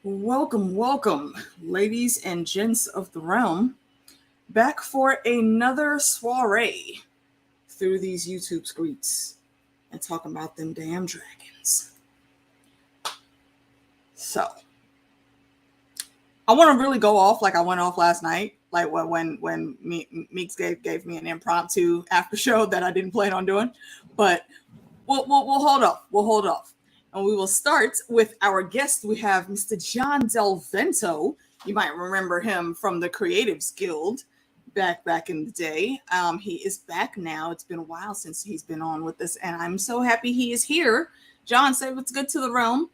Welcome, ladies and gents of the realm, back for another soiree through these YouTube streets and talking about them damn dragons. So, I want to really go off like I went off last night, like when Meeks gave me an impromptu after show that I didn't plan on doing, but we'll hold off. We'll hold off. And we will start with our guest. We have Mr. John DelVento. You might remember him from the Creatives Guild back in the day. He is back now. It's been a while since he's been on with us, and I'm so happy he is here. John, say what's good to the realm.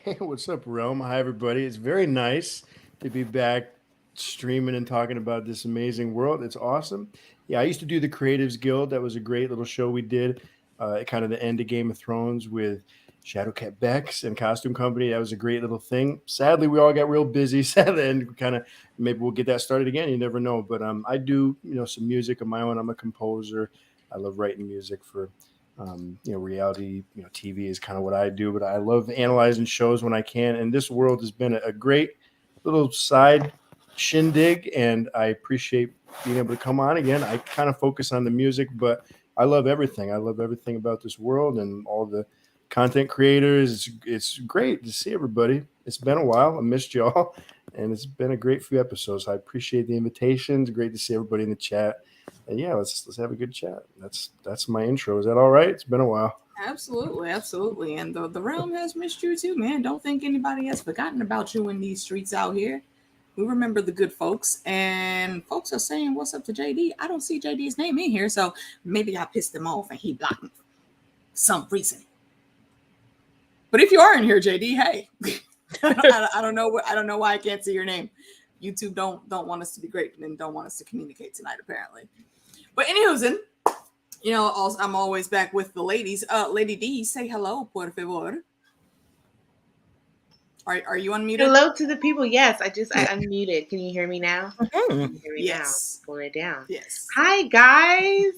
Hey, what's up, Realm? Hi, everybody. It's very nice to be back streaming and talking about this amazing world. It's awesome. Yeah, I used to do the Creatives Guild. That was a great little show we did at kind of the end of Game of Thrones with Shadowcat Bex and Costume Company. That was a great little thing. Sadly, we all got real busy, and kind of maybe we'll get that started again. You never know. But I do, some music of my own. I'm a composer. I love writing music for, reality. TV is kind of what I do. But I love analyzing shows when I can. And this world has been a great little side shindig, and I appreciate being able to come on again. I kind of focus on the music, but I love everything. I love everything about this world and all the content creators. It's great to see everybody. It's been a while. I missed y'all, and it's been a great few episodes. I appreciate the invitations. Great to see everybody in the chat. And yeah, let's have a good chat. That's my intro. Is that all right? It's been a while. Absolutely. And the realm has missed you too, man. Don't think anybody has forgotten about you in these streets out here. We remember the good folks, and folks are saying, what's up to JD? I don't see JD's name in here, so maybe I pissed him off and he blocked me for some reason. But if you are in here, JD, hey, I don't know why I can't see your name. YouTube don't want us to be great and don't want us to communicate tonight, apparently. But anywho's, I'm always back with the ladies. Lady D, say hello, por favor. Are you unmuted? Hello to the people. Yes, I unmuted. Can you hear me now? Mm-hmm. Can you hear me Yes. now? Pull it down. Yes. Hi, guys.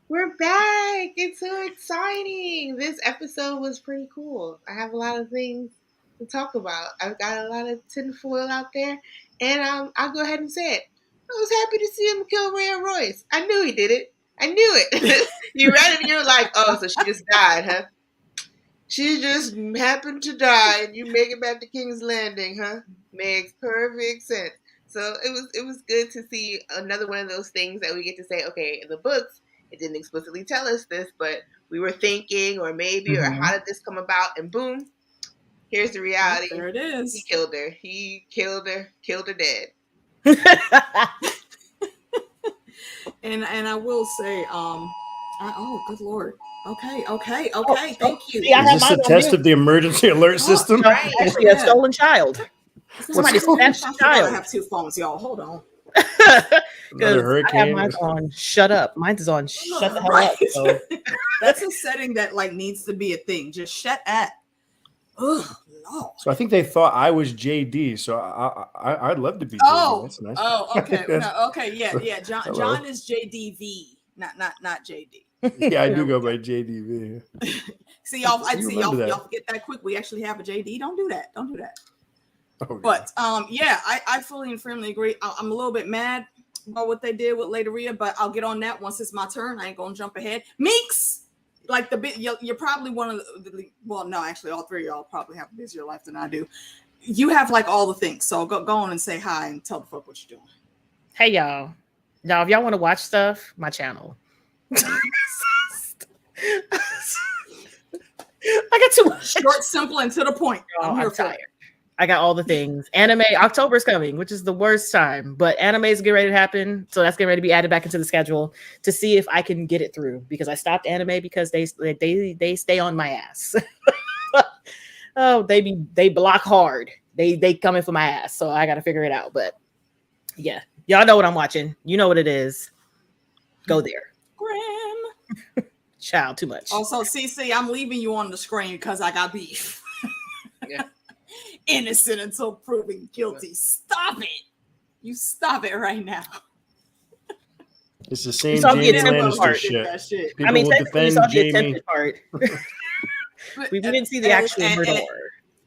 We're back. It's so exciting. This episode was pretty cool. I have a lot of things to talk about. I've got a lot of tinfoil out there, and I'll go ahead and say it. I was happy to see him kill Rhea Royce. I knew he did it. I knew it. You read it and you're like, oh, so she just died, huh? She just happened to die, and you make it back to King's Landing, huh? Makes perfect sense. So it was good to see another one of those things that we get to say, okay, in the books, it didn't explicitly tell us this, but we were thinking, or maybe, or how did this come about? And boom, here's the reality. There it is. He killed her. He killed her dead. And I will say, oh, good Lord. Okay. Thank you. Is this a test of the emergency alert system? Right. Actually, a stolen child. Somebody snatched a child. I have two phones, y'all. Hold on. Another hurricane. I have mine on. Shut up. Mine's is on. Shut the hell up. So. That's a setting that needs to be a thing. Just shut up. Oh, Lord. So I think they thought I was JD. So I'd love to be JD. That's nice. Oh, okay. Okay. Yeah. John is JDV, not JD. Yeah, I do go by JDV. See y'all. Y'all forget that quick. We actually have a JD. Don't do that. Oh, but I fully and firmly agree. I'm a little bit mad about what they did with Lady Rhea, but I'll get on that once it's my turn. I ain't gonna jump ahead. Meeks, like you're probably one of the. Well, no, actually, all three of y'all probably have a busier life than I do. You have like all the things, so go on and say hi and tell the fuck what you're doing. Hey y'all, if y'all want to watch stuff, my channel. I got too much. Short, simple, and to the point. I'm tired. I got all the things. Anime, October's coming, which is the worst time, but anime is getting ready to happen. So that's getting ready to be added back into the schedule to see if I can get it through, because I stopped anime because they stay on my ass. Oh, they block hard. They coming for my ass. So I got to figure it out. But yeah, y'all know what I'm watching. You know what it is. Go there. Grim. Child, too much. Also, CC, I'm leaving you on the screen because I got beef. Yeah. Innocent until proven guilty. Stop it. You stop it right now. It's the same Jamie Lannister shit. I mean, technically we saw the attempted part. We didn't see the actual murder.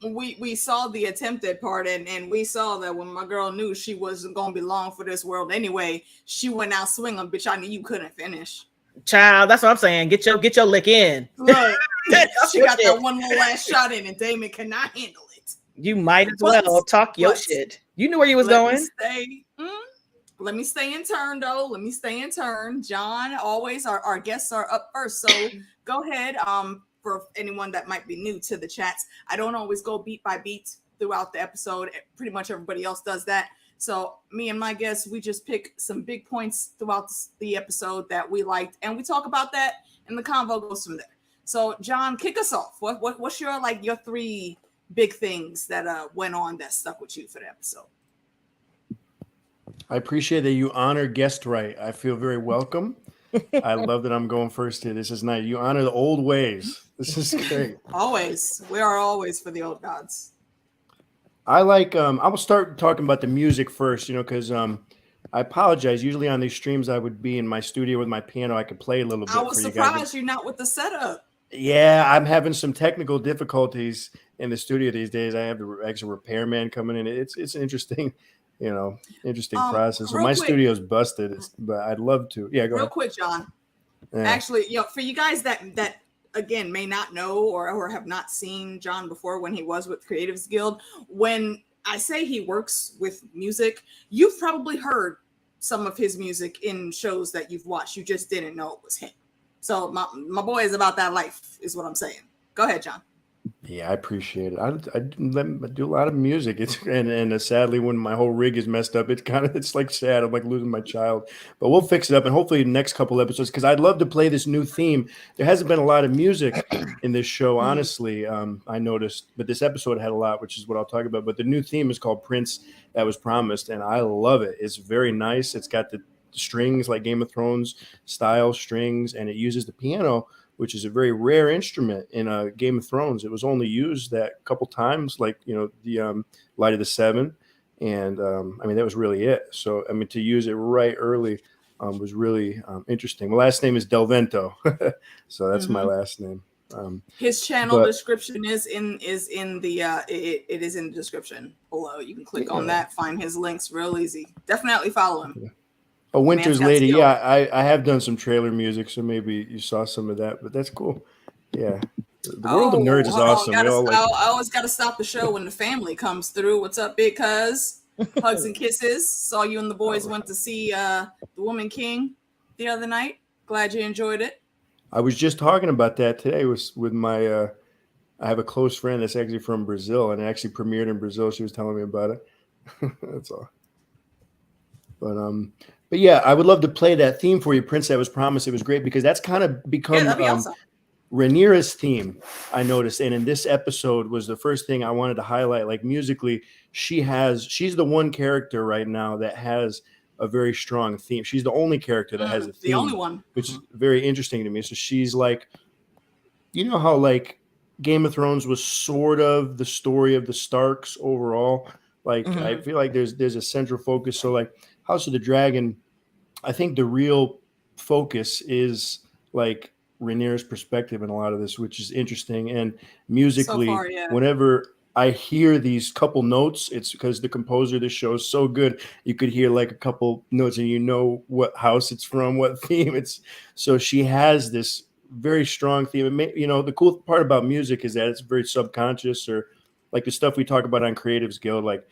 we saw the attempted part, and we saw that when my girl knew she wasn't gonna be long for this world anyway, she went out swinging. Bitch, I knew you couldn't finish. Child, that's what I'm saying. Get your lick in. Look, she got that one more last shot in, and Daemon cannot handle it. You might as well talk your shit. You knew where you was going. Let me stay in turn, though. Let me stay in turn. John, always our guests are up first, so go ahead. For anyone that might be new to the chats, I don't always go beat by beat throughout the episode. Pretty much everybody else does that. So me and my guests, we just pick some big points throughout the episode that we liked, and we talk about that, and the convo goes from there. So John, kick us off. What's your your 3 big things that went on that stuck with you for the episode? I appreciate that you honor guest right. I feel very welcome. I love that I'm going first here. This is nice. You honor the old ways. This is great. Always. We are always for the old gods. I like, I will start talking about the music first, because I apologize. Usually on these streams, I would be in my studio with my piano. I could play a little bit. I was surprised you're not with the setup. Yeah, I'm having some technical difficulties in the studio these days. I have the actual repairman coming in. It's an interesting, interesting process. So my studio's busted, but I'd love to. Yeah, go ahead. Real quick, John. Yeah. Actually, for you guys that again may not know or have not seen John before when he was with Creatives Guild, when I say he works with music, you've probably heard some of his music in shows that you've watched. You just didn't know it was him. So my boy is about that life, is what I'm saying. Go ahead, John. Yeah, I appreciate it. I do a lot of music. And sadly, when my whole rig is messed up, it's like sad. I'm like losing my child, but we'll fix it up. And hopefully the next couple episodes, because I'd love to play this new theme. There hasn't been a lot of music in this show, honestly. I noticed, but this episode had a lot, which is what I'll talk about. But the new theme is called Prince That Was Promised, and I love it. It's very nice. It's got the strings like Game of Thrones style strings, and it uses the piano, which is a very rare instrument in Game of Thrones. It was only used that couple times, like, the Light of the Seven. And that was really it. So, to use it right early was really interesting. My last name is DelVento. So that's my last name. His channel description is in the it is in the description below. You can click on that, find his links real easy. Definitely follow him. Yeah. A Winter's Lady. Yeah, I have done some trailer music, so maybe you saw some of that, but that's cool. Yeah. The World of Nerds is awesome. I always got to stop the show when the family comes through. What's up, big cuz? Hugs and kisses. Saw you and the boys went to see The Woman King the other night. Glad you enjoyed it. I was just talking about that today with my I have a close friend that's actually from Brazil, and it actually premiered in Brazil. She was telling me about it. That's all. But yeah, I would love to play that theme for you, Prince That Was Promised. It was great because that's kind of become awesome. Rhaenyra's theme, I noticed. And in this episode was the first thing I wanted to highlight. Like musically, she's the one character right now that has a very strong theme. She's the only character that has a theme. The only one. Which is very interesting to me. So she's like, how like Game of Thrones was sort of the story of the Starks overall. Like I feel like there's a central focus. So like House of the Dragon, I think the real focus is like Rhaenyra's perspective in a lot of this, which is interesting. And musically, so far, whenever I hear these couple notes, it's because the composer of this show is so good. You could hear like a couple notes and you know what house it's from, what theme so she has this very strong theme. The cool part about music is that it's very subconscious, or like the stuff we talk about on Creatives Guild, like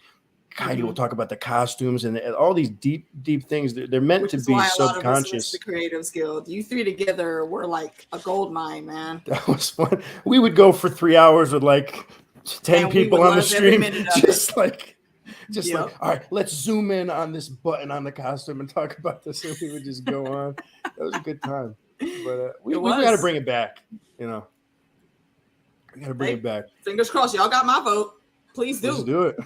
Heidi will talk about the costumes and all these deep things. They're meant to be subconscious. The Creatives Guild, you three together were like a gold mine, man. That was fun. We would go for 3 hours with like 10 people on the stream, just like, all right, let's zoom in on this button on the costume and talk about this. And we would just go on. That was a good time. But we got to bring it back. We got to bring it back. Fingers crossed, y'all got my vote. Please do. Let's do it.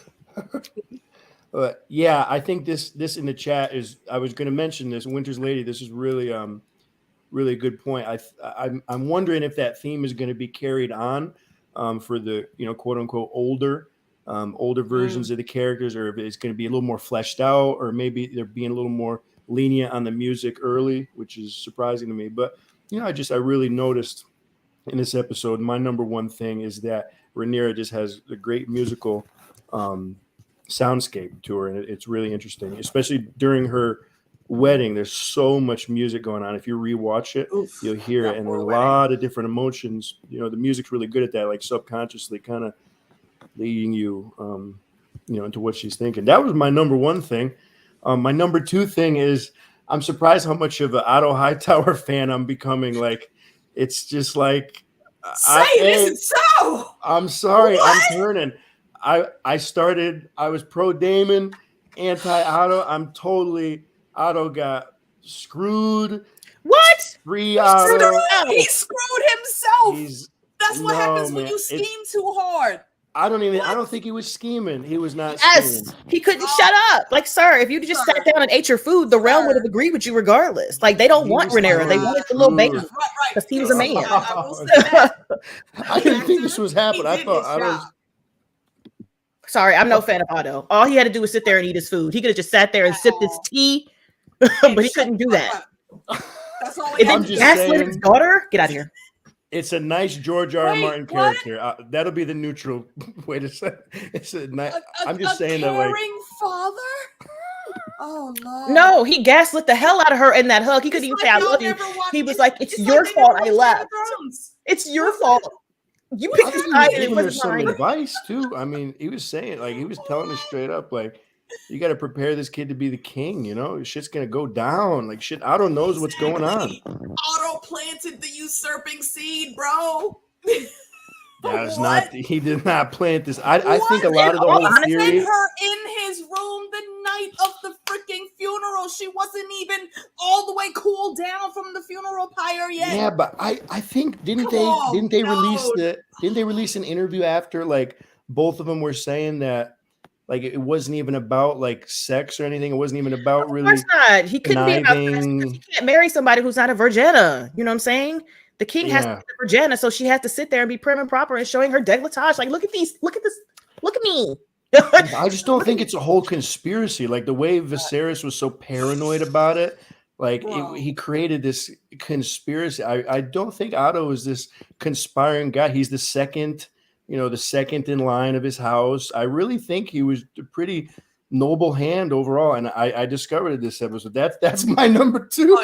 But yeah, I think this in the chat is. I was going to mention this Winter's Lady. This is really really a good point. I'm wondering if that theme is going to be carried on for the quote unquote older versions of the characters, or if it's going to be a little more fleshed out, or maybe they're being a little more lenient on the music early, which is surprising to me. But I really noticed in this episode, my number one thing is that Rhaenyra just has a great musical soundscape to her, and it's really interesting, especially during her wedding. There's so much music going on. If you rewatch it, you'll hear it, and there's a lot of different emotions. You know, the music's really good at that, like subconsciously kind of leading you, you know, into what she's thinking. That was my number one thing. My number two thing is I'm surprised how much of an Otto Hightower fan I'm becoming. Like, it's just like, so. I'm sorry, What? I'm turning. I was pro Daemon, anti Otto. I'm totally, Otto got screwed. What? Free Otto. He screwed himself. That's what happens when you scheme too hard. I don't think he was scheming. He was not Yes, scheming. he couldn't shut up. Like, sir, if you just sat down and ate your food, the realm would have agreed with you regardless. Like, they don't want Rhaenyra. They wanted the little baby because he was a man. I didn't think this was happening. I thought I was. Sorry, I'm no fan of Otto. All he had to do was sit there and eat his food. He could have just sat there and sipped his tea, but he couldn't do that. That's all he had to do. Gaslit his daughter? Get out of here. It's a nice George R. R. Martin character. That'll be the neutral way to say it. It's a nice. I'm just saying that, like, father. Oh Lord. No, he gaslit the hell out of her in that hug. He couldn't even say I love you. He was like, "It's your fault I left. It's your fault. You picked this side and it wasn't some mine." advice too. I mean, he was saying, like, he was telling her straight up, like, you got to prepare this kid to be the king. You know, shit's gonna go down. Like, shit, Otto knows what's going on. Otto planted the usurping seed, bro. That is not. He did not plant this. I think a lot of the whole theory. Sent her in his room the night of the freaking funeral. She wasn't even all the way cooled down from the funeral pyre yet. Yeah, but I think didn't they release an interview after, like, both of them were saying that, like, it wasn't even about, like, sex or anything. It wasn't even about really. Of course not. He couldn't be about sex because he can't marry somebody who's not a virgina. You know what I'm saying? The king has to be a virgina, so she has to sit there and be prim and proper and showing her décolletage. Like, look at these, look at this, look at me. I just don't think it's a whole conspiracy. Like, the way Viserys was so paranoid about it, like, he created this conspiracy. I don't think Otto is this conspiring guy. He's the second in line of his house. I really think he was a pretty noble hand overall, and I discovered it this episode. That's my number two.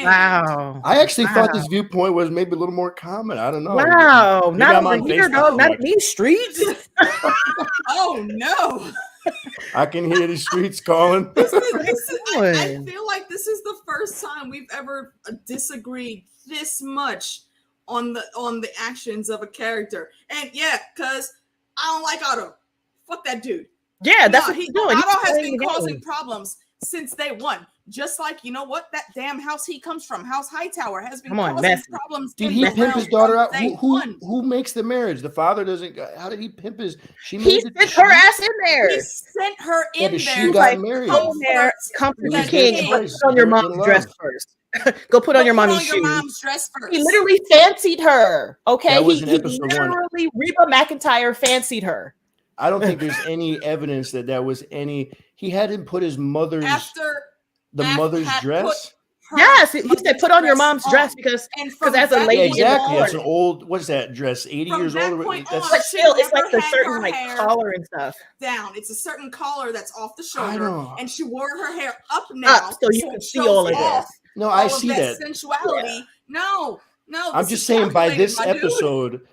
Wow. I actually thought this viewpoint was maybe a little more common. I don't know. Wow. Maybe Not I'm over on here, Facebook, though. Not in these streets. Oh no. I can hear the streets calling. I feel like this is the first time we've ever disagreed this much on the actions of a character. And yeah, because I don't like Otto. Fuck that dude. Yeah, that's what he's doing. Otto has been causing problems since day one. Just like, you know what, that damn house he comes from, House Hightower, has been causing problems. Did he pimp his daughter out? Who makes the marriage? The father doesn't. How did he pimp his? He sent her ass in there. He sent her in there. She got married. Come there, comfort the king. Put on your mom's dress first. Go put on your mommy's shoes. He literally fancied her. Okay, he literally Reba McEntire fancied her. I don't think there's any evidence that was any. He hadn't put his mother's mother's dress. Yes, he said put on your mom's dress because as a lady, exactly. That's an old. What's that dress? 80 years old. But still, it's like a certain like collar and stuff. Down. It's a certain collar that's off the shoulder, and she wore her hair up now, so you can see all of that. No, I see that sensuality. Yeah. No. I'm just saying. By this episode,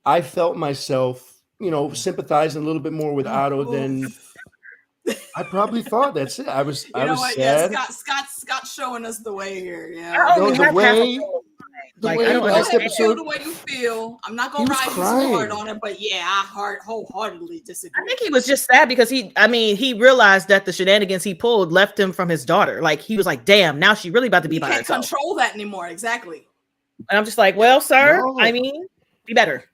I felt myself, sympathizing a little bit more with Otto than I probably thought. That's it. I was sad. Yeah, Scott's showing us the way here. Yeah. The way this episode, the way you feel. I'm not gonna ride too hard on it, but yeah, I wholeheartedly disagree. I think he was just sad because he realized that the shenanigans he pulled left him from his daughter. Like, he was like, damn, now she really about to be by herself. Can't control that anymore. Exactly. And I'm just like, well, sir, be better.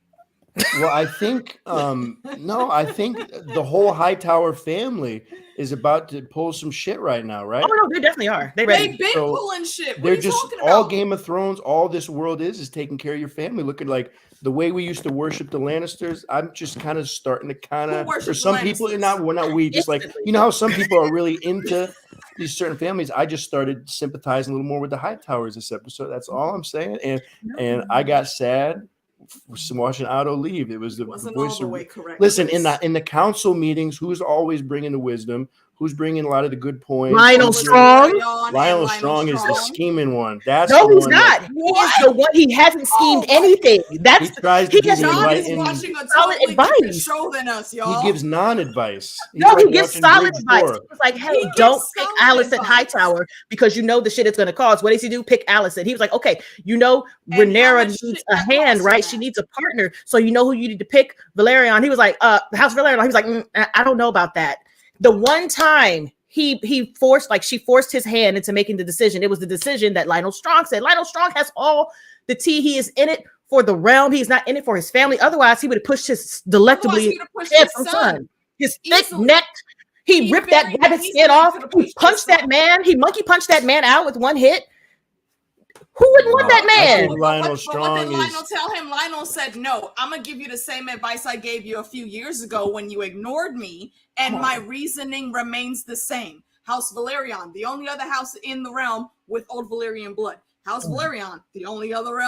Well, I think I think the whole Hightower family is about to pull some shit right now, right? Oh no, they definitely are. They've been pulling shit. They're just all Game of Thrones. All this world is taking care of your family. Looking like the way we used to worship the Lannisters. I'm just kind of starting to for some people, just like how some people are really into these certain families. I just started sympathizing a little more with the Hightowers this episode. That's all I'm saying. And I got sad watching Otto leave. It was the Wasn't voice all the of way correct. listen Chris. in the council meetings. Who's always bringing the wisdom? Who's bringing a lot of the good points? Lionel Who's Strong. Lionel Strong is the scheming one. That's No, the he's one not. that- He is the one. He hasn't schemed my- anything. That's he tries to he give has you not John right is in- watching a solid totally different advice. show than us, He y'all. gives non-advice. He's No, he like gives watching solid Bridge advice. Door. He was like, He hey, gives don't pick solid Allison advice. Hightower because you know the shit it's going to cause. What does he do? Pick Allison. He was like, okay, you know, And how Rhaenyra much needs shit a that hand, costs right? for She that? needs a partner. So you know who you need to pick? Valerian. He was like, House Valerian. He was like, I don't know about that. The one time she forced his hand into making the decision. It was the decision that Lionel Strong said. Lionel Strong has all the tea. He is in it for the realm. He's not in it for his family. Otherwise, he would have pushed his delectably handsome son. His thick Easily. neck. He He ripped that very rabbit easily skin off. could have He pushed punched his that man. He monkey punched that man out with one hit. Who wouldn't want that I man? think Lionel What Strong did Lionel is. tell him? Lionel said, no, I'm going to give you the same advice I gave you a few years ago when you ignored me, and my reasoning remains the same. House Valerian, the only other house in the realm with old Valyrian blood. House Valerian, the only other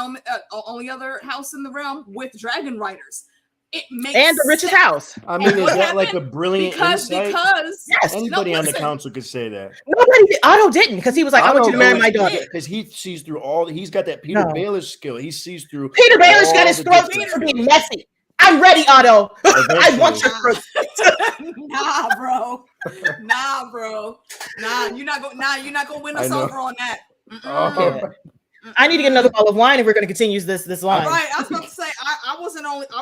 house in the realm with dragon riders. It makes And the richest sense. house. I mean, And is what that like a happened? brilliant Because insight? Yes. Anybody No, on the listen. council could say that. Nobody did. Otto didn't because he was like, I want you to marry my daughter. Because he sees through all. He's got that Peter No. Baelish skill. He sees through. Peter Baelish got all his the throat different- for being messy. I'm ready, Otto. I want your throat. Nah, bro. Nah, you're not gonna win us I know. over on that. Oh, I need to get another bottle of wine if we're going to continue this line. Right, I was about to say I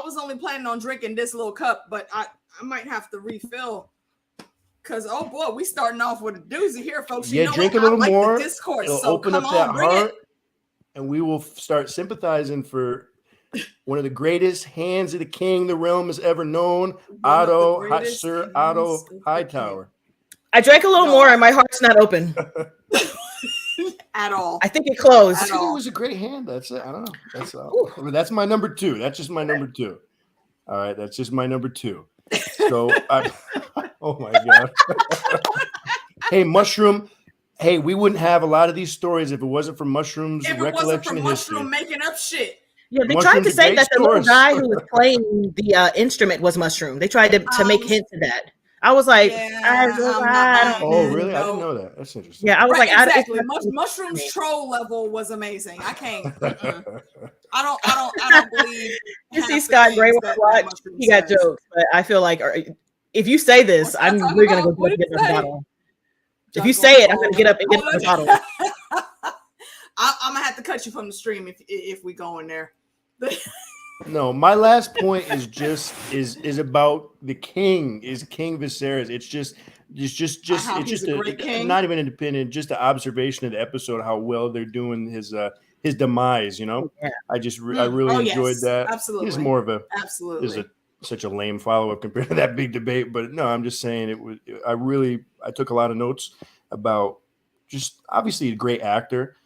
was only planning on drinking this little cup, but I might have to refill. Cause oh boy, we starting off with a doozy here, folks. You yeah, know drink what? a little I like more. the discourse, It'll so open come up on, that bring heart, it. and we will start sympathizing for one of the greatest hands of the king the realm has ever known, Sir Otto Hightower. I drank a little more and my heart's not open. At all. I think it closed. I think it was a great hand. That's it. I don't know. That's my number 2. That's just my number 2. All right, that's just my number 2. So, oh my god. Hey, Mushroom. Hey, we wouldn't have a lot of these stories if it wasn't for Mushroom's If it wasn't recollection for of history. Mushroom making up shit. Yeah, they Mushroom's tried to a say great that the little source. guy who was playing the instrument was Mushroom. They tried to make hints of that. I was like, I don't Oh, really? know. I didn't know that. That's interesting. Yeah, I was Right, like, exactly. Mushroom's troll level was amazing. I can't. I don't believe. You half see the Scott things Gray that watch. Mushroom He got says. jokes, but I feel like if you say this, What's that talking we're gonna about? go What did get he another say? bottle. If you say it, I'm gonna get up and get another bottle. I'm gonna have to cut you from the stream if we go in there. No, my last point is just is about the king. Is King Viserys? It's just not even independent. Just the observation of the episode, how well they're doing his demise. You know, Yeah. I really enjoyed that. Absolutely, He's more of a absolutely. Such a lame follow up compared to that big debate. But no, I'm just saying it was. I took a lot of notes about just obviously a great actor.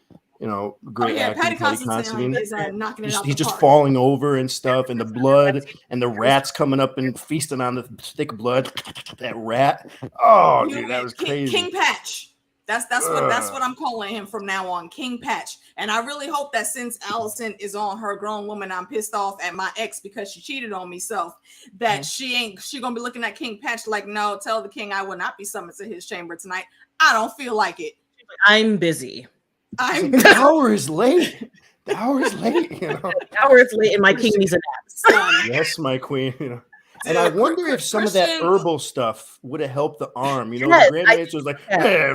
You know, great acting. Patty Considine. is knocking it out. He's the just park. falling over and stuff, and the blood and the rats coming up and feasting on the thick blood. That rat. Oh, dude, that was crazy. King Patch. That's what I'm calling him from now on, King Patch. And I really hope that since Allison is on her grown woman, I'm pissed off at my ex because she cheated on me. So that she gonna be looking at King Patch like, no, tell the king I will not be summoned to his chamber tonight. I don't feel like it. I'm busy. The hour is late. The hour is late. You know, The hour is late, and my king needs a nap. yes, my queen. You know. And I wonder if some of that herbal stuff would have helped the arm. You know, Yes, the Grand Maester was like,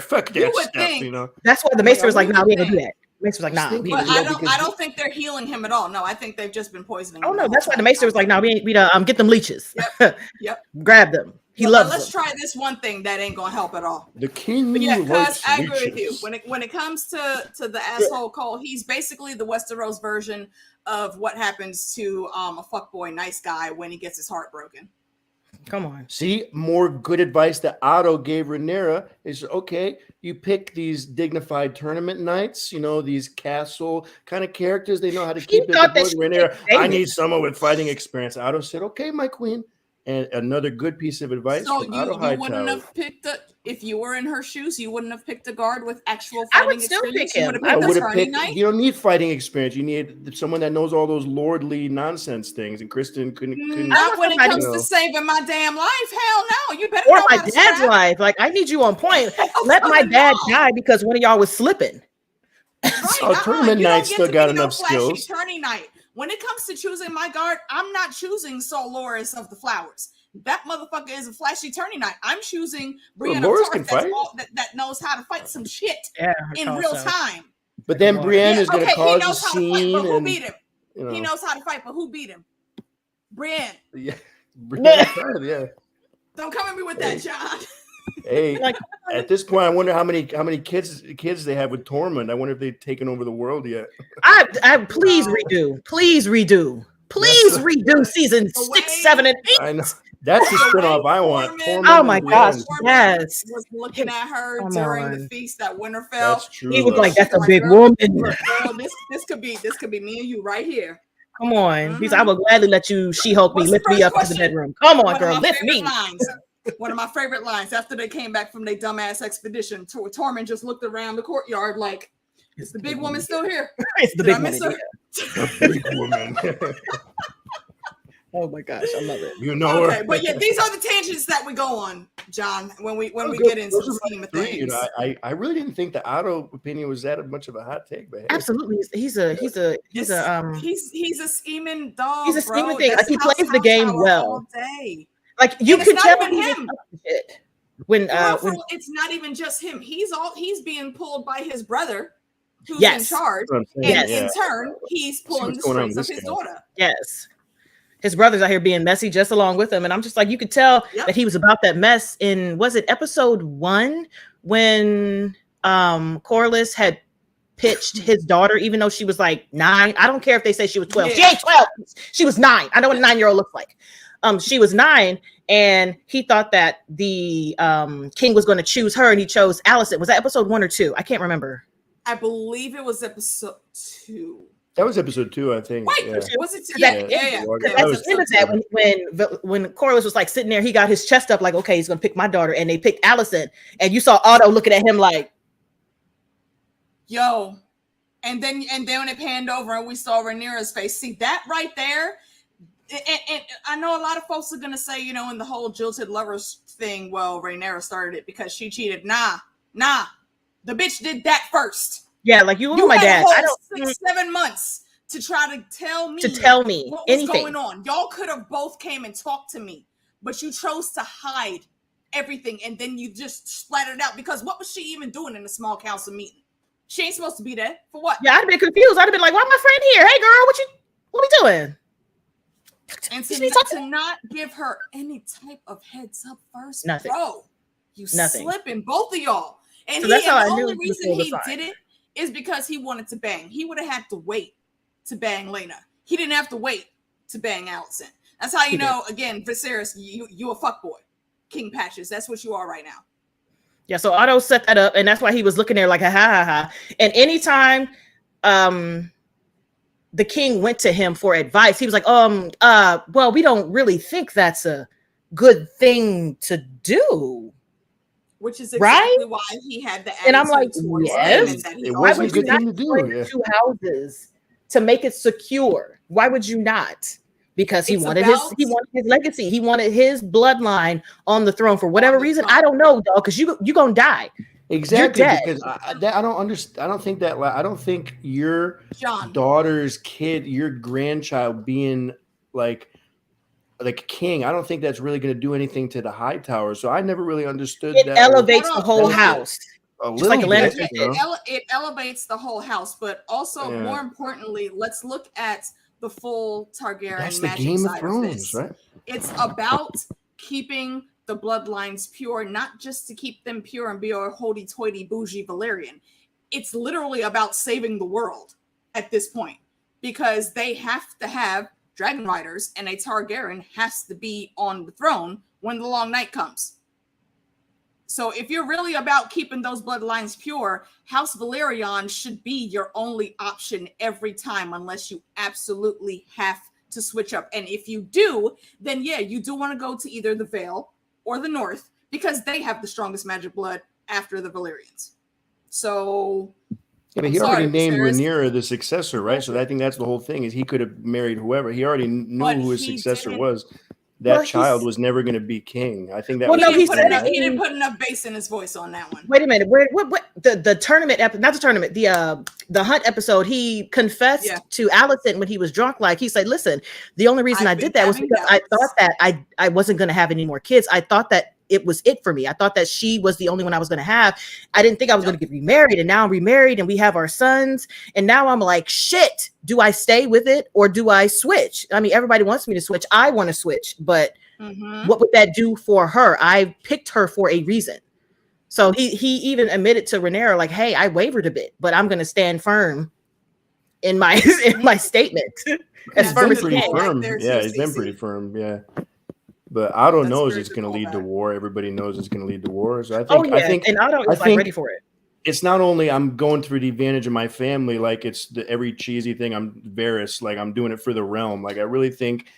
fuck that stuff. Think. You know, That's why the Maester was like, "No, we ain't gonna do that." The Maester was like, "Nah." But I don't think they're healing him at all. No, I think they've just been poisoning him. Oh no, that's why the Maester was like, "No, we get them leeches. Yep. Grab them. He loves Let's them." try this one thing that ain't gonna help at all. the king. But yeah, likes because I agree with you. leeches. When it comes to the asshole Cole, he's basically the Westeros version of what happens to a fuckboy nice guy when he gets his heart broken. Come on. See, more good advice that Otto gave Rhaenyra is, okay, you pick these dignified tournament nights, you know, these castle kind of characters. They know how to keep it. Rhaenyra, I need someone with fighting experience. Otto said, okay, my queen. And another good piece of advice So from you Otto wouldn't Hightower. have picked If you were in her shoes, you wouldn't have picked a guard with actual I fighting would still experience. pick You him. would I have picked would a have turning picked. knight. You don't need fighting experience. You need someone that knows all those lordly nonsense things. And Kristen couldn't Not when it I comes don't to know. saving my damn life. Hell no. You better Or know my how to dad's scrap. life. Like, I need you on point. Hell Let my fucking dad no. die because one of y'all was slipping. Right. Oh, tournament You don't knight get still to got be no enough flashy skills. turning knight. When it comes to choosing my guard, I'm not choosing Sol Loris of the Flowers. That motherfucker is a flashy turning knight. I'm choosing Brienne of Loris can Tarth fight. that knows how to fight some shit Yeah, in real time. But then Come on. Brienne is going to he cause a knows how to fight, scene, but who and beat him? you know, He knows how to fight, but who beat him? Brienne. yeah, Brienne tried, yeah. Don't come at me with that, John. Hey, Like, at this point, I wonder how many kids they have with Tormund. I wonder if they've taken over the world yet. I please No. redo. Please redo. Please redo season The 6, way- 7, and 8. I know that's the The way spinoff I want. Tormund- Tormund Oh my and gosh, Brienne. Tormund yes. was looking at her Come during on. the feast at Winterfell. That's true. He was like, though. "That's a Like, big girl, woman." Look, girl, this could be me and you right here. Come on. Mhm. He's, I will gladly let you She-Hulk me, What's the lift me first up into the question? bedroom. Come on, One girl, of my lift favorite me. lines. One of my favorite lines after they came back from their dumbass expedition. Tormund just looked around the courtyard like, "Is the big woman still here? It's the Did I big miss woman. her?" A big woman. Oh my gosh, I love it. You know Okay, her. but yeah, these are the tangents that we go on, John, when we Those get into are the my scheme of three. things. You know, I really didn't think the Otto opinion was that much of a hot take, but hey. Absolutely, he's a He's a scheming dog. He's a scheming bro. thing. That's Like, he House plays the game Hightower well. all day. like you And could it's not tell even he was him. up to shit. When It's not even just him. He's being pulled by his brother, who's Yes. in charge, That's what I'm saying, and yeah. in turn, he's pulling the what's going on strings with of this his guy. daughter. yes, his brother's out here being messy just along with him, and I'm just like, you could tell Yep. that he was about that mess in, was it episode 1 when Corlys had pitched his daughter, even though she was like 9. I don't care if they say she was 12. She Yeah. ain't 12. She was 9. I know what a 9-year-old looks like. She was 9, and he thought that the king was going to choose her, and he chose Alicent. Was that episode 1 or 2? I can't remember. I believe it was episode 2. That was episode 2, I think. Wait, Yeah. was it? Yeah, Yeah. yeah. Because That at was the end of that, when Corlys was like sitting there, he got his chest up like, okay, he's gonna pick my daughter, and they picked Alicent, and you saw Otto looking at him like, Yo, and then when it panned over and we saw Rhaenyra's face. See that right there? And I know a lot of folks are gonna say, you know, in the whole jilted lovers thing, well, Rhaenyra started it because she cheated. Nah, the bitch did that first. yeah, like you You my had dad. a I whole don't 6-7 months to try to tell me what was anything. going on. Y'all could have both came and talked to me, but you chose to hide everything, and then you just splattered out. Because what was she even doing in a small council meeting? She ain't supposed to be there for what? Yeah, I'd have been confused. I'd have been like, why my friend here? Hey girl, what we doing? And She talked to not give her any type of heads up first, Nothing. bro, you Nothing. slipping, both of y'all. And So that's how I the knew only reason before the he sign. did it is because he wanted to bang. He would have had to wait to bang Lena. He didn't have to wait to bang Alicent. That's how you know, again, Viserys, you a fuckboy. King Patches, that's what you are right now. Yeah, so Otto set that up, and that's why he was looking there like, ha ha ha. And anytime the king went to him for advice, he was like, well, we don't really think that's a good thing to do. Which is exactly Right? why he had the attitude And I'm like, towards yes. Daemon that he It Why wasn't a would you good not thing to do. join Yeah. 2 houses to make it secure? Why would you not? Because he It's wanted about- his legacy. He wanted his bloodline on the throne for whatever reason. I don't know, dog, because you gonna die. Exactly, You're dead. because I don't understand. I don't think that. I don't think your John. daughter's kid, your grandchild, being like king. I don't think that's really going to do anything to the Hightower. So I never really understood It that. elevates Hold the on. whole Yeah. house. a just like the little Lannister bit, It, you know? it elevates the whole house, but also Yeah. more importantly, let's look at the full Targaryen That's the magic Game of side Thrones, this. right? It's about keeping the bloodlines pure, not just to keep them pure and be a hoity-toity bougie Valyrian. It's literally about saving the world at this point, because they have to have dragon riders, and a Targaryen has to be on the throne when the long night comes. So if you're really about keeping those bloodlines pure, House Valyrian should be your only option every time, unless you absolutely have to switch up. And if you do, then yeah, you do want to go to either the Vale or the North, because they have the strongest magic blood after the Valyrians. So Yeah, but he already named Rhaenyra the successor, right? So I think that's the whole thing, is he could have married whoever. He already knew who his successor was. That child was never going to be king. I think that was he didn't put enough bass in his voice on that one. Wait a minute. What the tournament not the tournament, the hunt episode, he confessed to Alicent when he was drunk. Like, he said, listen, the only reason I did that was because I thought that I wasn't going to have any more kids. I thought that it was it for me. I thought that she was the only one I was going to have. I didn't think I was going to get remarried, and now I'm remarried and we have our sons. And now I'm like, shit, do I stay with it or do I switch? I mean, everybody wants me to switch. I want to switch, but what would that do for her? I picked her for a reason. So he even admitted to Rhaenyra, like, hey, I wavered a bit, but I'm going to stand firm in my statement. As firm as he can. Yeah, he's been pretty firm. Yeah. But Otto knows it's going to lead to war. Everybody knows it's going to lead to war. So I think, and Otto is like ready for it. It's not only I'm going through the advantage of my family, like it's every cheesy thing. I'm Varys, like I'm doing it for the realm. Like I really think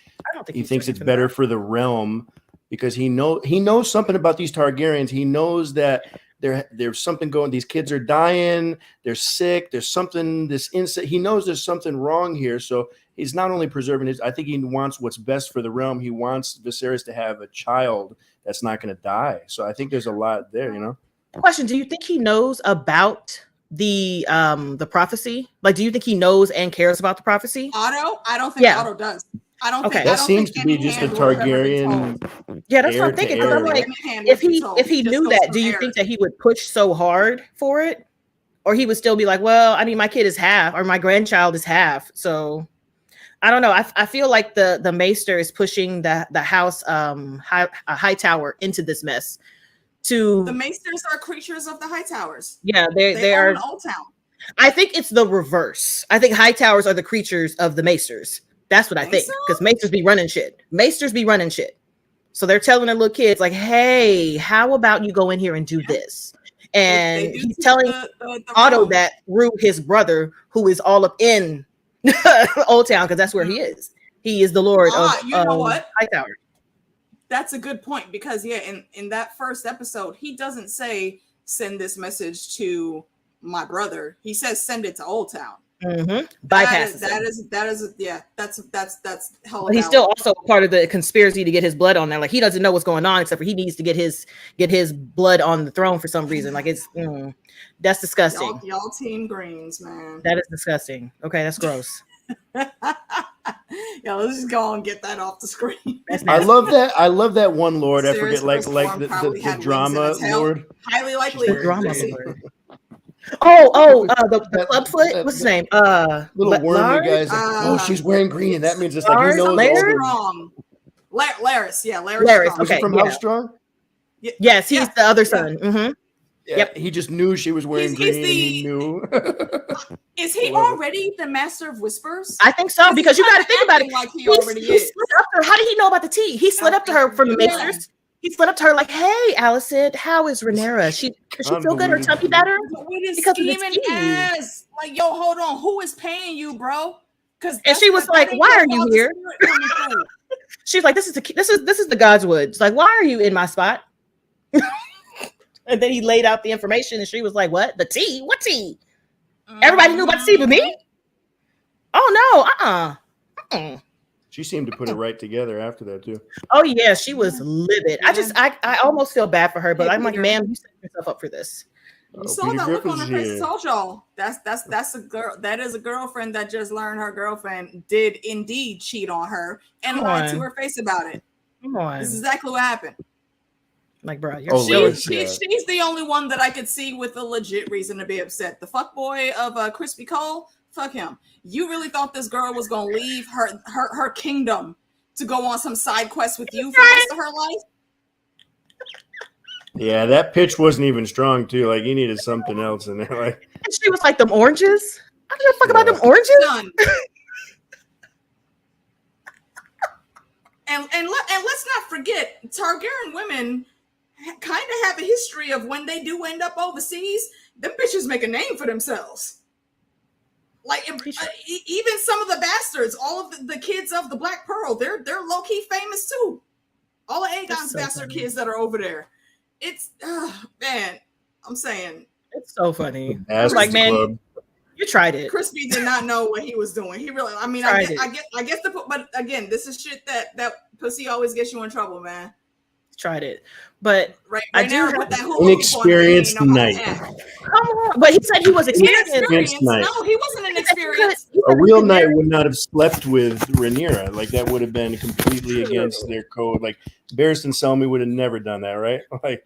he thinks it's better for the realm, because he knows something about these Targaryens. He knows that there's something going. These kids are dying. They're sick. There's something. He knows there's something wrong here. So he's not only preserving his. I think he wants what's best for the realm. He wants Viserys to have a child that's not going to die. So I think there's a lot there. You know. Question: do you think he knows about the prophecy? Like, do you think he knows and cares about the prophecy? Otto? I don't think Otto does. I don't think that seems to be just a Targaryen. Yeah, that's what I'm thinking. Because I'm like, if he knew that, do you think that he would push so hard for it, or he would still be like, well, I mean, my kid is half, or my grandchild is half, so I don't know. I feel like the Maester is pushing the house Hightower into this mess. The Maesters are creatures of the Hightowers. Yeah, they are in Old Town. I think it's the reverse. I think Hightowers are the creatures of the Maesters. That's what I think, because Maesters be running shit. So they're telling their little kids, like, hey, how about you go in here and do this? And he's telling Otto that through his brother, who is all up in Old Town, because that's where he is. He is the Lord of Hightower. That's a good point, because in that first episode, he doesn't say send this message to my brother. He says send it to Old Town. Bypasses that's hell. But he's still also part of the conspiracy to get his blood on there. Like, he doesn't know what's going on, except for he needs to get his blood on the throne for some reason. Like, it's that's disgusting. Y'all team greens, man. That is disgusting. Okay, that's gross. Yeah, let's just go and get that off the screen. I love that one lord. I forget, like the drama lord. Highly likely the drama lord. The clubfoot. What's his name? Little wormy guy's like, she's wearing green. That means it's like he knows. Larys. Yeah, Larys. Larys. Okay, from House Strong. Yes, he's the other son. Yeah, yep. He just knew she was wearing green. He knew. Is he already the Master of Whispers? I think so, because you got to think about it. Like he already is. How did he know about the tea? He slid up to her from the Maesters. He slid up to her like, "Hey, Alicent, how is Rhaenyra? Does she feel good? Her tummy better?" Because of the tea. Like, yo, hold on, who is paying you, bro? And she was like, "Why are you here?" She's like, "This is the Godswood." It's like, "Why are you in my spot?" And then he laid out the information, and she was like, "What? The tea? What tea? Everybody knew about the tea but me? Oh no, She seemed to put it right together after that too. Oh yeah, she was livid. I almost feel bad for her, but I'm like, ma'am, you set yourself up for this. You saw that look on her face. I told y'all that's a girl. That is a girlfriend that just learned her girlfriend did indeed cheat on her and lied to her face about it. Come on, this is exactly what happened. Like, bro, she's the only one that I could see with a legit reason to be upset. The fuckboy of Crispy Cole, fuck him. You really thought this girl was gonna leave her kingdom to go on some side quest with you for the rest of her life? Yeah, that pitch wasn't even strong too. Like, he needed something else in there. Like, and she was like, "Them oranges? I don't give a fuck about them oranges." And let's not forget, Targaryen women kind of have a history of when they do end up overseas, them bitches make a name for themselves. Like, even some of the bastards, all of the kids of the Black Pearl, they're low-key famous too. All of Aegon's bastard kids that are over there. It's man, I'm saying It's so funny. I'm Basketball like, man, club. you tried it. Crispy did not know what he was doing. He really, I mean, Tried I guess but again, this is shit that pussy always gets you in trouble, man. Tried it, but Right I now, do put that have hula hoop on him, he ain't Inexperienced know how to knight. act. come on. But he said he was experienced. Inexperienced? Night. No, he wasn't inexperienced. He A said real he knight was would not have slept with Rhaenyra. Like that would have been completely against their code. Like Barristan Selmy would have never done that, right? Like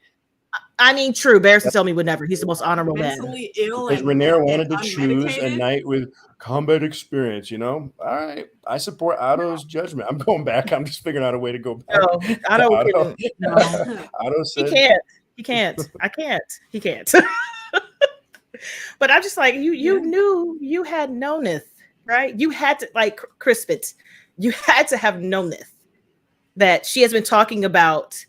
I mean, true. Barristan Selmy would never. He's the most honorable man. Mentally ill because and Rhaenyra wanted to choose a unmedicated. knight with combat experience. You know, all right. I support Otto's judgment. I'm going back. I'm just figuring out a way to go back. No, Otto can. No, Otto he said, can't. He can't. I can't. He can't. But I'm just like, you knew, you had knowneth, right? You had to, like Crispit, you had to have knowneth that she has been talking about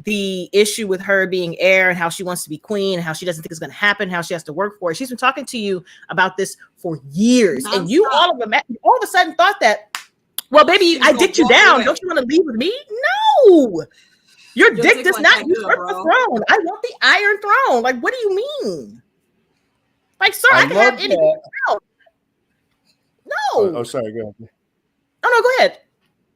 the issue with her being heir and how she wants to be queen and how she doesn't think it's going to happen, how she has to work for it. She's been talking to you about this for years. And you all of a sudden thought that, well, baby, I dicked you down. Away. Don't you want to leave with me? No. Your dick does not usurp the throne. I want the Iron Throne. Like, what do you mean? Like, sir, I can have anything else. No. Oh, sorry. Go ahead. Oh, no, go ahead.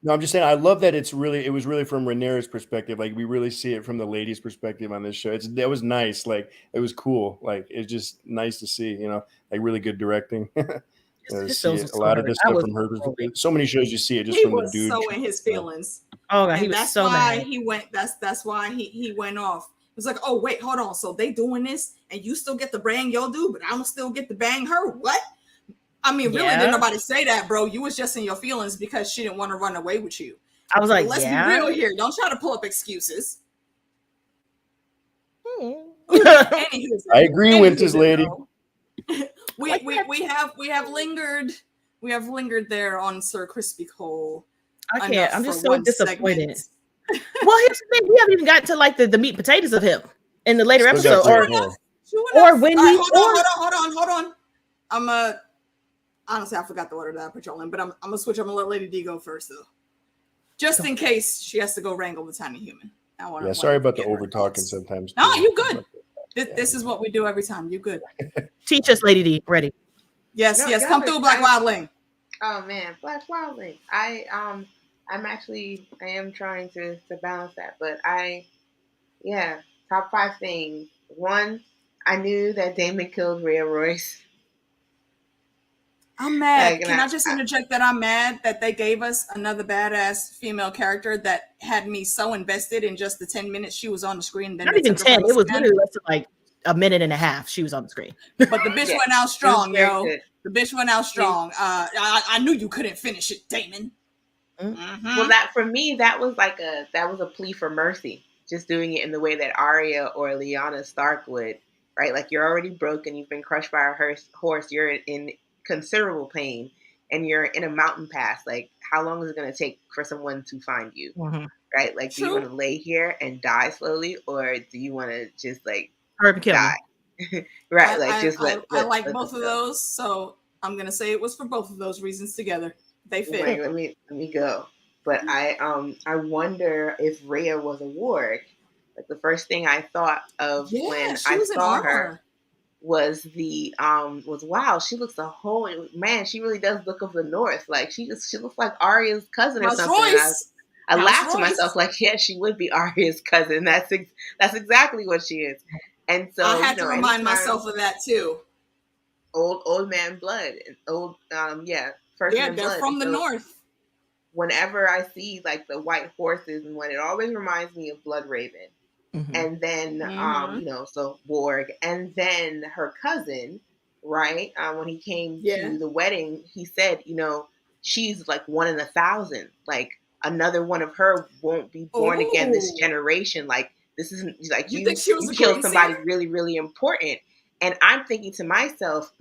No, I'm just saying I love that it was really from Rhaenyra's perspective. Like we really see it from the ladies' perspective on this show. That was nice. Like it was cool. Like it's just nice to see, you know, like really good directing. See it. A lot of this stuff from her perspective. So many shows you see it just from the dude. He was so in his feelings. Oh, God, he was so mad. He went. That's why he went off. It was like, oh wait, hold on. So they doing this, and you still get to bang your dude, but I'm still get to bang her. What? I mean, really, didn't nobody say that, bro? You was just in your feelings because she didn't want to run away with you. I was like, let's be real here. Don't try to pull up excuses. I agree, Winter's lady. we have lingered there on Sir Crispy Cole. I can't. I'm just so disappointed. Well, here's the thing: we haven't even gotten to like the meat and potatoes of him in the later episode, or when we. Hold on. Honestly, I forgot the order that I put y'all in, but I'm gonna switch. I'm gonna let Lady D go first, though, just in case she has to go wrangle the tiny human. Sorry about the over talking sometimes. No, you good. This is what we do every time. You good? Teach us, Lady D. Ready? Yes. Come through, Black Wildling. Oh man, Black Wildling. I am trying to balance that, but top 5 things. 1, I knew that Daemon killed Rhea Royce. I'm mad. Can I just interject that I'm mad that they gave us another badass female character that had me so invested in just the 10 minutes she was on the screen. Then not even 10. It was literally less than like a minute and a half. She was on the screen. But the bitch went out strong, yo. Good. The bitch went out strong. I knew you couldn't finish it, Daemon. Mm-hmm. Well, that for me, that was a plea for mercy. Just doing it in the way that Arya or Lyanna Stark would, right? Like you're already broken. You've been crushed by a horse. You're in considerable pain and you're in a mountain pass. Like how long is it going to take for someone to find you? Mm-hmm. Right? Like, do you want to lay here and die slowly, or do you want to just like die? Right? I like both of those, so I'm going to say it was for both of those reasons together. They fit. Wait, let me go. But I wonder if Rhea was a warg. Like the first thing I thought of when I saw her was wow, she looks a whole man. She really does look of the north. Like she looks like Arya's cousin or something. I laughed to myself like, yeah, she would be Arya's cousin. That's exactly what she is. And so I had to remind myself of that too. Old man blood, old first man they're blood. from the north. Whenever I see like the white horses, and when it always reminds me of Blood Raven. Mm-hmm. And then, so Warg, and then her cousin, right? When he came to the wedding, he said, she's like 1 in 1,000. Like another one of her won't be born again this generation. Like this isn't like you killed somebody really, really important. And I'm thinking to myself,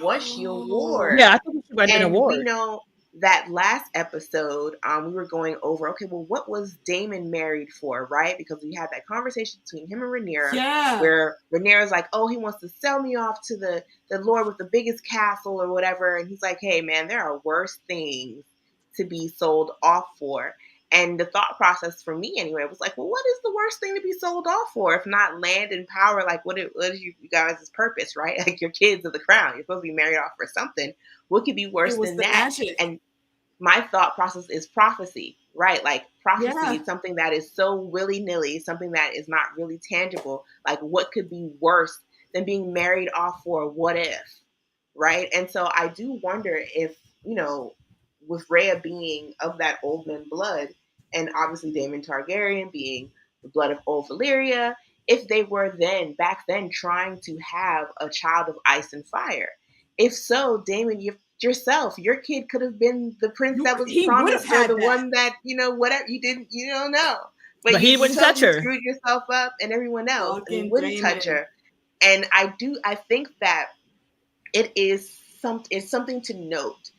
was she a warg? Yeah, I think she went in a warg. We know that last episode, we were going over, okay, well, what was Daemon married for, right? Because we had that conversation between him and Rhaenyra, where Rhaenyra's like, oh, he wants to sell me off to the lord with the biggest castle or whatever. And he's like, hey, man, there are worse things to be sold off for. And the thought process for me anyway was like, well, what is the worst thing to be sold off for if not land and power? Like, what is you guys' purpose, right? Like, your kids are the crown. You're supposed to be married off for something. What could be worse It was than the that? magic. And my thought process is prophecy, right? Like, prophecy Yeah. is something that is so willy-nilly, something that is not really tangible. Like, what could be worse than being married off for a what if, right? And so I do wonder if, you know, with Rhea being of that old man blood, and obviously Daemon Targaryen being the blood of old Valyria, if they were then, back then, trying to have a child of ice and fire. If so, Daemon, yourself, your kid could have been the prince that was He would have promised, or had the that. one that, you know, whatever, you don't know. But he wouldn't touch her. Screwed yourself up and everyone else, and he Fucking wouldn't touch Daemon. her. And I think that it's something to note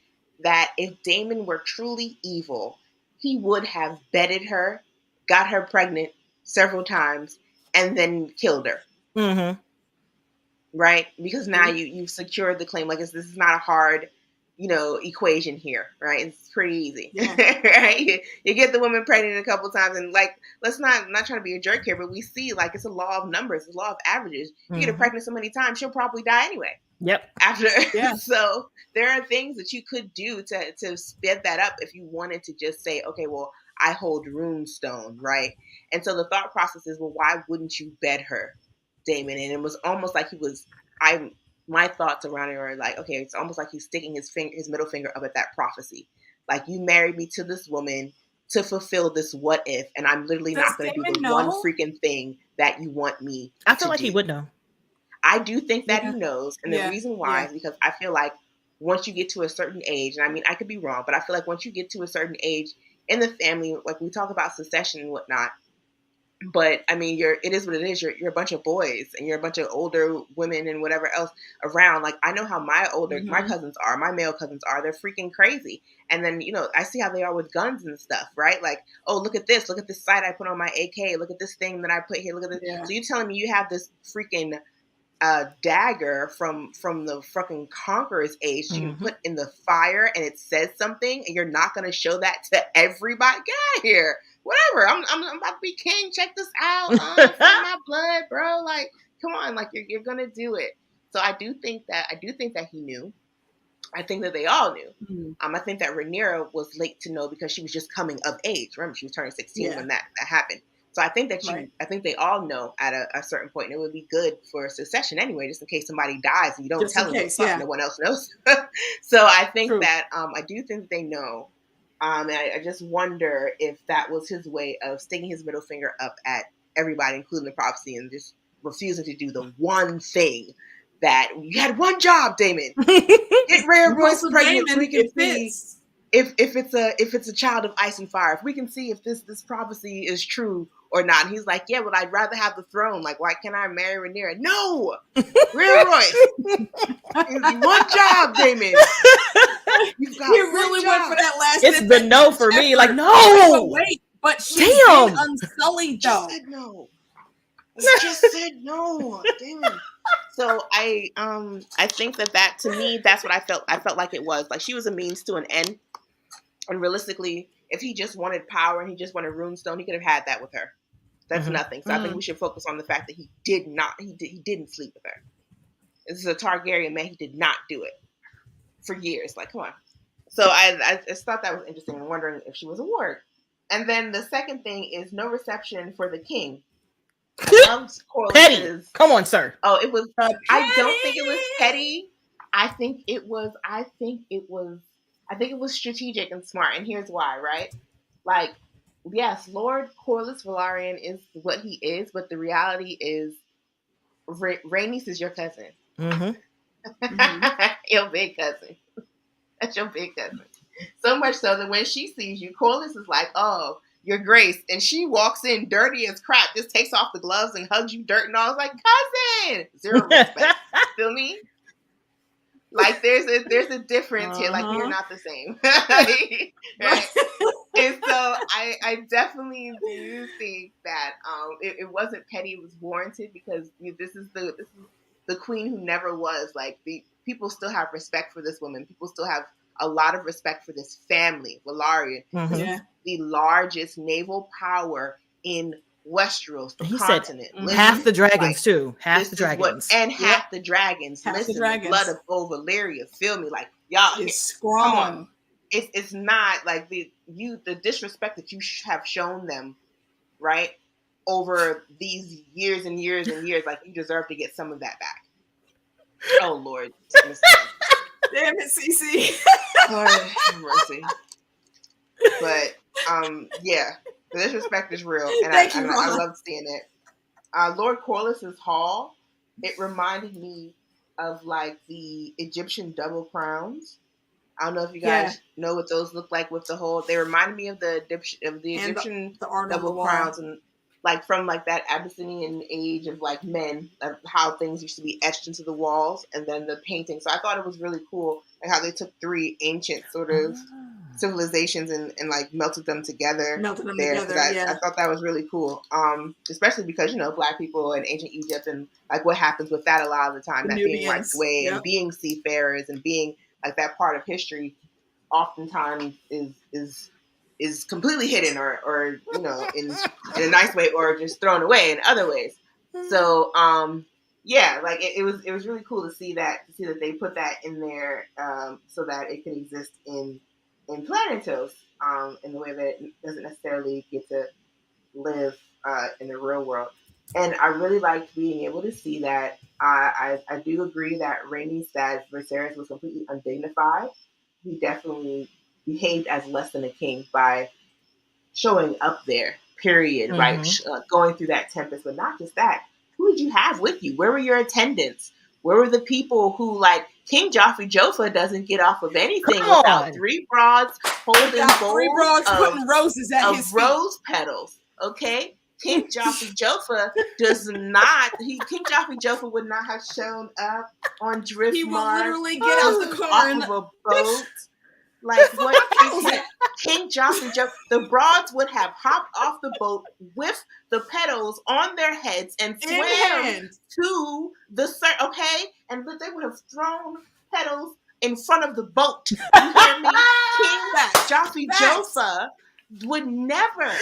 that if Daemon were truly evil, he would have bedded her, got her pregnant several times, and then killed her. Mm-hmm. Right? Because now you've secured the claim. Like, this is not a hard, you know, equation here, right? It's pretty easy. Yeah. Right? You get the woman pregnant a couple times, and like, I'm not trying to be a jerk here, but we see, like, it's a law of numbers, it's a law of averages. You get her pregnant so many times, she'll probably die anyway. Yep. After, Yeah. So there are things that you could do to sped that up if you wanted to just say, okay, well, I hold runestone, right? And so the thought process is, well, why wouldn't you bed her, Daemon? And it was almost like my thoughts around it are like, okay, it's almost like he's sticking his middle finger up at that prophecy. Like, you married me to this woman to fulfill this what if, and I'm literally not going to do the one freaking thing that you want me I feel to like do. he would know. I do think that he knows. And the reason why is because I feel like once you get to a certain age, and I mean, I could be wrong, but I feel like once you get to a certain age in the family, like, we talk about succession and whatnot, but I mean, it is what it is. You're a bunch of boys and you're a bunch of older women and whatever else around. Like, I know how my cousins are, my male cousins are. They're freaking crazy. And then, you know, I see how they are with guns and stuff, right? Like, oh, look at this sight I put on my AK. Look at this thing that I put here. Look at this. Yeah. So you telling me you have this freaking dagger from the fucking Conqueror's age you can put in the fire and it says something, and you're not going to show that to everybody? Get out of here. Whatever. I'm about to be king. Check this out. Find my blood, bro. Like, come on. Like, you're going to do it. So I do think that he knew. I think that they all knew. I think that Rhaenyra was late to know because she was just coming of age. Remember, she was turning 16 when that happened. So I think that I think they all know at a certain point, and it would be good for succession anyway, just in case somebody dies and you don't tell them. No one else knows. So I think that I do think that they know. And I just wonder if that was his way of sticking his middle finger up at everybody, including the prophecy, and just refusing to do the one thing that you had one job, Daemon. Get Rhea Royce pregnant so we can see if it's a child of ice and fire. If we can see if this prophecy is true or not. And he's like, yeah, well, I'd rather have the throne. Like, why can't I marry Rhaenyra? No, Rhea Royce. One job, Damon. You really went for that last. It's the no for me. Like, no. Wait, but she's been unsullied though. Just said no. Just said no. Damn. So I think that to me, that's what I felt. I felt like it was like she was a means to an end. And realistically, if he just wanted power and he just wanted runestone, he could have had that with her. That's nothing. So I think we should focus on the fact that he didn't sleep with her. This is a Targaryen man. He did not do it for years. Like, come on. So I just thought that was interesting. I'm wondering if she was a ward. And then the second thing is no reception for the king. I loved petty. Come on, sir. Oh, it was. I don't think it was petty. I think it was strategic and smart. And here's why, right? Like, yes, Lord Corlys Velaryon is what he is, but the reality is, Rhaenys is your cousin. Your big cousin. That's your big cousin. So much so that when she sees you, Corlys is like, "Oh, your grace," and she walks in dirty as crap, just takes off the gloves and hugs you dirt and all. It's like, cousin, zero respect. Feel me? Like, there's a difference here. Like, you're not the same. Right? And so I definitely do think that it wasn't petty. It was warranted because this is the queen who never was. Like, the people still have respect for this woman. People still have a lot of respect for this family, Velaryon. Mhm. Yeah. The largest naval power in Westeros, the He said continent. half the dragons like, too. Half this the is what- dragons. and half the dragons. Half the Listen, the dragons. blood of old Valyria. Feel me? Like, y'all, It's come on. strong. It's not like the disrespect that you have shown them, right, over these years and years and years. Like, you deserve to get some of that back. Oh Lord, Damn it, CC. Lord have mercy. But yeah, the disrespect is real, and Thank I you, I Ron. love seeing it. Lord Corlys's hall, it reminded me of like the Egyptian double crowns. I don't know if you guys know what those look like with the whole. They reminded me of the Egyptian The art on the double wall. crowns, and like from like that Abyssinian age of like men, of how things used to be etched into the walls, and then the painting. So I thought it was really cool, like how they took three ancient sort of civilizations and like melted them together. Melted them there. together, I thought that was really cool. Especially because, you know, Black people in ancient Egypt and like what happens with that a lot of the time, The that being Nubians, wiped away yep. and being seafarers and being like that part of history oftentimes is completely hidden or you know, in a nice way, or just thrown away in other ways. So yeah, like it was really cool to see that they put that in there so that it can exist in Planetos in the way that it doesn't necessarily get to live in the real world. And I really liked being able to see that. I do agree that Rhaenys said Viserys was completely undignified. He definitely behaved as less than a king by showing up there, period, right? Going through that tempest. But not just that. Who did you have with you? Where were your attendants? Where were the people who, like, King Joffrey Joffa doesn't get off of anything without three broads holding bowls putting roses at his feet. rose petals, okay? King Joffrey Joffa does not. King Joffrey Joffa would not have shown up on Driftmark. He will literally get out the car off and of a boat. Like what? King Joffrey Joffa, the broads would have hopped off the boat with the petals on their heads and swam to the okay, and they would have thrown petals in front of the boat. You hear me? King Joffrey Joffa would never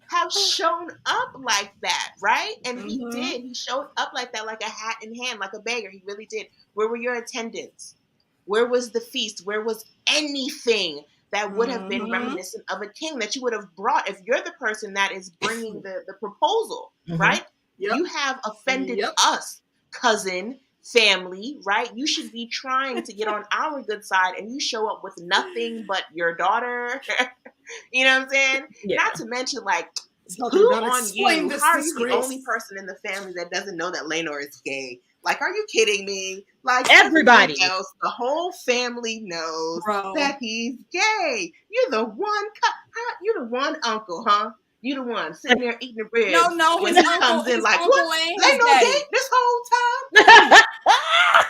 have shown up like that, right? And he did. He showed up like that, like a hat in hand, like a beggar. He really did. Where were your attendants? Where was the feast? Where was anything that would have been reminiscent of a king that you would have brought if you're the person that is bringing the proposal, right? Yep. You have offended us, cousin, family, right? You should be trying to get on our good side, and you show up with nothing but your daughter. You know what I'm saying? Yeah. Not to mention, like, who on you? How are you the only person in the family that doesn't know that Laenor is gay? Like, are you kidding me? Like, everybody else, the whole family knows that he's gay. You're the one uncle, huh? You the one sitting there eating the ribs. No, when he comes in like, what? Laenor gay this whole time?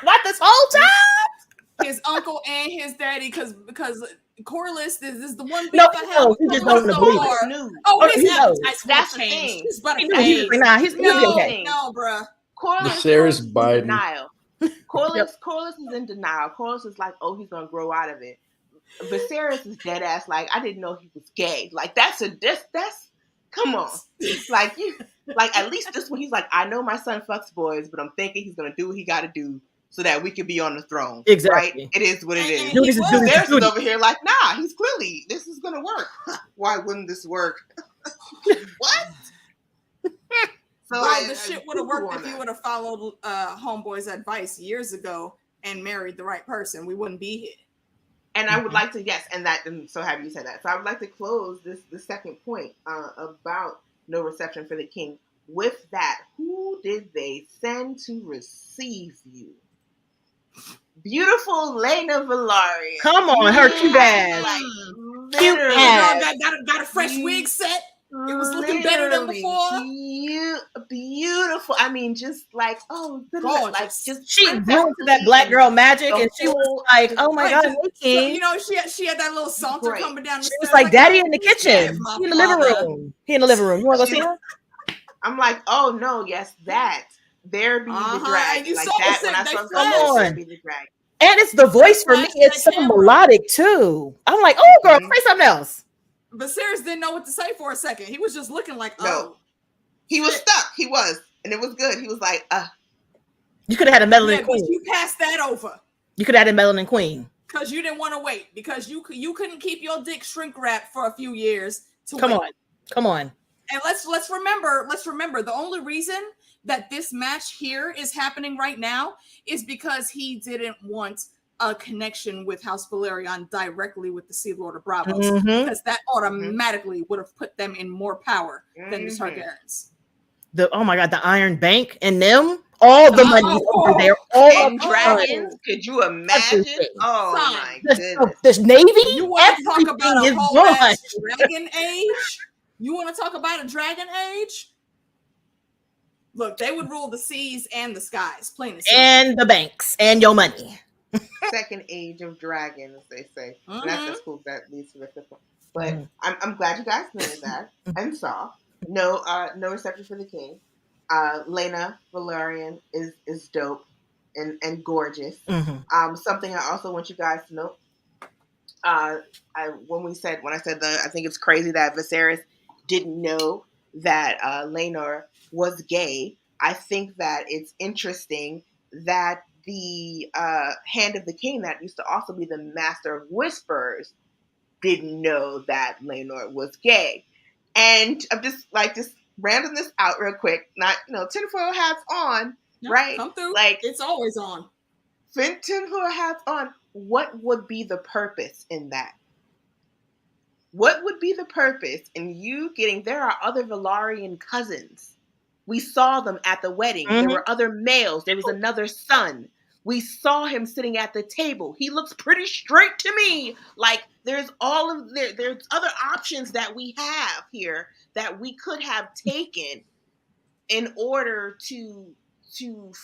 Not this whole time. His uncle and his daddy, because Corlys is the one. He just don't believe it. His appetite's that's the thing. thing. He's okay. No, bruh. Corlys is in denial. Corlys is in denial. Corlys is like, oh, he's gonna grow out of it. Viserys is dead ass like, I didn't know he was gay. Like that's come on. Like at least this one, he's like, I know my son fucks boys, but I'm thinking he's gonna do what he gotta do so that we can be on the throne. Exactly. Right? It is what it is. Viserys is over here like, nah, he's clearly, this is gonna work. Why wouldn't this work? What? So the shit would have worked if you would have followed Homeboy's advice years ago and married the right person. We wouldn't be here. And I would like to, I'm so happy you said that. So I would like to close the second point about no reception for the king with that. Who did they send to receive you? Beautiful Laena Velaryon. Come on, her cute ass. Like, cute ass. Got a fresh wig set. It was looking better than before. Beautiful. I mean, just like, oh, gorgeous. Like, just she grew into that black girl magic, and she was like, "Oh my god, so, you know, she had that little saunter coming down the stairs. She was like, "Daddy in the kitchen. He in the living room. He in the living room. You want to go see her?" I'm like, oh no, yes, that. There be the drag. You like saw that when I saw come on. There be the drag. And it's the voice for me. It's so melodic too. I'm like, oh girl, say something else. But Viserys didn't know what to say for a second. He was just looking like, oh. No. He was stuck. He was. And it was good. He was like, You could have had a Melanin Queen. But you passed that over. You could have had a Melanin Queen. Because you didn't want to wait. Because you couldn't keep your dick shrink wrapped for a few years to Come wait. on. And let's remember the only reason that this match here is happening right now is because he didn't want a connection with House Valyrian directly with the Sea Lord of Bravos, because that automatically would have put them in more power than the Targaryens. Oh my God, the Iron Bank and them, all the money over there, all and dragons. Could you imagine? Oh my goodness! This Navy. You want to talk about a whole ass dragon age? You want to talk about a dragon age? Look, they would rule the seas and the skies, plain and simple. And the banks and your money. Second age of dragons, they say. And that's cool. That leads to the fifth one. But I'm glad you guys knew that and saw. No reception for the king. Laena Velaryon is dope and gorgeous. Something I also want you guys to know. When I said I think it's crazy that Viserys didn't know that Laenor was gay. I think that it's interesting that the Hand of the King, that used to also be the Master of Whispers, didn't know that Laenor was gay. And I'm just rounding this out real quick. Not, tinfoil hats on, right? Come through. Like, it's always on. Tinfoil hats on. What would be the purpose in that? What would be the purpose in you getting? There are other Velaryon cousins. We saw them at the wedding. There were other males. There was another son. We saw him sitting at the table. He looks pretty straight to me. Like, there's other options that we have here that we could have taken in order to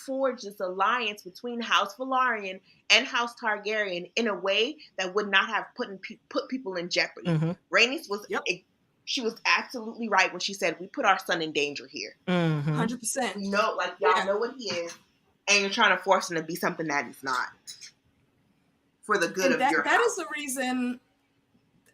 forge this alliance between House Velaryon and House Targaryen in a way that would not have put people in jeopardy. Rhaenys was she was absolutely right when she said, we put our son in danger here. 100%. Y'all know what he is, and you're trying to force him to be something that he's not. For the good of your house. That is the reason.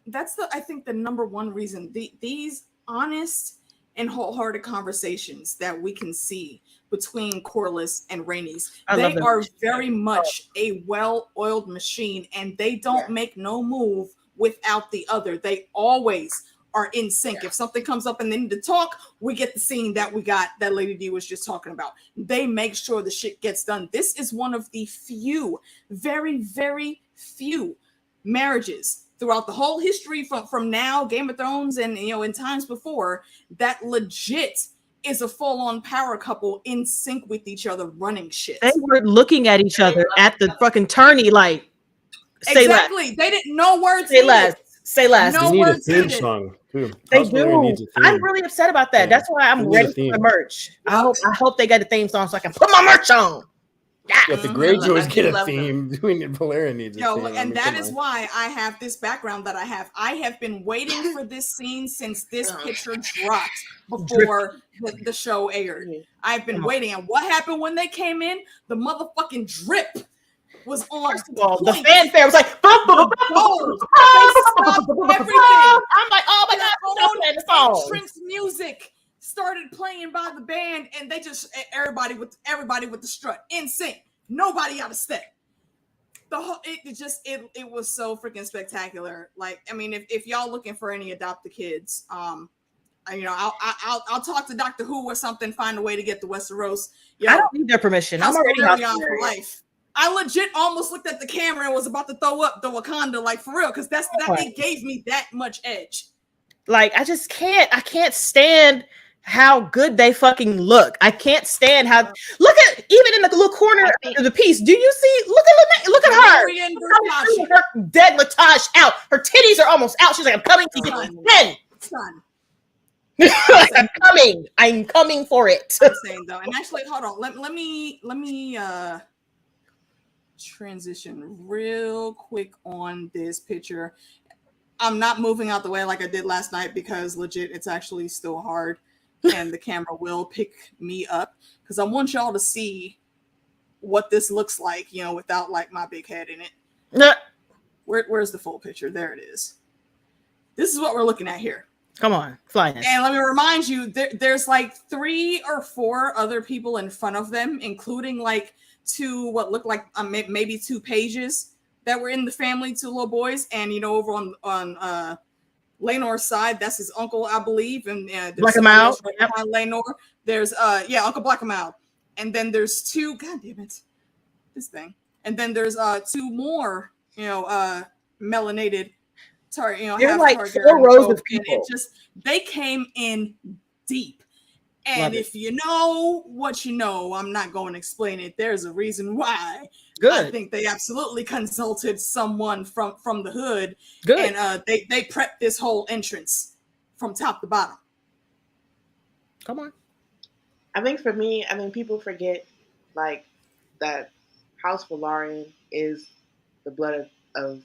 That's I think the number one reason. These honest and wholehearted conversations that we can see between Corlys and Rhaenys, they are very much a well-oiled machine, and they don't make no move without the other. They always are in sync. If something comes up and they need to talk, we get the scene that we got that Lady D was just talking about. They make sure the shit gets done. This is one of the few, very, very few marriages throughout the whole history from now, Game of Thrones, and in times before, that legit is a full-on power couple in sync with each other running shit. They were looking at each other at the fucking tourney like, say exactly. less. They didn't know words. Say less. Say less. No they need a words theme needed. song too. They do. I'm really upset about that. That's why I'm ready for the merch. I hope they get a theme song so I can put my merch on. Yeah, the Greyjoys get a theme. Valyrian needs a theme. And that is why I have this background that I have. I have been waiting for this scene since this picture dropped before the show aired. I've been waiting. And what happened when they came in? The motherfucking drip was on. First of all, the fanfare was like, everything. I'm like, oh my God, the song. Entrance music started playing by the band, and they just everybody with the strut in sync, nobody out of step. It was so freaking spectacular. Like, I mean, if y'all looking for any adopted kids, I'll talk to Doctor Who or something, find a way to get the Westeros. I don't need their permission. I'm already on for life. I legit almost looked at the camera and was about to throw up the Wakanda, like, for real, because it gave me that much edge. Like, I can't stand how good they fucking look. I can't stand how look at even in the little corner of the piece. Do you see? Look at her. Her dead Lataj out. Her titties are almost out. She's like, I'm coming to get you. Son. I'm coming for it. I'm saying though, and actually, hold on. Let me transition real quick on this picture. I'm not moving out the way like I did last night because legit, it's actually still hard, and the camera will pick me up because I want y'all to see what this looks like, you know, without like my big head in it. Nah. Where's the full picture? There it is. This is what we're looking at here. Come on, flying. And let me remind you, there's like 3 or 4 other people in front of them, including like 2 what looked like maybe 2 pages that were in the family, 2 little boys. And you know, over on Laenor's side, that's his uncle, I believe, and Black him out. Right behind Laenor. There's Uncle Black him out, and then there's 2. God damn it, this thing. And then there's 2 more, you know, melanated. There's like 4 rows of people. It just, they came in deep. And Love if you know what you know, I'm not going to explain it. There's a reason why. Good. I think they absolutely consulted someone from the hood. Good. And they prepped this whole entrance from top to bottom. Come on. I think for me, people forget like that House Velaryon is the blood of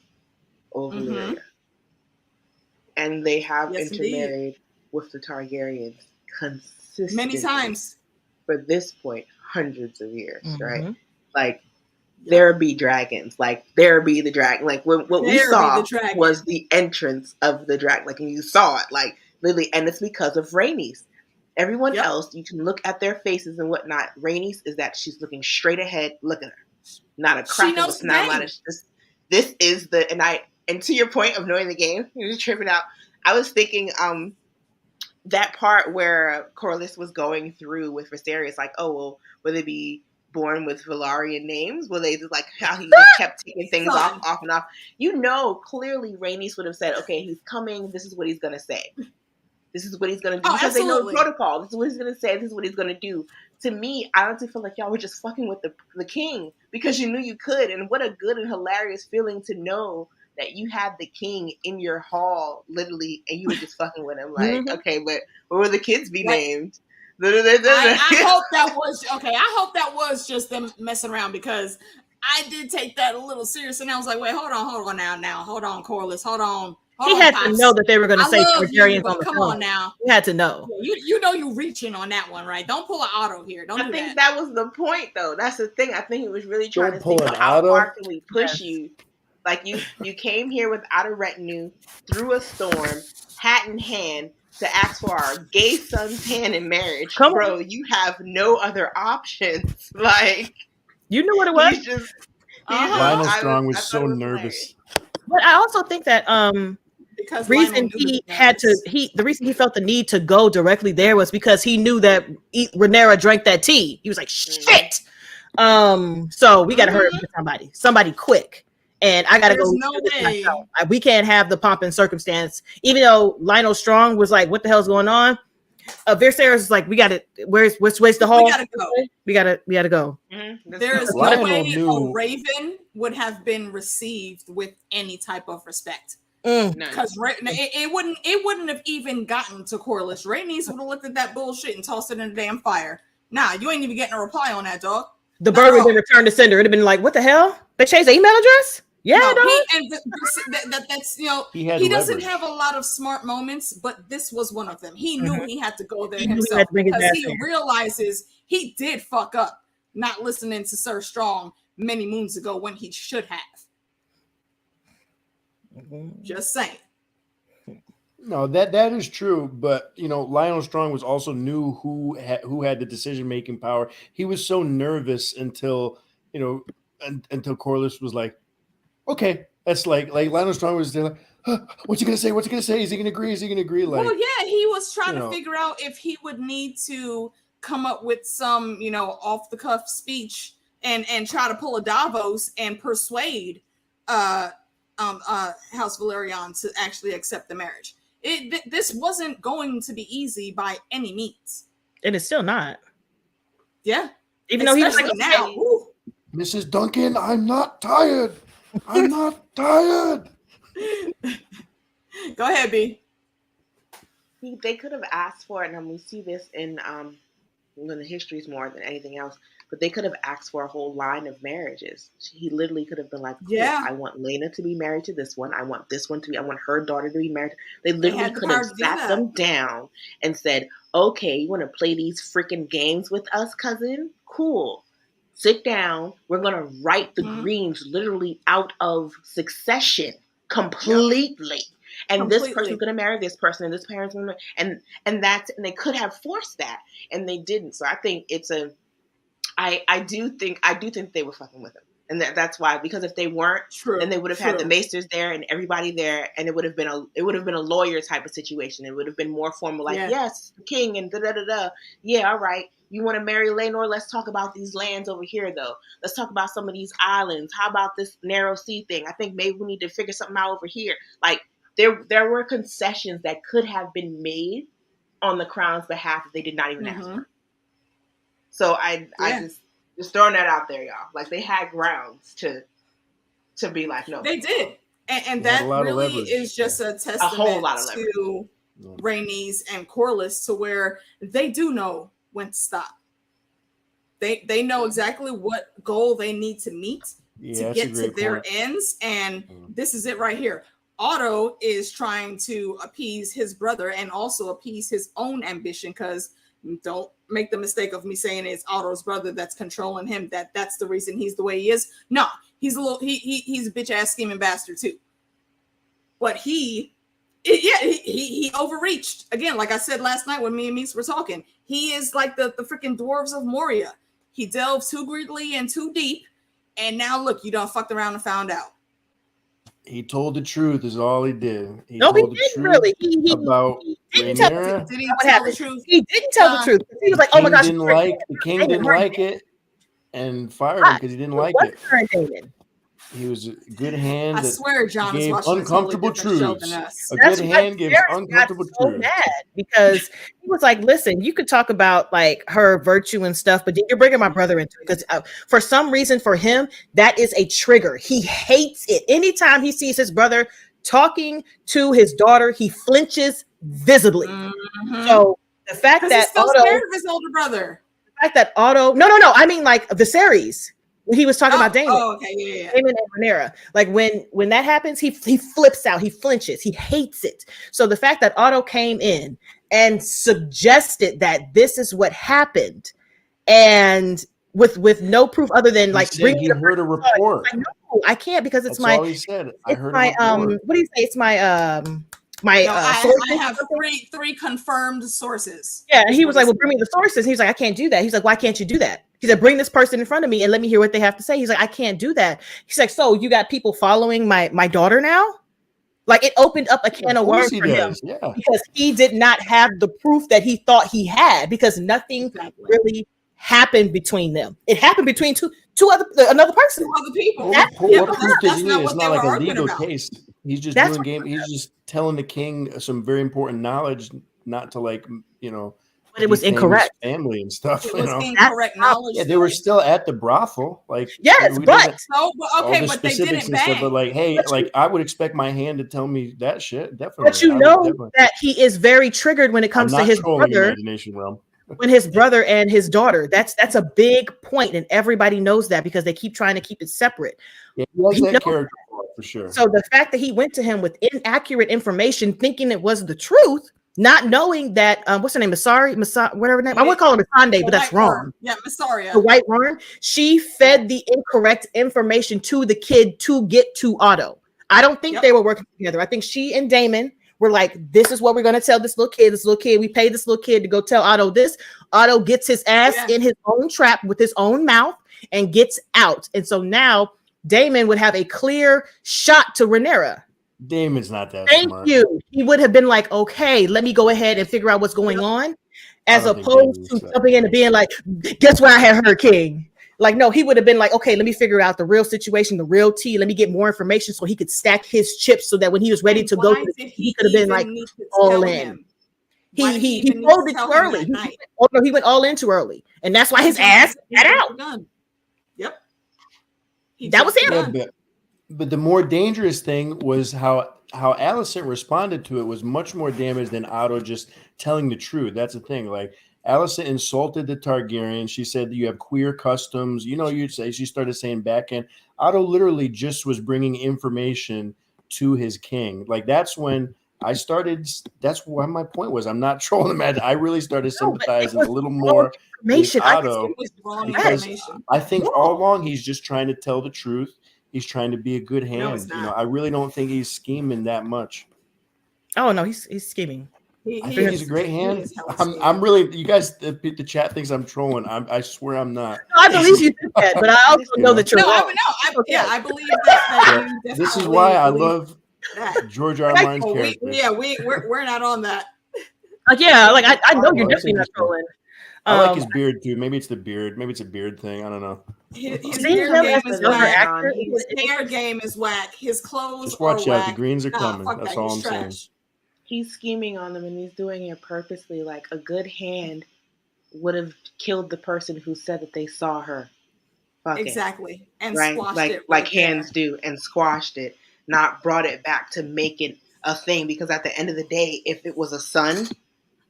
old Valyria. And they have intermarried with the Targaryens consistently. Many times. For this point, hundreds of years, right? Like, there be dragons. Like, there be the dragon. Like, what we saw was the entrance of the dragon. Like, and you saw it. Like, literally. And it's because of Rhaenys. Everyone else, you can look at their faces and whatnot. Rhaenys is that she's looking straight ahead. Look at her. Not a crack of a snot. This is the... And to your point of knowing the game, you're just tripping out. I was thinking that part where Corlys was going through with Viserys, like, oh, well, will they be born with Velaryon names? Will they just like how he just kept taking things off and off? You know, clearly Rhaenys would have said, okay, he's coming. This is what he's going to say. This is what he's going to do. Because they know the protocol. This is what he's going to say. This is what he's going to do. To me, I honestly feel like y'all were just fucking with the king because you knew you could. And what a good and hilarious feeling to know that you had the king in your hall, literally, and you were just fucking with him. Like, okay, but what will the kids be named? I hope that was okay. I hope that was just them messing around because I did take that a little serious, and I was like, wait, hold on now, hold on, Corlys, hold on. He had to know that they were going to say Targaryens on the come phone. on now. He had to know. You know you reaching on that one, right? Don't pull an Otto here. I think that was the point, though. That's the thing. I think he was really trying to think how far can we push you. Like, you came here without a retinue, through a storm, hat in hand, to ask for our gay son's hand in marriage. Bro, you have no other options. Like, you knew what it was? Lionel Strong was so nervous. But I also think that because the reason he felt the need to go directly there was because he knew that Rhaenyra drank that tea. He was like, shit. So we got to hurry up with somebody quick. And I gotta go. No way. We can't have the pomp and circumstance. Even though Lionel Strong was like, "What the hell's going on?" Viserys is like, "We got to. Where's the hall? We gotta go. We gotta go." There is no way a Raven would have been received with any type of respect. Because it wouldn't have even gotten to Corlys. Rhaenys would have looked at that bullshit and tossed it in the damn fire. Nah, you ain't even getting a reply on that, dog. The bird would have returned to sender. It'd have been like, "What the hell? They changed the email address." Yeah, that's he doesn't have a lot of smart moments, but this was one of them. He knew he had to go there himself because he realizes he did fuck up not listening to Sir Strong many moons ago when he should have. Just saying. No, that is true, but Lionel Strong was also knew who had the decision making power. He was so nervous until Corlys was like, okay, that's like Lionel Strong was there, like, what's he gonna say? What's he gonna say? Is he gonna agree? Is he gonna agree? Like, well, yeah, he was trying to figure out if he would need to come up with some, off the cuff speech and try to pull a Davos and persuade House Velaryon to actually accept the marriage. This wasn't going to be easy by any means, and it's still not. Yeah, even though he was like, now, Mrs. Duncan, I'm not tired. I'm not tired. Go ahead, B. They could have asked for it, and we see this in the histories more than anything else. But they could have asked for a whole line of marriages. He literally could have been like, cool, yeah, I want Lena to be married to this one. I want this one to be. I want her daughter to be married. They literally could have sat them down and said, okay, you want to play these freaking games with us, cousin? Cool. sit down. We're going to write the Mhm. Greens literally out of succession completely. And this person's going to marry this person, and this parent's going to, and they could have forced that, and they didn't. So I think it's I do think they were fucking with him. And that's why, because if they weren't, then they would have had the Maesters there and everybody there, and it would have been a lawyer type of situation. It would have been more formal, like, yes, the king and da da da da. Yeah, all right. You want to marry Laenor? Let's talk about these lands over here, though. Let's talk about some of these islands. How about this narrow sea thing? I think maybe we need to figure something out over here. Like, there were concessions that could have been made on the crown's behalf if they did not even ask for it. So I just throwing that out there, y'all. Like, they had grounds to be like, no. They did. And that really is just a testament to Rhaenys and Corlys, to where they do know when to stop. They know exactly what goal they need to meet to get to their ends. And this is it right here. Otto is trying to appease his brother and also appease his own ambition, because don't make the mistake of me saying it's Otto's brother that's controlling him, that's the reason he's the way he is. No, he's he's a bitch ass scheming bastard too. But he overreached again. Like I said last night when me and Meeks were talking, he is like the freaking dwarves of Moria. He delved too greedily and too deep, and now look, you done fucked around and found out. He told the truth is all he did. He didn't really. He about Rhaenyra. Did he tell the truth? He didn't tell the truth. He was like, "Oh my gosh!" The king didn't like it and fired him because he didn't like it. He was a good hand. I swear, John is watching uncomfortable truths. Us. A good hand gives uncomfortable truths. Mad because he was like, "Listen, you could talk about like her virtue and stuff, but you're bringing my brother into it because for some reason, for him, that is a trigger. He hates it. Anytime he sees his brother talking to his daughter, he flinches visibly. So the fact that he's still scared of his older brother. The fact that Otto, no, I mean like Viserys. He was talking about Daemon. Oh, okay, yeah. Daemon and Rhaenyra. Like when that happens, he flips out, he flinches, he hates it. So the fact that Otto came in and suggested that this is what happened, and with no proof other than like he heard a report. I know I can't because it's That's all he said. I heard my what do you say? It's my I have three confirmed sources. Yeah, and he was like, "Well, bring me the sources." He's like, "I can't do that." He's like, "Why can't you do that?" He said, "Bring this person in front of me and let me hear what they have to say." He's like, "I can't do that." He's like, "So you got people following my daughter now?" Like it opened up a can of worms for him because he did not have the proof that he thought he had, because nothing really happened between them. It happened between another person, two other people. What proof does he need? It's not like a legal case. He's just doing game. He's just telling the king some very important knowledge, not to like, but it was incorrect. Family and stuff. It was incorrect knowledge. Yeah, they were still at the brothel. Like, yes, but but they didn't bang. But like, hey, like I would expect my hand to tell me that shit. Definitely. But you know that he is very triggered when it comes to his brother. Imagination realm. When his brother and his daughter, that's a big point, and everybody knows that because they keep trying to keep it separate. Yeah, he has that character for sure. So the fact that he went to him with inaccurate information, thinking it was the truth, not knowing that what's her name, Masari, whatever name, I would call her Masande, but that's wrong. Yeah, Masaria. The White Worm. She fed the incorrect information to the kid to get to Otto. I don't think they were working together. I think she and Daemon were like, this is what we're going to tell this little kid. We pay this little kid to go tell Otto this. Otto gets his ass in his own trap with his own mouth and gets out. And so now Daemon would have a clear shot to Rhaenyra. Daemon's not that Thank smart. you. He would have been like, okay, let me go ahead and figure out what's going on, as opposed to jumping in and being like, guess what I had heard, King. Like, no, he would have been like, okay, let me figure out the real situation, the real tea. Let me get more information so he could stack his chips so that when he was ready to go, he could have been like all in. He folded too early. He went all in too early. And that's why his ass got out. Yep. That was him. Yeah, but the more dangerous thing was how Alicent responded to it was much more damage than Otto just telling the truth. That's the thing. Like, Alicent insulted the Targaryen. She said you have queer customs. You'd say she started saying backhand. Otto literally just was bringing information to his king. Like, that's when That's why my point was. I'm not trolling him. I really started No, but it sympathizing was a little wrong more with information. Otto It was wrong because information. I think all along he's just trying to tell the truth. He's trying to be a good hand. No, it's not. I really don't think he's scheming that much. Oh no, he's scheming. I think he's a great hand. He is hella I'm really. You guys, the chat thinks I'm trolling. I swear I'm not. No, I believe you did that, but I also know that you're No, wrong. I believe that you This is definitely why I believe love that. George R. R. Martin's Oh, character. we're not on that. Like, yeah, like I know you're Oh, that's definitely not interesting. trolling. I like his beard too. Maybe it's the beard. Maybe it's a beard thing. I don't know. His seeing hair him game as is a younger whack. actor, His hair game is whack. His clothes Just watch are out. The whack. greens are coming. Fuck That's that. all I'm He's saying. trash. He's scheming on them and he's doing it purposely. Like a good hand would have killed the person who said that they saw her fucking. Exactly. And Right? squashed Like it. Right hands do, and squashed it, not brought it back to make it a thing. Because at the end of the day, if it was a son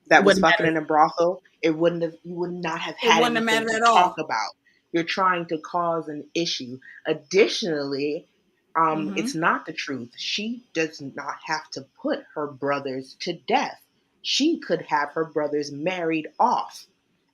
that was Wouldn't fucking in a brothel, you would not have had wouldn't have anything mattered to at all. talk about. You're trying to cause an issue. Additionally, it's not the truth. She does not have to put her brothers to death. She could have her brothers married off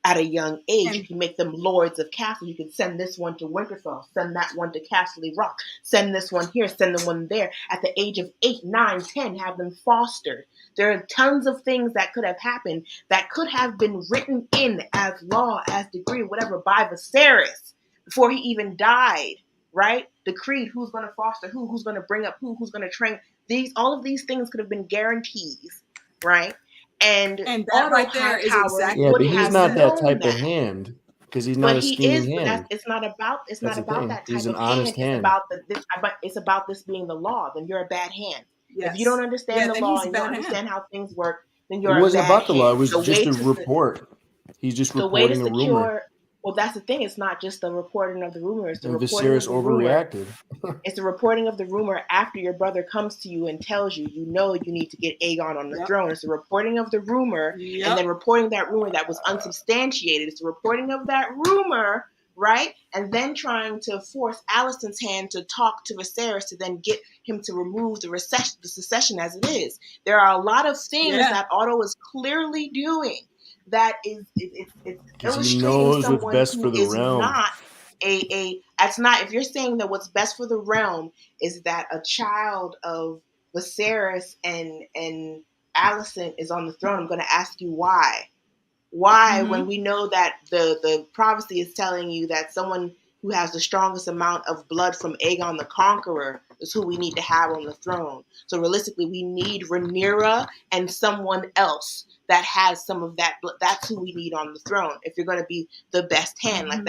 at a young age. And- you can make them lords of castle. You can send this one to Winterfell, send that one to Castle Rock, send this one here, send the one there. At the age of 8, 9, 10, have them fostered. There are tons of things that could have happened that could have been written in as law, as decree, whatever, by Viserys before he even died, right? Decreed who's going to foster who's going to bring up who's going to train. All of these things could have been guarantees, right? And that Otto right there is Hightower exactly Yeah, would but he's have not that known type that. of hand because he's not But a he scheming is. But hand. it's not about That's that the thing. type He's of an honest hand. hand. It's about this being the law. Then you're a bad hand. Yes. If you don't understand the then law he's a and you don't bad hand. understand how things work, then It you're a wasn't bad about the law. It hand. was The just way a to report. He's just the way to reporting a rumor. secure. Well, that's the thing. It's not just the reporting of the rumor. It's the And reporting of Viserys the rumor. overreacted. It's the reporting of the rumor after your brother comes to you and tells you, you need to get Aegon on the throne. It's the reporting of the rumor and then reporting that rumor that was unsubstantiated. It's the reporting of that rumor, right? And then trying to force Alicent's hand to talk to Viserys to then get him to remove the secession as it is. There are a lot of things that Otto is clearly doing that is it's illustrating he knows what's someone best who for the is realm. not that's not, if you're saying that what's best for the realm is that a child of Viserys and Alicent is on the throne, I'm going to ask you why. Why, when we know that the prophecy is telling you that someone who has the strongest amount of blood from Aegon the Conqueror is who we need to have on the throne. So realistically, we need Rhaenyra and someone else that has some of that blood. That's who we need on the throne if you're going to be the best hand. Like,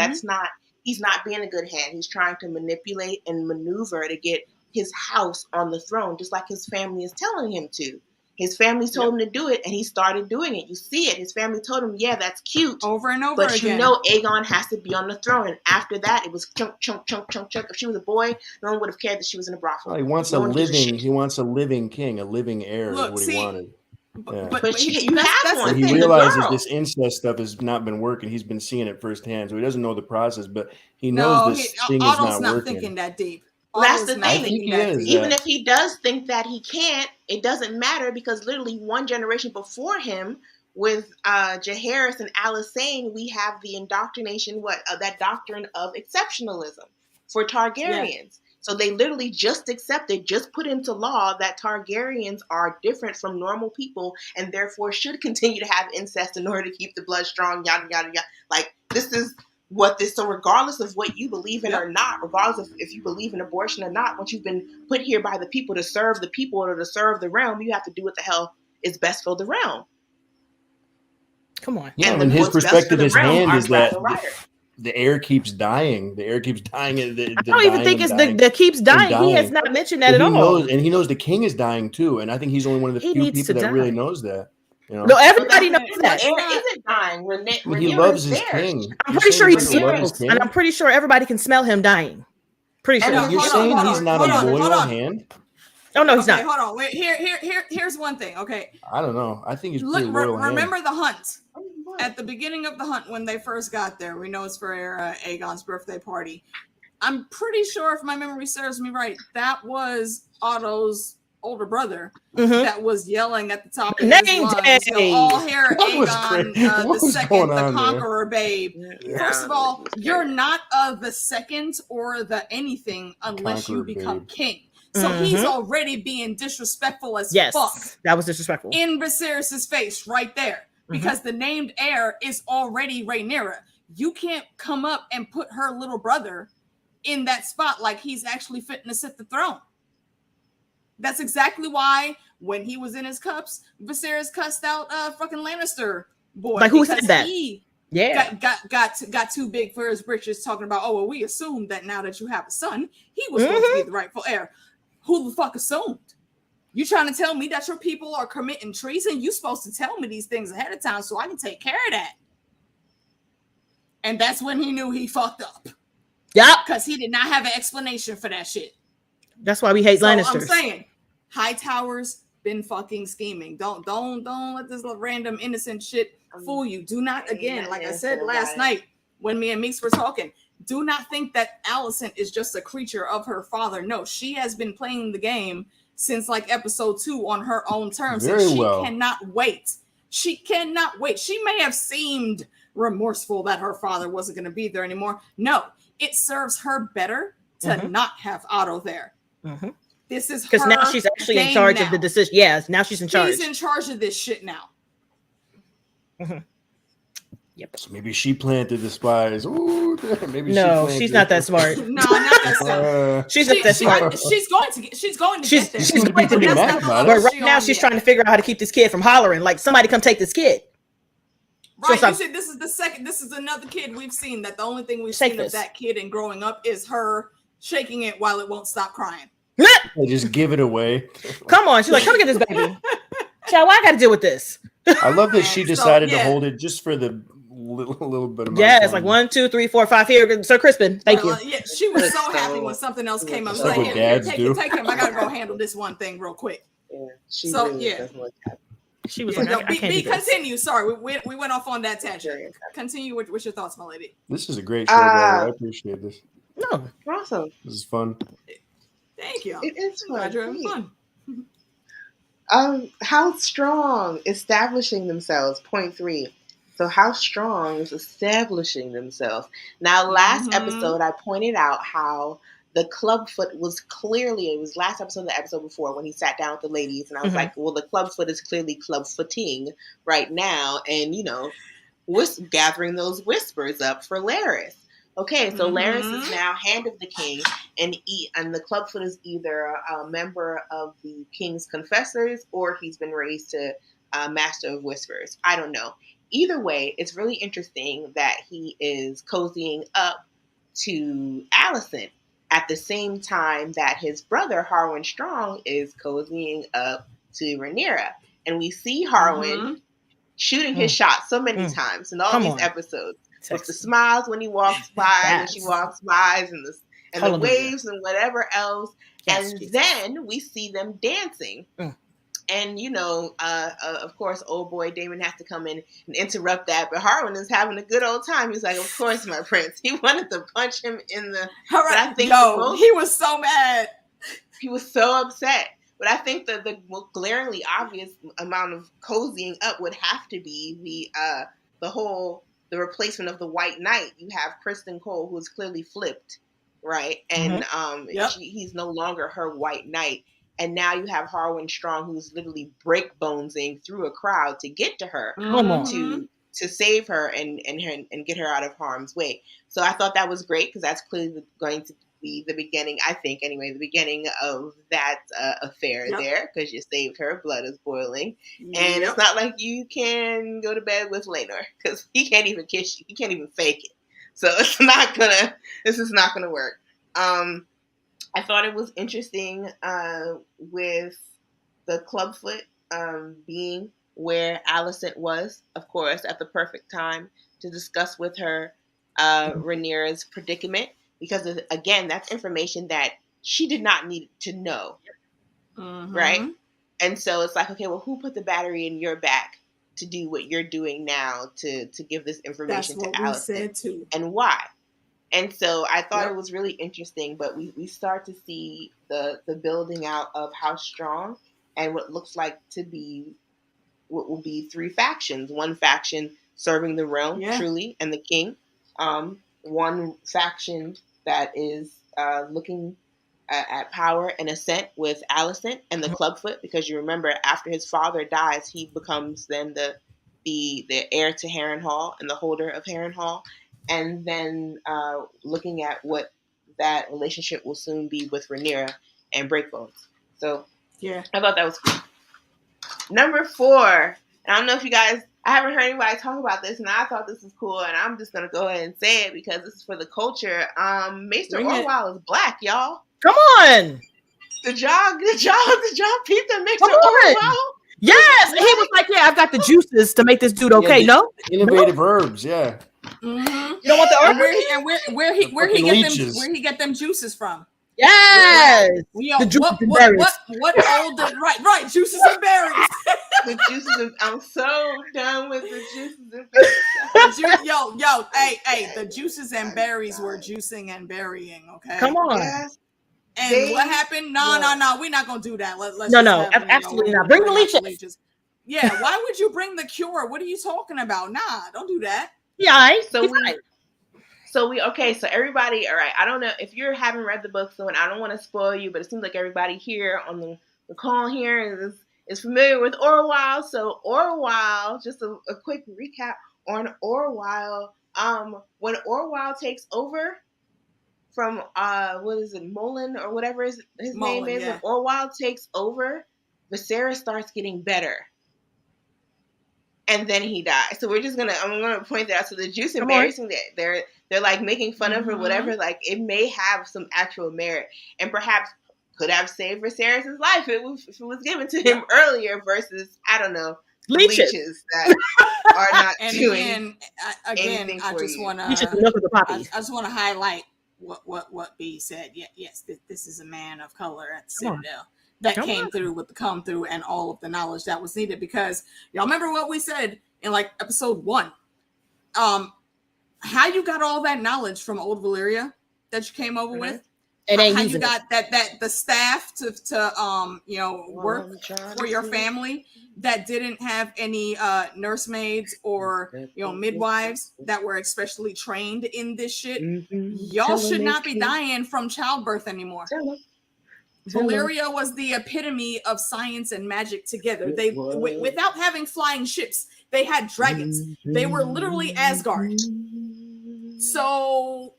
he's not being a good hand. He's trying to manipulate and maneuver to get his house on the throne, just like his family is telling him to. His family told him to do it, and he started doing it. You see it. His family told him, yeah, that's cute. Over and over but again. Aegon has to be on the throne. And after that, it was chunk, chunk, chunk, chunk, chunk. If she was a boy, no one would have cared that she was in a brothel. Well, he wants No a one gives living. shit. He wants a living king, a living heir. Look, is what he wanted. But you have that's one. But he the thing, realizes girl. this incest stuff has not been working. He's been seeing it firsthand, so he doesn't know the process. But he knows this thing is Otto's not thinking working. that deep. That's the Otto's thing. I think he is. Even if he does think that he can't, it doesn't matter, because literally one generation before him, with Jaehaerys and Alysanne, we have the indoctrination, that doctrine of exceptionalism for Targaryens. Yeah. So they literally just accepted, just put into law that Targaryens are different from normal people and therefore should continue to have incest in order to keep the blood strong, yada, yada, yada. Like, this is what this, so regardless of what you believe in or not, regardless of if you believe in abortion or not, once you've been put here by the people to serve the people or to serve the realm, you have to do what the hell is best for the realm. Come on. Yeah, and his perspective, his hand is that the heir keeps dying. The heir keeps dying. I don't even think it's the keeps dying. He has not mentioned that at all. And he knows the king is dying too. And I think he's only one of the few people that really knows that. You know? No, everybody knows that. The heir isn't dying. He loves his king. I'm pretty sure he smells, and I'm pretty sure everybody can smell him dying. Pretty sure. You're saying he's not a loyal hand? Oh no, he's not. Hold on. Wait, here's one thing. Okay. I don't know. I think he's pretty loyal. Remember the hunt. At the beginning of the hunt, when they first got there, we know it's for Aegon's birthday party. I'm pretty sure, if my memory serves me right, that was Otto's older brother Mhm. that was yelling at the top of Name his lungs, all hair What was Aegon crazy? What the was second, going the on there? conqueror babe. Yeah. First of all, you're not the second or the anything unless you Conqueror become babe. king. So he's Mhm. already being disrespectful as Yes, fuck that was disrespectful. in Viserys' face right there. Because the named heir is already Rhaenyra. You can't come up and put her little brother in that spot like he's actually fitting to sit the throne. That's exactly why when he was in his cups, Viserys cussed out fucking Lannister boy. Like, who said because that? He Yeah. got too big for his britches, talking about, oh, well, we assumed that now that you have a son, he was going to be the rightful heir. Who the fuck assumed? You trying to tell me that your people are committing treason? You supposed to tell me these things ahead of time so I can take care of that. And that's when he knew he fucked up. Yep. Because he did not have an explanation for that shit. That's why we hate So Lannisters. I'm saying, Hightower's been fucking scheming. Don't let this little random innocent shit fool you. Do not, again, like I said last night when me and Meeks were talking, do not think that Alicent is just a creature of her father. No, she has been playing the game since like episode 2 on her own terms. Very and she well. cannot wait. She cannot wait. She may have seemed remorseful that her father wasn't going to be there anymore. No, it serves her better to not have Otto there. This is because now she's actually in charge of the decision. Yes, now she's in charge. She's in charge of this shit now. Yep. So maybe she planted the spies. Ooh, maybe No, she's not that smart. No, not that smart. She's not that smart. She's going to get. She's going to get there. She's going to be get mad there. about it. But right now, she's trying to figure out how to keep this kid from hollering. Like, somebody come take this kid. Right, So you said this is the second. This is another kid we've seen. That the only thing we've seen of that kid and growing up is her shaking it while it won't stop crying. They just give it away. Come on, she's like, come get this baby. Child, I got to deal with this. I love that she decided to hold it just for the little bit of. Yeah, it's like 1, 2, 3, 4, 5 here. Sir Crispin, thank you. Yeah, she was so happy when something else came up. She's like, take him. I gotta go handle this one thing real quick. Yeah, she so really yeah. doesn't look happy. She was like, I can't do this. Continue. Sorry, we went off on that tangent. Continue with your thoughts, my lady. This is a great show, I appreciate this. No, awesome. This is fun. Thank you. It is fun. Glad you're having fun. How strong establishing themselves. Point 3. So how strong is establishing themselves? Now, last episode, I pointed out how the clubfoot was clearly, it was last episode, the episode before, when he sat down with the ladies, and I was like, well, the clubfoot is clearly clubfooting right now, and, you know, gathering those whispers up for Larys. Okay, so Larys is now Hand of the King, and the clubfoot is either a member of the King's Confessors, or he's been raised to Master of Whispers. I don't know. Either way, it's really interesting that he is cozying up to Alicent at the same time that his brother, Harwin Strong, is cozying up to Rhaenyra. And we see Harwin shooting his shot so many times in all these episodes. With the smiles when he walks by, and she walks by, and the waves and whatever else. Yes, and then we see them dancing. And, you know, of course, old boy Daemon has to come in and interrupt that. But Harwin is having a good old time. He's like, of course, my prince. He wanted to punch him in the... All right. He was so mad. He was so upset. But I think that the glaringly obvious amount of cozying up would have to be the replacement of the White Knight. You have Kristen Cole, who's clearly flipped, right? And he's no longer her White Knight. And now you have Harwin Strong, who's literally breakbonesing through a crowd to get to her, to save her and get her out of harm's way. So I thought that was great, because that's clearly going to be the beginning, I think anyway, the beginning of that affair there, because you saved her, blood is boiling. And it's not like you can go to bed with Laenor, because he can't even kiss you. He can't even fake it. So this is not gonna work. I thought it was interesting with the clubfoot being where Alicent was, of course, at the perfect time to discuss with her Rhaenyra's predicament, because, again, that's information that she did not need to know, right? And so it's like, okay, well, who put the battery in your back to do what you're doing now to give this information to Alicent? We said too. And why? And so I thought Yep. it was really interesting, but we start to see the building out of how strong and what looks like to be what will be three factions. One faction serving the realm truly and the king. One faction that is looking at power and ascent with Alicent and the Clubfoot, because you remember after his father dies, he becomes then the heir to Harrenhal and the holder of Harrenhal, and then looking at what that relationship will soon be with Rhaenyra and Breakbones. So Yeah. I thought that was cool. Number 4, and I don't know if you guys, I haven't heard anybody talk about this, and I thought this was cool, and I'm just gonna go ahead and say it because this is for the culture. Maester Orwell is black, y'all. Come on. Did y'all peep the Maester Come on. Orwell? Yes, he was like, "Yeah, I've got the juices to make this dude okay." Yeah, no, innovative herbs, yeah. Mm-hmm. You don't want the And herbs? where he get them juices from? Yes, You know, the juices and what berries. old right juices and berries. The juices and, I'm so done with the juices and berries. Yo, hey, the juices and berries were juicing and burying, okay? Come on. Yes. And what happened? No, we're not gonna do that. Let's No, just have, absolutely not. Bring the leeches. Yeah, why would you bring the cure? What are you talking about? Nah, don't do that. Yeah, So everybody, all right, I don't know if you haven't read the book, so I don't want to spoil you, but it seems like everybody here on the call here is familiar with Orwell. So Orwell, just a quick recap on Orwell. When Orwell takes over from what is it, Mullen or whatever his name is, when Orwell takes over, Viserys starts getting better. And then he dies. So I'm gonna point that out. So the juice and berries thing that they're like making fun of or whatever, like it may have some actual merit and perhaps could have saved Viserys' life if it was given to him earlier versus, I don't know, leeches that are not and doing again, I just want to highlight what B said. Yes, this is a man of color at the Citadel that came through with the come through and all of the knowledge that was needed, because y'all remember what we said in like episode 1, how you got all that knowledge from old Valyria that you came over with, and how you got that the staff to work for your family that didn't have any nursemaids or midwives that were especially trained in this shit. Y'all should not be dying from childbirth anymore. Valyria was the epitome of science and magic together. They without having flying ships, they had dragons. They were literally Asgard. So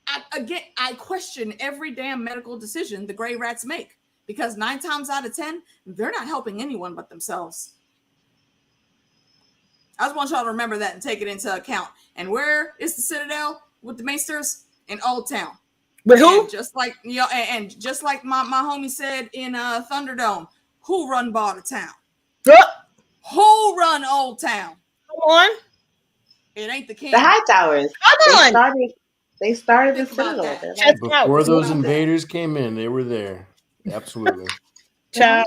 I question every damn medical decision the Grey Rats make, because 9 times out of 10, they're not helping anyone but themselves. I just want y'all to remember that and take it into account. And where is the Citadel with the Maesters? In Old Town. With who? And just like and just like my homie said in Thunderdome, who run Bartertown? Who run Old Town? Come on. It ain't the king. The Hightowers. Come on. They started the Citadel. Before those invaders came in, they were there. Absolutely. So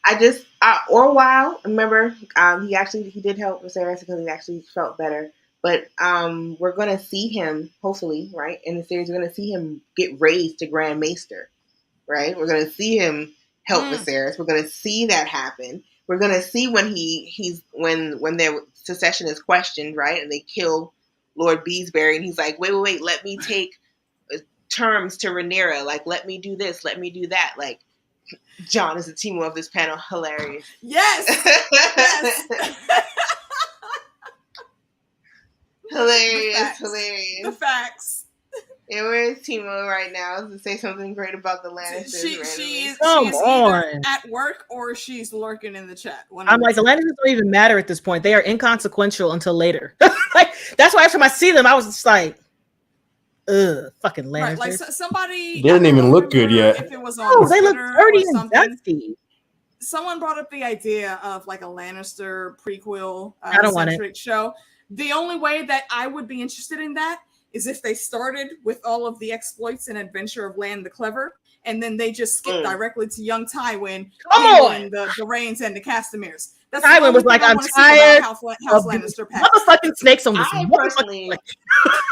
I just Orwell, remember, he did help Viserys because he actually felt better. But we're gonna see him, hopefully, right, in the series. We're gonna see him get raised to Grand Maester, right? We're gonna see him help Viserys. We're gonna see that happen. We're gonna see when when their succession is questioned, right, and they kill Lord Beesbury, and he's like, wait, let me take terms to Rhaenyra. Like, let me do this, let me do that. Like, John is the Timo of this panel. Hilarious. Yes. Hilarious. The facts. Yeah, where's Timo right now to say something great about the Lannisters? She's either at work or she's lurking in the chat. I'm like, the Lannisters don't even matter at this point. They are inconsequential until later. Like, that's why every time I see them, I was just like, ugh, fucking Lannisters. Right, like somebody. They didn't even look good yet. If it was on they look dirty and dusty. Someone brought up the idea of like a Lannister prequel I don't want it. show. The only way that I would be interested in that is if they started with all of the exploits and adventure of Lan the Clever, and then they just skip directly to young Tywin Come handling on. the reins and the Castamirs. That's Tywin was like, I'm tired House of Lannister these past. motherfucking snakes on this. I motherfucking personally planet.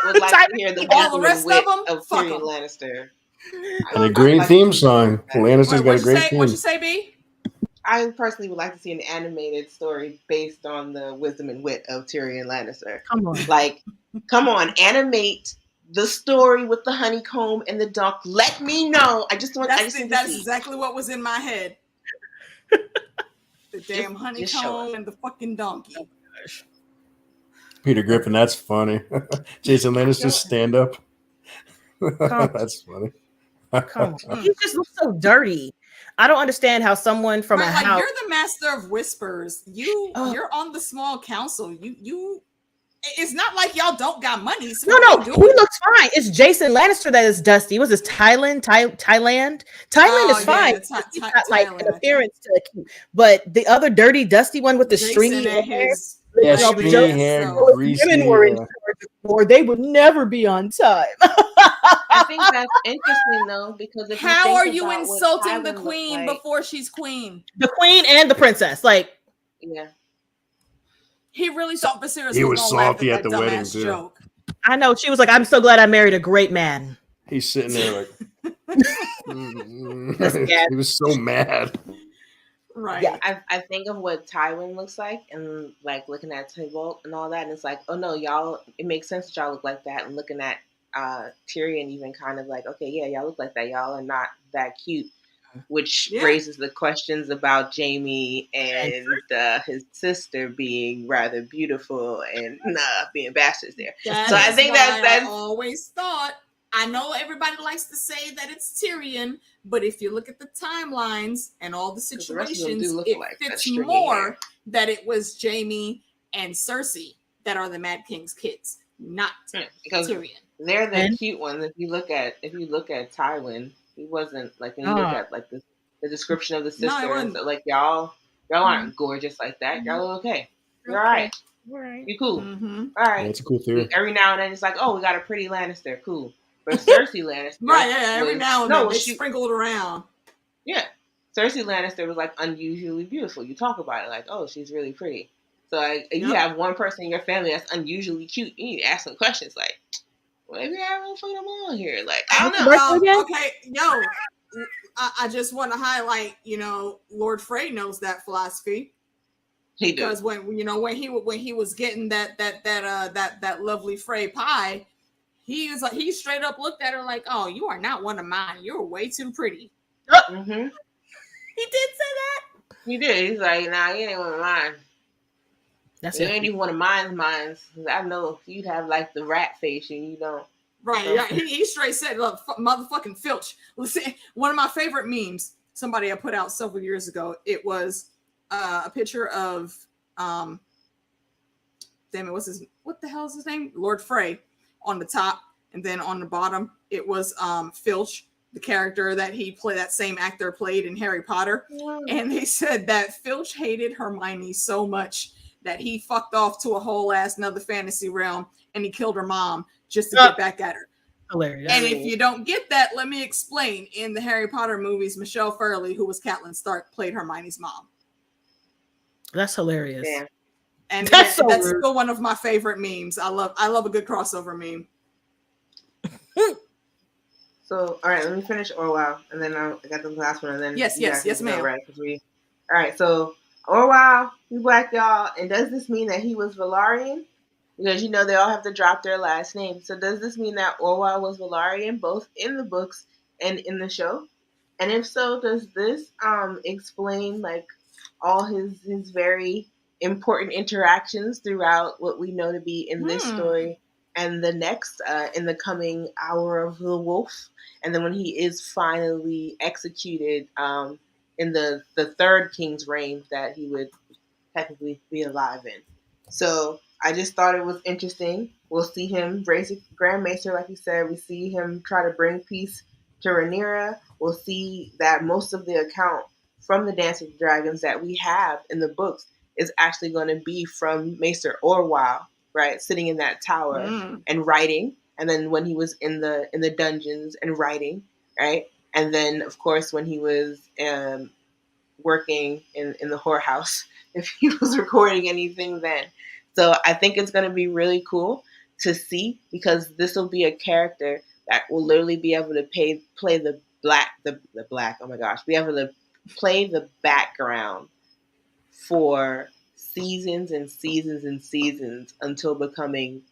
would like to hear the All the wisdom rest and wit of 'em, of fuck Tyrion 'em. Lannister. And a great theme song. Lannister's got a great theme. What'd you say, B? I personally would like to see an animated story based on the wisdom and wit of Tyrion Lannister. Come on. Like, come on, animate the story with the honeycomb and the dunk. Let me know. I just want That's to see. exactly what was in my head. The damn honeycomb and the fucking donkey. Oh my gosh. Peter Griffin, that's funny. Jason Lannister's stand up. That's funny. Come on. He just looks so dirty. I don't understand how someone from a like house. you're the master of whispers. You're on the small council. You. It's not like y'all don't got money. So No, he looks fine. It's Jason Lannister that is dusty. Was this Thailand? Thailand is fine. He's got like an appearance to it. But the other dirty, dusty one with the stringy hair. Yeah, all the stringy jokes. hair, So greasy. women were in charge before, they would never be on time. I think that's interesting though, because if how you are think you about insulting what the Tywin queen looked like, before she's queen? The queen and the princess, like, yeah. He really thought Viserys He was was gonna laugh salty at at the that wedding, dumbass too. joke. I know she was like, "I'm so glad I married a great man." He's sitting there like, he was so mad. Right. Yeah. I think of what Tywin looks like, and like looking at Tybalt and all that, and it's like, oh no, y'all. It makes sense that y'all look like that, and looking at Tyrion, even kind of like, okay, yeah, y'all look like that. Y'all are not that cute, which raises the questions about Jaime and his sister being rather beautiful and being bastards there. So I think that's I always thought. I know everybody likes to say that it's Tyrion, but if you look at the timelines and all the situations, it fits more that it was Jaime and Cersei that are the Mad King's kids, not Tyrion. They're the cute ones. If you look at Tywin, he wasn't like when you look at like the description of the sisters. So, like y'all aren't gorgeous like that. Y'all are okay. You're all right. You cool. Mm-hmm. All right. That's a cool theory. Every now and then it's like, oh, we got a pretty Lannister. Cool. But Cersei Lannister, right? Yeah. Every now and then they sprinkled around. Yeah. Cersei Lannister was like unusually beautiful. You talk about it like, oh, she's really pretty. So like, if you have one person in your family that's unusually cute, you need to ask some questions like, maybe I don't put them on here. Like, I don't know. Okay, yo, I just want to highlight, Lord Frey knows that philosophy. He because when he was getting that lovely Frey pie, he straight up looked at her like, oh, you are not one of mine. You're way too pretty. Mm-hmm. He did say that. He did. He's like, nah, you ain't one of mine. You ain't even one of mine's. I know you'd have like the rat face and you don't. Right. Yeah, he straight said, look, motherfucking filch. Listen, one of my favorite memes somebody I put out several years ago, it was a picture of what the hell is his name? Lord Frey on the top, and then on the bottom it was Filch, the character that that same actor played in Harry Potter. And they said that Filch hated Hermione so much that he fucked off to a whole ass another fantasy realm and he killed her mom just to get back at her. Hilarious. And if you don't get that, let me explain. In the Harry Potter movies, Michelle Furley, who was Catelyn Stark, played Hermione's mom. That's hilarious. Yeah. And that's still one of my favorite memes. I love a good crossover meme. So, all right, let me finish Orwell, and then I got the last one, and then yes, ma'am. Right, all right, so Orwell, he's black, y'all, and does this mean that he was Velaryon? Because they all have to drop their last name. So does this mean that Orwell was Velaryon, both in the books and in the show? And if so, does this explain like all his very important interactions throughout what we know to be in this story and the next in the coming Hour of the Wolf, and then when he is finally executed in the third king's reign that he would technically be alive in. So I just thought it was interesting. We'll see him raise a Grand Maester, like you said. We see him try to bring peace to Rhaenyra. We'll see that most of the account from the Dance with the Dragons that we have in the books is actually going to be from Maester Orwell, right, sitting in that tower and writing. And then when he was in the dungeons and writing, right? And then, of course, when he was working in the whorehouse, if he was recording anything then. So I think it's going to be really cool to see, because this will be a character that will literally be able to play the black, oh my gosh, be able to play the background for seasons and seasons and seasons until becoming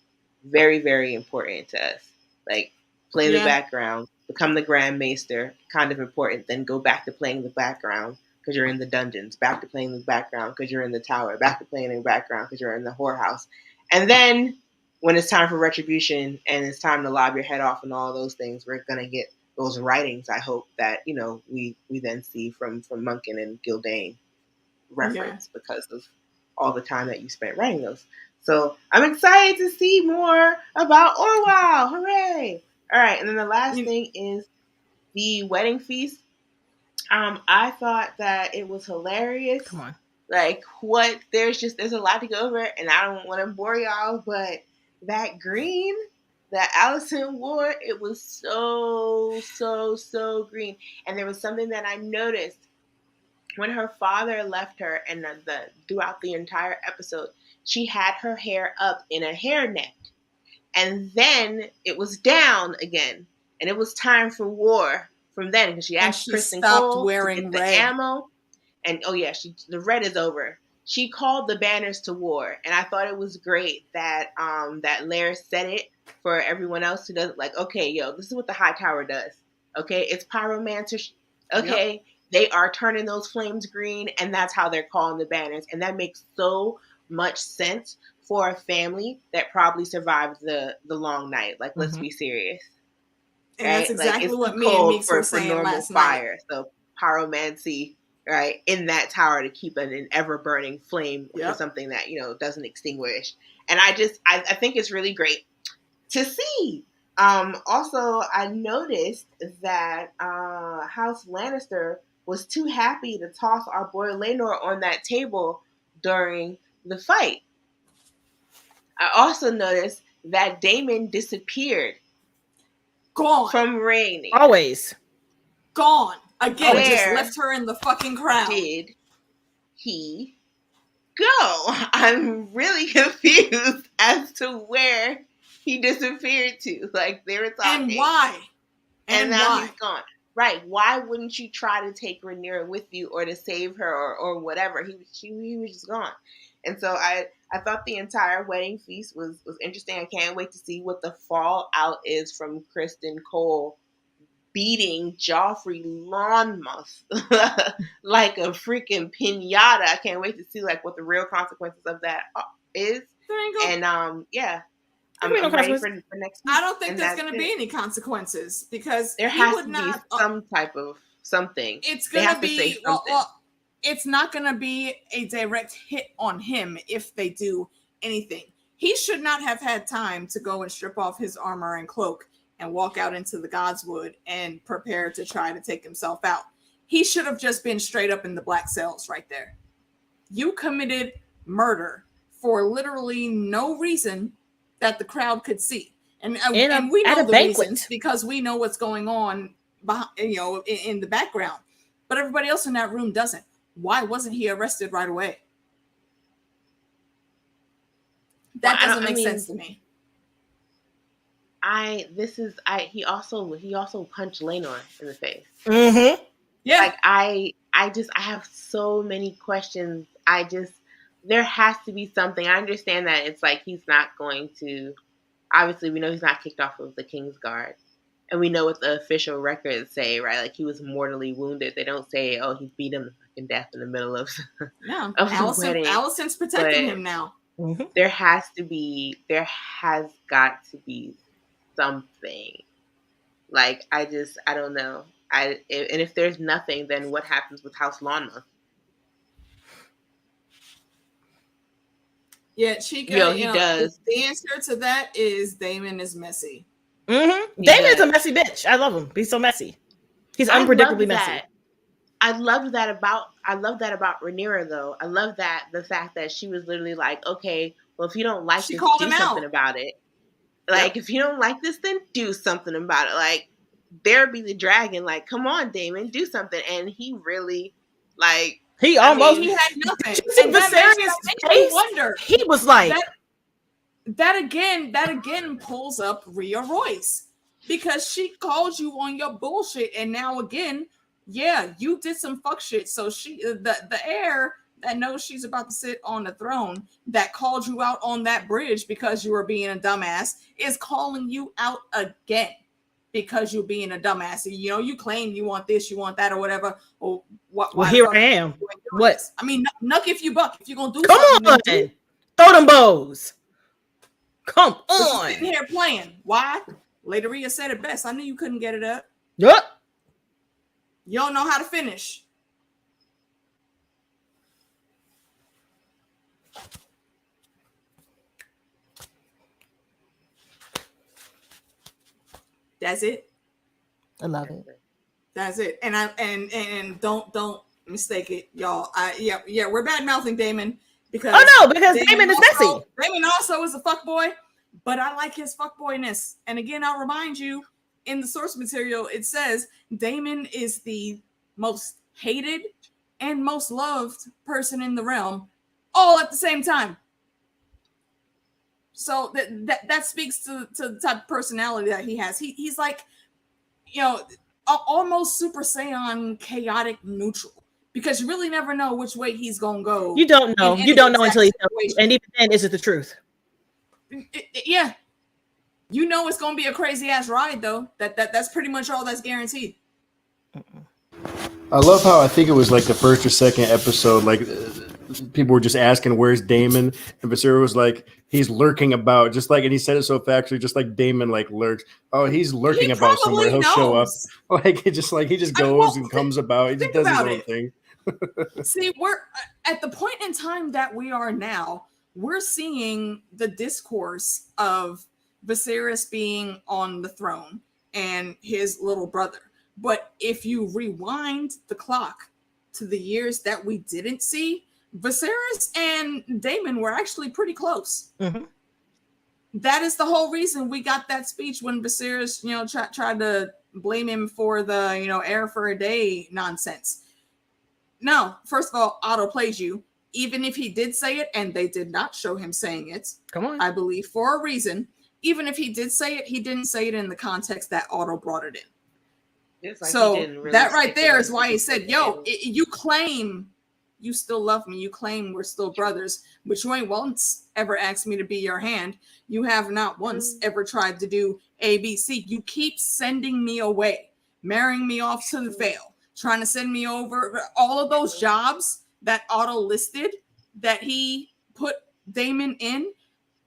very, very important to us. Like, play the background, become the Grand Maester, kind of important, then go back to playing the background because you're in the dungeons, back to playing the background because you're in the tower, back to playing the background because you're in the whorehouse. And then when it's time for retribution and it's time to lob your head off and all those things, we're going to get those writings, I hope, that, you know, we then see from Munkin and Gildane reference because of all the time that you spent writing those. So I'm excited to see more about Orwell. Hooray! All right, and then the last thing is the wedding feast. I thought that it was hilarious. Come on. Like, there's a lot to go over, and I don't want to bore y'all, but that green that Allison wore, it was so, so, so green. And there was something that I noticed when her father left her, and throughout the entire episode, she had her hair up in a hairnet. And then it was down again. And it was time for war from then, because she asked Kristen Cole wearing to get the ammo. And the red is over. She called the banners to war, and I thought it was great that that Lair said it for everyone else who doesn't, like, okay, this is what the Hightower does. Okay, it's pyromancer. Okay, they are turning those flames green, and that's how they're calling the banners, and that makes so much sense for a family that probably survived the long night. Like, let's be serious. And right? That's exactly what me and Meeks were saying last fire. night. So pyromancy, right, in that tower to keep an ever-burning flame for something that, doesn't extinguish. And I think it's really great to see. Also, I noticed that House Lannister was too happy to toss our boy Laenor on that table during the fight. I also noticed that Daemon disappeared. Gone. From Rainey. Always. Gone. Again, just left her in the fucking crowd. Did he go? I'm really confused as to where he disappeared to. Like, they were talking. And why? And now he's gone. Right. Why wouldn't you try to take Rhaenyra with you or to save her or whatever? He was just gone. And so I thought the entire wedding feast was interesting. I can't wait to see what the fallout is from Kristen Cole beating Joffrey Lonmouth like a freaking pinata. I can't wait to see what the real consequences of that is. And I'm ready for next week. I don't think there's going to be any consequences because there has to be some type of something. It's going to be it's not going to be a direct hit on him if they do anything. He should not have had time to go and strip off his armor and cloak and walk out into the Godswood and prepare to try to take himself out. He should have just been straight up in the black cells right there. You committed murder for literally no reason that the crowd could see. And we know the reasons because we know what's going on behind, in the background. But everybody else in that room doesn't. Why wasn't he arrested right away? That doesn't make sense to me. He also punched Laenor in the face. Mm-hmm. Yeah. I have so many questions. There has to be something. I understand that it's he's not going to, obviously we know he's not kicked off of the Kingsguard. And we know what the official records say, right? He was mortally wounded. They don't say, he beat him to fucking death in the middle of no. the wedding. Allison's protecting him now. Mm-hmm. There has got to be something. I don't know. And if there's nothing, then what happens with House Lonmouth? Yeah, Chica, he does. The answer to that is Daemon is messy. Mm-hmm. Daemon's a messy bitch. I love him. He's so messy. He's unpredictably messy. I love that about Rhaenyra, though. I love the fact that she was literally okay, well, if you don't like this, do something about it. If you don't like this, then do something about it. there be the dragon, like, come on, Daemon, do something. And he really, like, he I almost mean, He had nothing. Did you see And that makes Viserys' you face? wonder. He was like, That again pulls up Rhea Royce, because she called you on your bullshit, and now again, yeah, you did some fuck shit. So she, the heir that knows she's about to sit on the throne, that called you out on that bridge because you were being a dumbass, is calling you out again because you're being a dumbass. You know, you claim you want this, you want that, or whatever. Or what? well, here I am. What? I mean, nuck if you buck. If you're gonna do Come something, on, then do. throw them bows. Come But you're on. sitting here playing. Why? Lady Rhea said it best. I knew you couldn't get it up. Yup. You don't know how to finish. That's it. I love it. That's it. And don't mistake it, y'all. Yeah, we're bad mouthing Daemon because because Daemon is messy. Daemon also is a fuckboy, but I like his fuckboyness. And again, I'll remind you, in the source material, it says Daemon is the most hated and most loved person in the realm, all at the same time. So that speaks to the type of personality that he has. He's like, you know, almost Super Saiyan chaotic neutral, because you really never know which way he's gonna go. You don't know. You don't know until he tells you. And even then, is it the truth? Yeah. You know it's gonna be a crazy ass ride though. That's pretty much all that's guaranteed. I love how I think it was like the first or second episode, like people were just asking where's Daemon, and Viserys was like, he's lurking about, just like, and he said it so factually, just like Daemon like lurks. Oh, he's lurking about somewhere. He'll show up. Like he just goes and comes about. He just does his own thing. See, we're at the point in time that we are now. We're seeing the discourse of Viserys being on the throne and his little brother. But if you rewind the clock to the years that we didn't see, Viserys and Daemon were actually pretty close. Mm-hmm. That is the whole reason we got that speech when Viserys, you know, tried to blame him for the, you know, heir for a day nonsense. No, first of all, Otto plays you. Even if he did say it, and they did not show him saying it, come on, I believe for a reason. Even if he did say it, he didn't say it in the context that Otto brought it in. Like so really that right there is why he said, yo, you claim you still love me. You claim we're still brothers, but you ain't once ever asked me to be your hand. You have not once ever tried to do ABC. You keep sending me away, marrying me off to the Vale, trying to send me over. All of those jobs that Otto listed that he put Daemon in,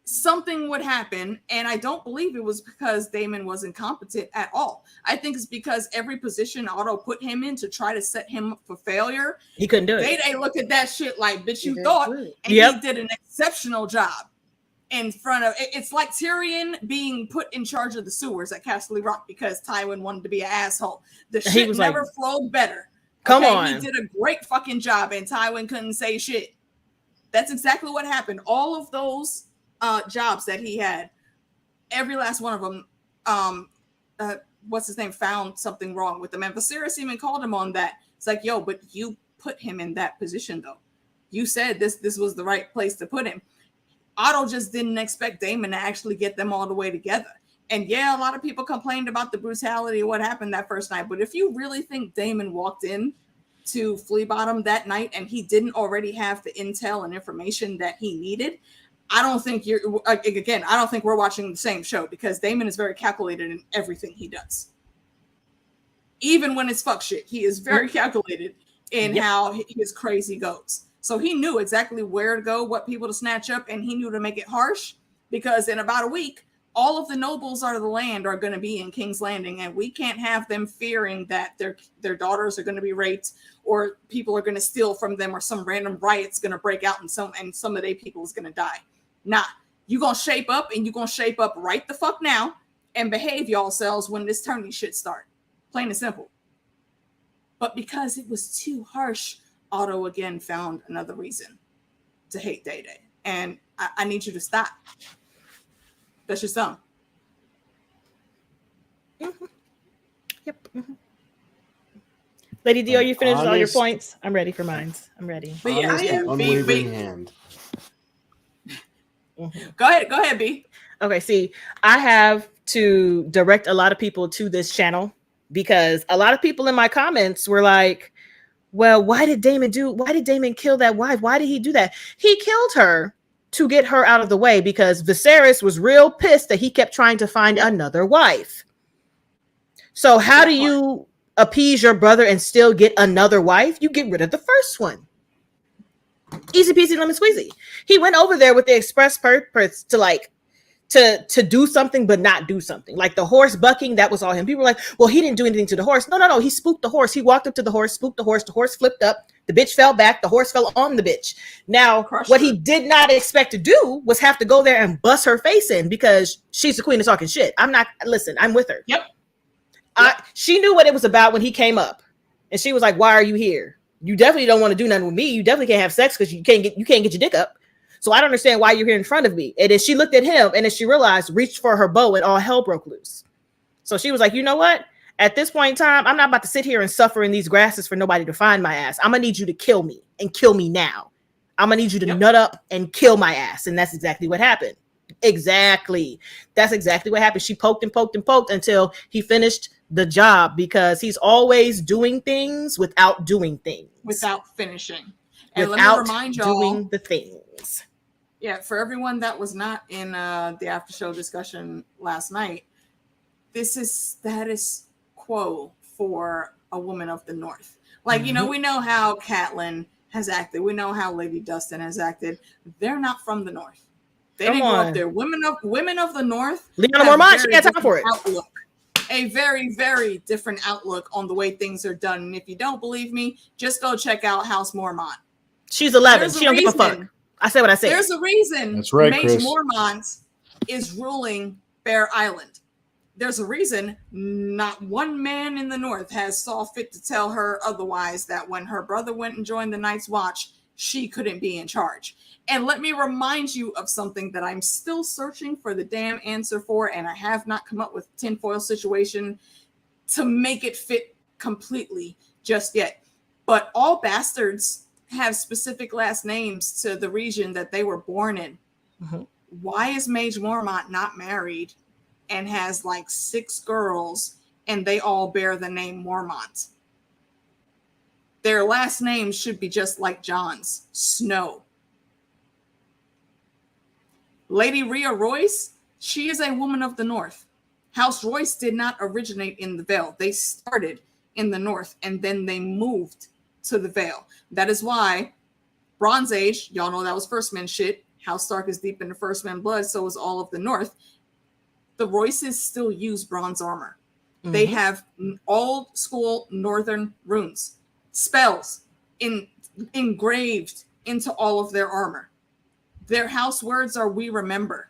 something would happen, and I don't believe it was because Daemon was incompetent at all. I think it's because every position Otto put him in to try to set him up for failure, he couldn't do it. They looked at that shit like, bitch, you thought, and he did an exceptional job in front of. It's like Tyrion being put in charge of the sewers at Castle Rock because Tywin wanted to be an asshole. The shit never flowed better. Come on, he did a great fucking job, and Tywin couldn't say shit. That's exactly what happened. All of those jobs that he had, every last one of them, what's his name, found something wrong with them. And Viserys even called him on that. It's like, yo, but you put him in that position though. You said this was the right place to put him. Otto just didn't expect Daemon to actually get them all the way together. And yeah, a lot of people complained about the brutality of what happened that first night. But if you really think Daemon walked in to Flea Bottom that night and he didn't already have the intel and information that he needed, I don't think I don't think we're watching the same show, because Daemon is very calculated in everything he does. Even when it's fuck shit, he is very calculated in how his crazy goes. So he knew exactly where to go, what people to snatch up, and he knew to make it harsh, because in about a week, all of the nobles of the land are going to be in King's Landing, and we can't have them fearing that their daughters are going to be raped, or people are going to steal from them, or some random riot's going to break out and some of their people is going to die. Nah, you gonna shape up, and you gonna shape up right the fuck now and behave yourselves when this tourney shit start. Plain and simple. But because it was too harsh, Otto again found another reason to hate Day Day. And I need you to stop. That's your son. Mm-hmm. Lady D, are you finished with all your honest- points? I'm ready for mine. I'm ready. But yeah, Honest yeah, and B, unwavering B. hand. Go ahead, B. Okay, see, I have to direct a lot of people to this channel because a lot of people in my comments were like, well, why did Daemon kill that wife? Why did he do that? He killed her to get her out of the way because Viserys was real pissed that he kept trying to find another wife. So how do you appease your brother and still get another wife? You get rid of the first one. Easy peasy lemon squeezy. He went over there with the express purpose to do something but not do something. Like the horse bucking, that was all him. People were like, well, he didn't do anything to the horse. No. He spooked the horse. He walked up to the horse, spooked the horse flipped up, the bitch fell back, the horse fell on the bitch. Now, what he did not expect to do was have to go there and bust her face in because she's the queen of talking shit. I'm with her. Yep. She knew what it was about when he came up. And she was like, why are you here? You definitely don't want to do nothing with me. You definitely can't have sex because you can't get your dick up. So I don't understand why you're here in front of me. And then she looked at him and then she realized, reached for her bow and all hell broke loose. So she was like, you know what? At this point in time, I'm not about to sit here and suffer in these grasses for nobody to find my ass. I'm going to need you to kill me and kill me now. I'm going to need you to nut up and kill my ass. And that's exactly what happened. Exactly. That's exactly what happened. She poked and poked and poked until he finished the job because he's always doing things without doing things. Without finishing. And without let me remind y'all, doing the things. Yeah, for everyone that was not in the after show discussion last night, this is status quo for a woman of the North. Like, you know, we know how Catelyn has acted. We know how Lady Dustin has acted. They're not from the North. They didn't grow up there. Women of the North. Lyanna Mormont, she had time for it. Outlook. A very, very different outlook on the way things are done. And if you don't believe me, just go check out House Mormont. She's 11. She don't give a fuck. I said what I said. There's a reason That's right, Mace Chris. Mormont is ruling Bear Island. There's a reason not one man in the North has saw fit to tell her otherwise that when her brother went and joined the Night's Watch, she couldn't be in charge. And let me remind you of something that I'm still searching for the damn answer for, and I have not come up with a tinfoil situation to make it fit completely just yet. But all bastards have specific last names to the region that they were born in. Why is Mage Mormont not married and has like 6 girls and they all bear the name Mormont? Their last names should be just like John's, Snow. Lady Rhea Royce, she is a woman of the North. House Royce did not originate in the Vale. They started in the North and then they moved to the Vale. That is why Bronze Age, y'all know that was First Men shit. House Stark is deep into First Men blood, so is all of the North. The Royces still use bronze armor. They have old school Northern runes, spells engraved into all of their armor. Their house words are "We remember."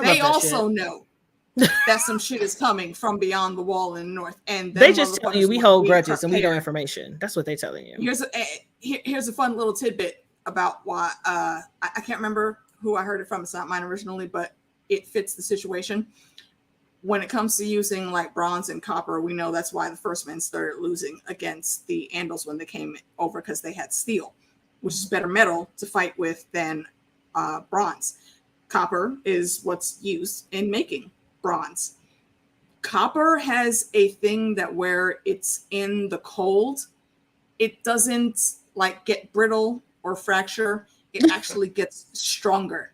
They also know that some shit is coming from beyond the wall in the North, and they just tell you we hold grudges and we know information. That's what they're telling you. Here's a fun little tidbit about why I can't remember who I heard it from. It's not mine originally, but it fits the situation. When it comes to using like bronze and copper, we know that's why the First Men started losing against the Andals when they came over, because they had steel, which is better metal to fight with than bronze. Copper is what's used in making bronze. Copper has a thing that where it's in the cold, it doesn't like get brittle or fracture. It actually gets stronger.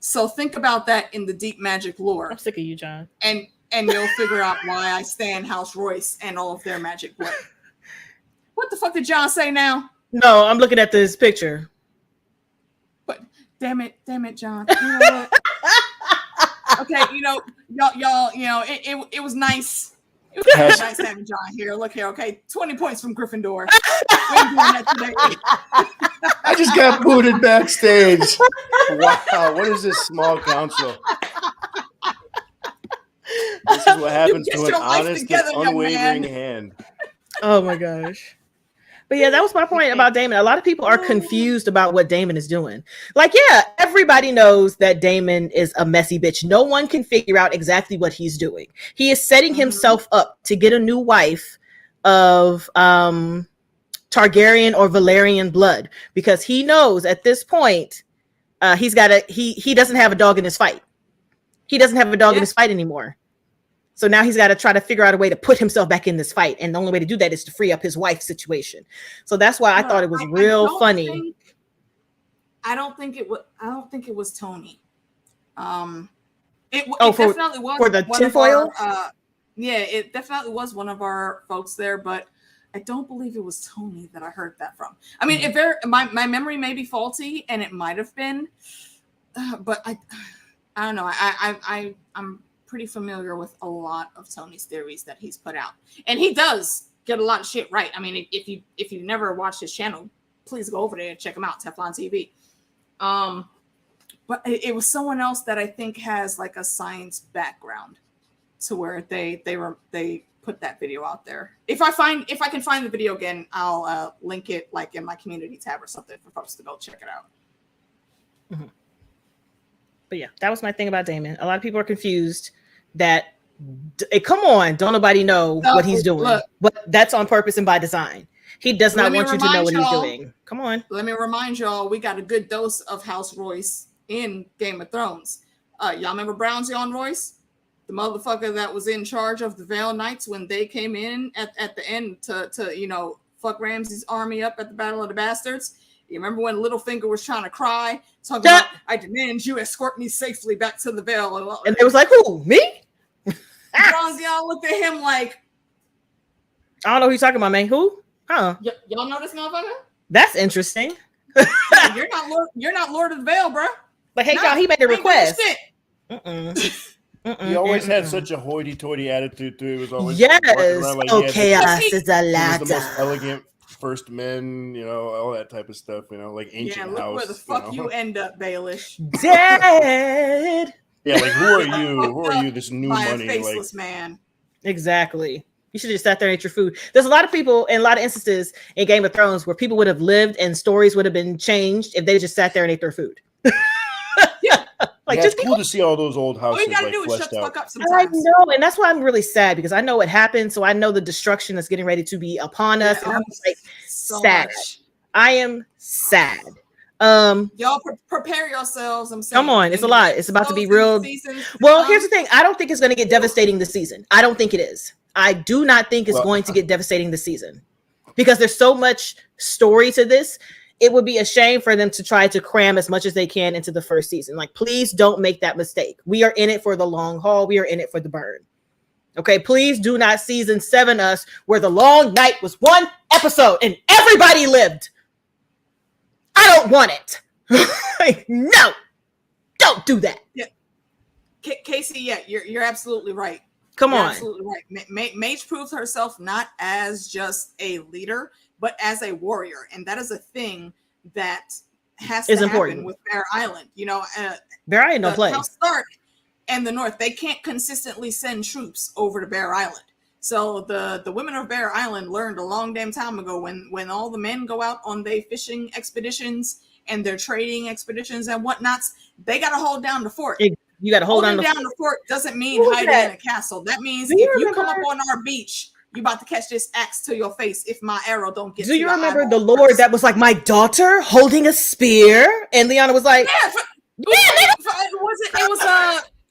So think about that in the deep magic lore. I'm sick of you, John. And you'll figure out why I stand House Royce and all of their magic blood. What the fuck did John say now? No, I'm looking at this picture. But damn it, John. You know what? Okay, y'all, it was nice. It was nice having John here. Look here, okay, 20 points from Gryffindor. We ain't doing that today. I just got booted backstage. Wow, what is this small council? This is what happens to an honest and unwavering hand. Oh my gosh. But yeah, that was my point about Daemon. A lot of people are confused about what Daemon is doing. Like, yeah, everybody knows that Daemon is a messy bitch. No one can figure out exactly what he's doing. He is setting himself up to get a new wife of Targaryen or Valyrian blood, because he knows at this point he doesn't have a dog in his fight. He doesn't have a dog in his fight anymore. So now he's got to try to figure out a way to put himself back in this fight. And the only way to do that is to free up his wife's situation. So that's why I thought it was real funny. I don't think it was Tony. It definitely was for the tinfoil. It definitely was one of our folks there, but I don't believe it was Tony that I heard that from. I mean, if my memory may be faulty, and it might have been, but I don't know. I'm pretty familiar with a lot of Tony's theories that he's put out, and he does get a lot of shit right. I mean, if you never watched his channel, please go over there and check him out, Teflon TV. But it was someone else that I think has like a science background, to where they put that video out there. If I can find the video again, I'll link it like in my community tab or something for folks to go check it out. Mm-hmm. But yeah, that was my thing about Daemon. A lot of people are confused that come on, don't nobody know what he's doing. Look, but that's on purpose and by design. He does not want you to know what he's doing. Come on. Let me remind y'all, we got a good dose of House Royce in Game of Thrones. Y'all remember Brownsion Royce? The motherfucker that was in charge of the Vale Knights when they came in at the end to fuck Ramsay's army up at the Battle of the Bastards. You remember when Littlefinger was trying to cry, talking about, I demand you escort me safely back to the Vale. And they was like, who, me? Brownsion looked at him like, I don't know who you're talking about, man. Who? Huh? Y'all know this motherfucker? That's interesting. You're not Lord of the Vale, bro. But hey, y'all, he made a request. He always had such a hoity-toity attitude too. It was always chaos is a ladder. He was the most elegant first men, all that type of stuff. Like ancient house. Where the fuck you end up, Baelish. Dead. Yeah, like who are you? Who are you? This new money, a faceless man. Exactly. You should have just sat there and ate your food. There's a lot of people and a lot of instances in Game of Thrones where people would have lived and stories would have been changed if they just sat there and ate their food. It's cool to see all those old houses. All you gotta do is shut the fuck up sometimes. I know, and that's why I'm really sad, because I know what happened, so I know the destruction that's getting ready to be upon us. And I'm like sad. I am sad. Y'all prepare yourselves. I'm saying, come on, it's a lot. It's about to be real. Well, here's the thing. I don't think it's going to get devastating this season. I don't think it is. I do not think it's going to get devastating this season, because there's so much story to this. It would be a shame for them to try to cram as much as they can into the first season. Like, please don't make that mistake. We are in it for the long haul. We are in it for the burn. Okay, please do not season 7 us where the long night was 1 episode and everybody lived. I don't want it. No, don't do that. Yeah, Casey. Yeah, you're absolutely right. You're absolutely right. Mage proves herself not as just a leader, but as a warrior, and that is a thing that has to happen with Bear Island. Bear Island don't play. House Stark and the North, they can't consistently send troops over to Bear Island. So the women of Bear Island learned a long damn time ago, when all the men go out on their fishing expeditions and their trading expeditions and whatnots, they got to hold down the fort. You got to hold down the fort doesn't mean hiding in a castle. That means if you come up on our beach, you about to catch this axe to your face if my arrow don't get. Do you remember the Lord that was like, my daughter holding a spear, and Lyanna was like, it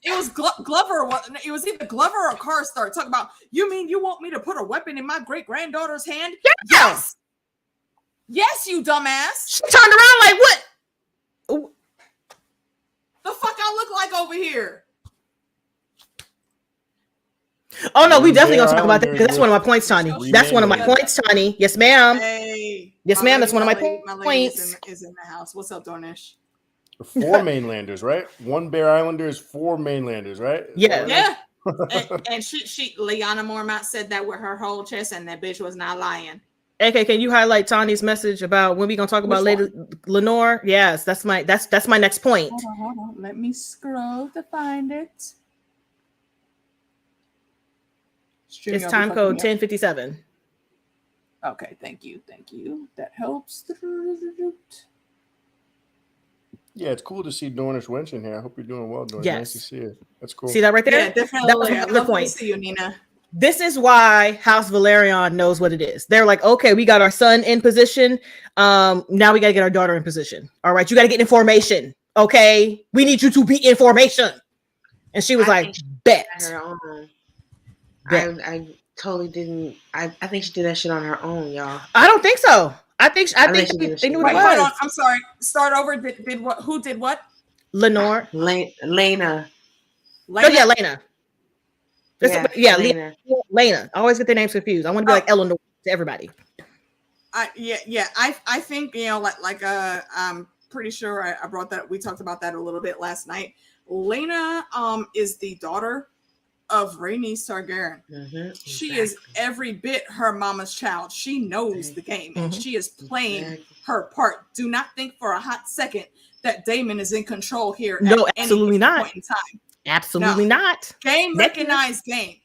was Glover. It was either Glover or Karstark talking about, you mean you want me to put a weapon in my great granddaughter's hand? Yes, you dumbass. She turned around like, what? Ooh. The fuck I look like over here? Oh no, we definitely gonna talk about that, because that's one of my points, Tani. That's one of my points, Tani. Yes, ma'am. Hey, yes, ma'am. That's one of my points. Is in the house. What's up, Dornish? 4 mainlanders, right? 1 Bear Islander is 4 mainlanders, right? Yeah. and she Lyanna Mormont said that with her whole chest, and that bitch was not lying. Okay, can you highlight Tani's message about when we gonna talk about Lady Lenore? Yes, that's my next point. Hold on. Let me scroll to find it. It's time code 1057. Okay, thank you. That helps. Yeah, it's cool to see Dornish Wench in here. I hope you're doing well, Dornish. Yes. Nice to see you. That's cool. See that right there? Yeah, definitely. That was another point. To see you, Nina. This is why House Valerion knows what it is. They're like, okay, we got our son in position. Now we got to get our daughter in position. All right, you got to get information. Okay, we need you to be information. And she was like, bet. Her own. I totally didn't. I think she did that shit on her own, y'all. I don't think so. I think they knew what it was. Hold on. I'm sorry. Start over. Did what? Who did what? Lenore. Lena. Oh yeah, Lena. Lena. Lena. I always get their names confused. I want to be like Eleanor to everybody. I think I'm pretty sure I brought that. We talked about that a little bit last night. Lena is the daughter of Rhaenys Targaryen. Mm-hmm, she is every bit her mama's child. She knows the game and she is playing her part. Do not think for a hot second that Daemon is in control here. No, absolutely not. Point in time. Absolutely not. Game recognized game.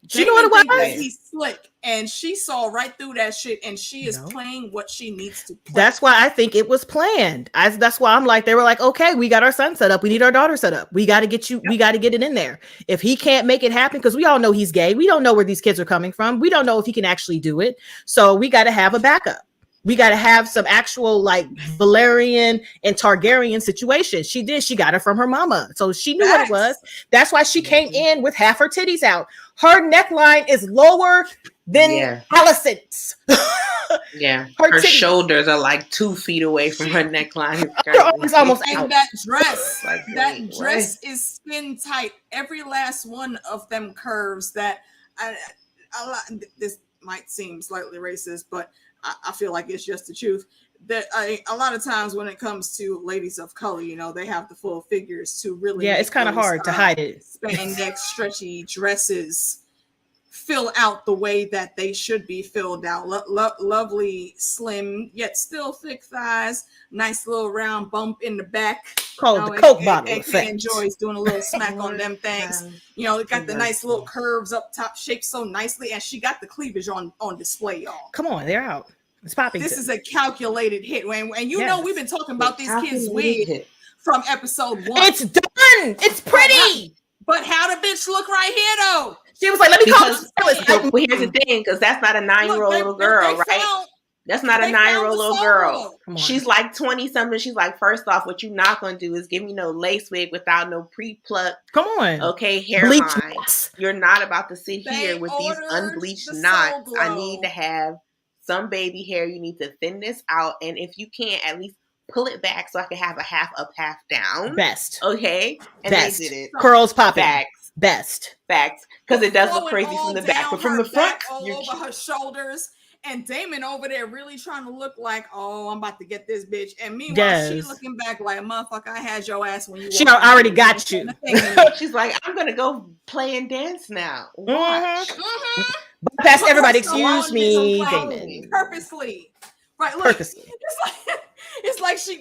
She knew what it was. He's slick, and she saw right through that shit, and she is playing what she needs to play. That's why I think it was planned. That's why I'm like, they were like, okay, we got our son set up. We need our daughter set up. We got to get you. We got to get it in there. If he can't make it happen, because we all know he's gay. We don't know where these kids are coming from. We don't know if he can actually do it. So we got to have a backup. We got to have some actual like Valerian and Targaryen situation. She did. She got it from her mama. So she knew what it was. That's why she came in with half her titties out. Her neckline is lower than Alicent's. Her shoulders are like 2 feet away from her neckline. Her arms almost out. And that dress is skin tight. Every last one of them curves that this might seem slightly racist, but I feel like it's just the truth. That a lot of times when it comes to ladies of color, they have the full figures to really. Yeah, it's kind of hard to hide it. Spandex, stretchy dresses fill out the way that they should be filled out. Lovely, slim, yet still thick thighs. Nice little round bump in the back. Called the Coke bottle effect. Enjoys doing a little smack on them things. It got the nice little curves up top, shaped so nicely, and she got the cleavage on display, y'all. Come on, they're out. It's popping. This is a calculated hit, and we've been talking about these kids' wig from episode 1. It's done. It's pretty. But how the bitch look right here, though? She was like, "Let me call this." Well, here's the thing, because that's not a 9-year-old little girl, right? That's not a 9-year-old little girl. She's like 20 something. She's like, first off, what you're not gonna do is give me no lace wig without no pre-plucked. Come on, okay, hairline. You're not about to sit here with these unbleached knots. I need to have some baby hair. You need to thin this out, and if you can't, at least pull it back so I can have a half up, half down. Best. Okay, and Best. they did it. Curls popping. Best. Because it does look crazy from the back, but from the front, all over her shoulders. And Daemon over there really trying to look like, I'm about to get this bitch. And meanwhile, she looking back like, motherfucker, I had your ass when you. She already got you. She's like, I'm gonna go play and dance now. Watch. Bypass everybody. Excuse me, Daemon. Purposely, right? Look, purposely. It's like she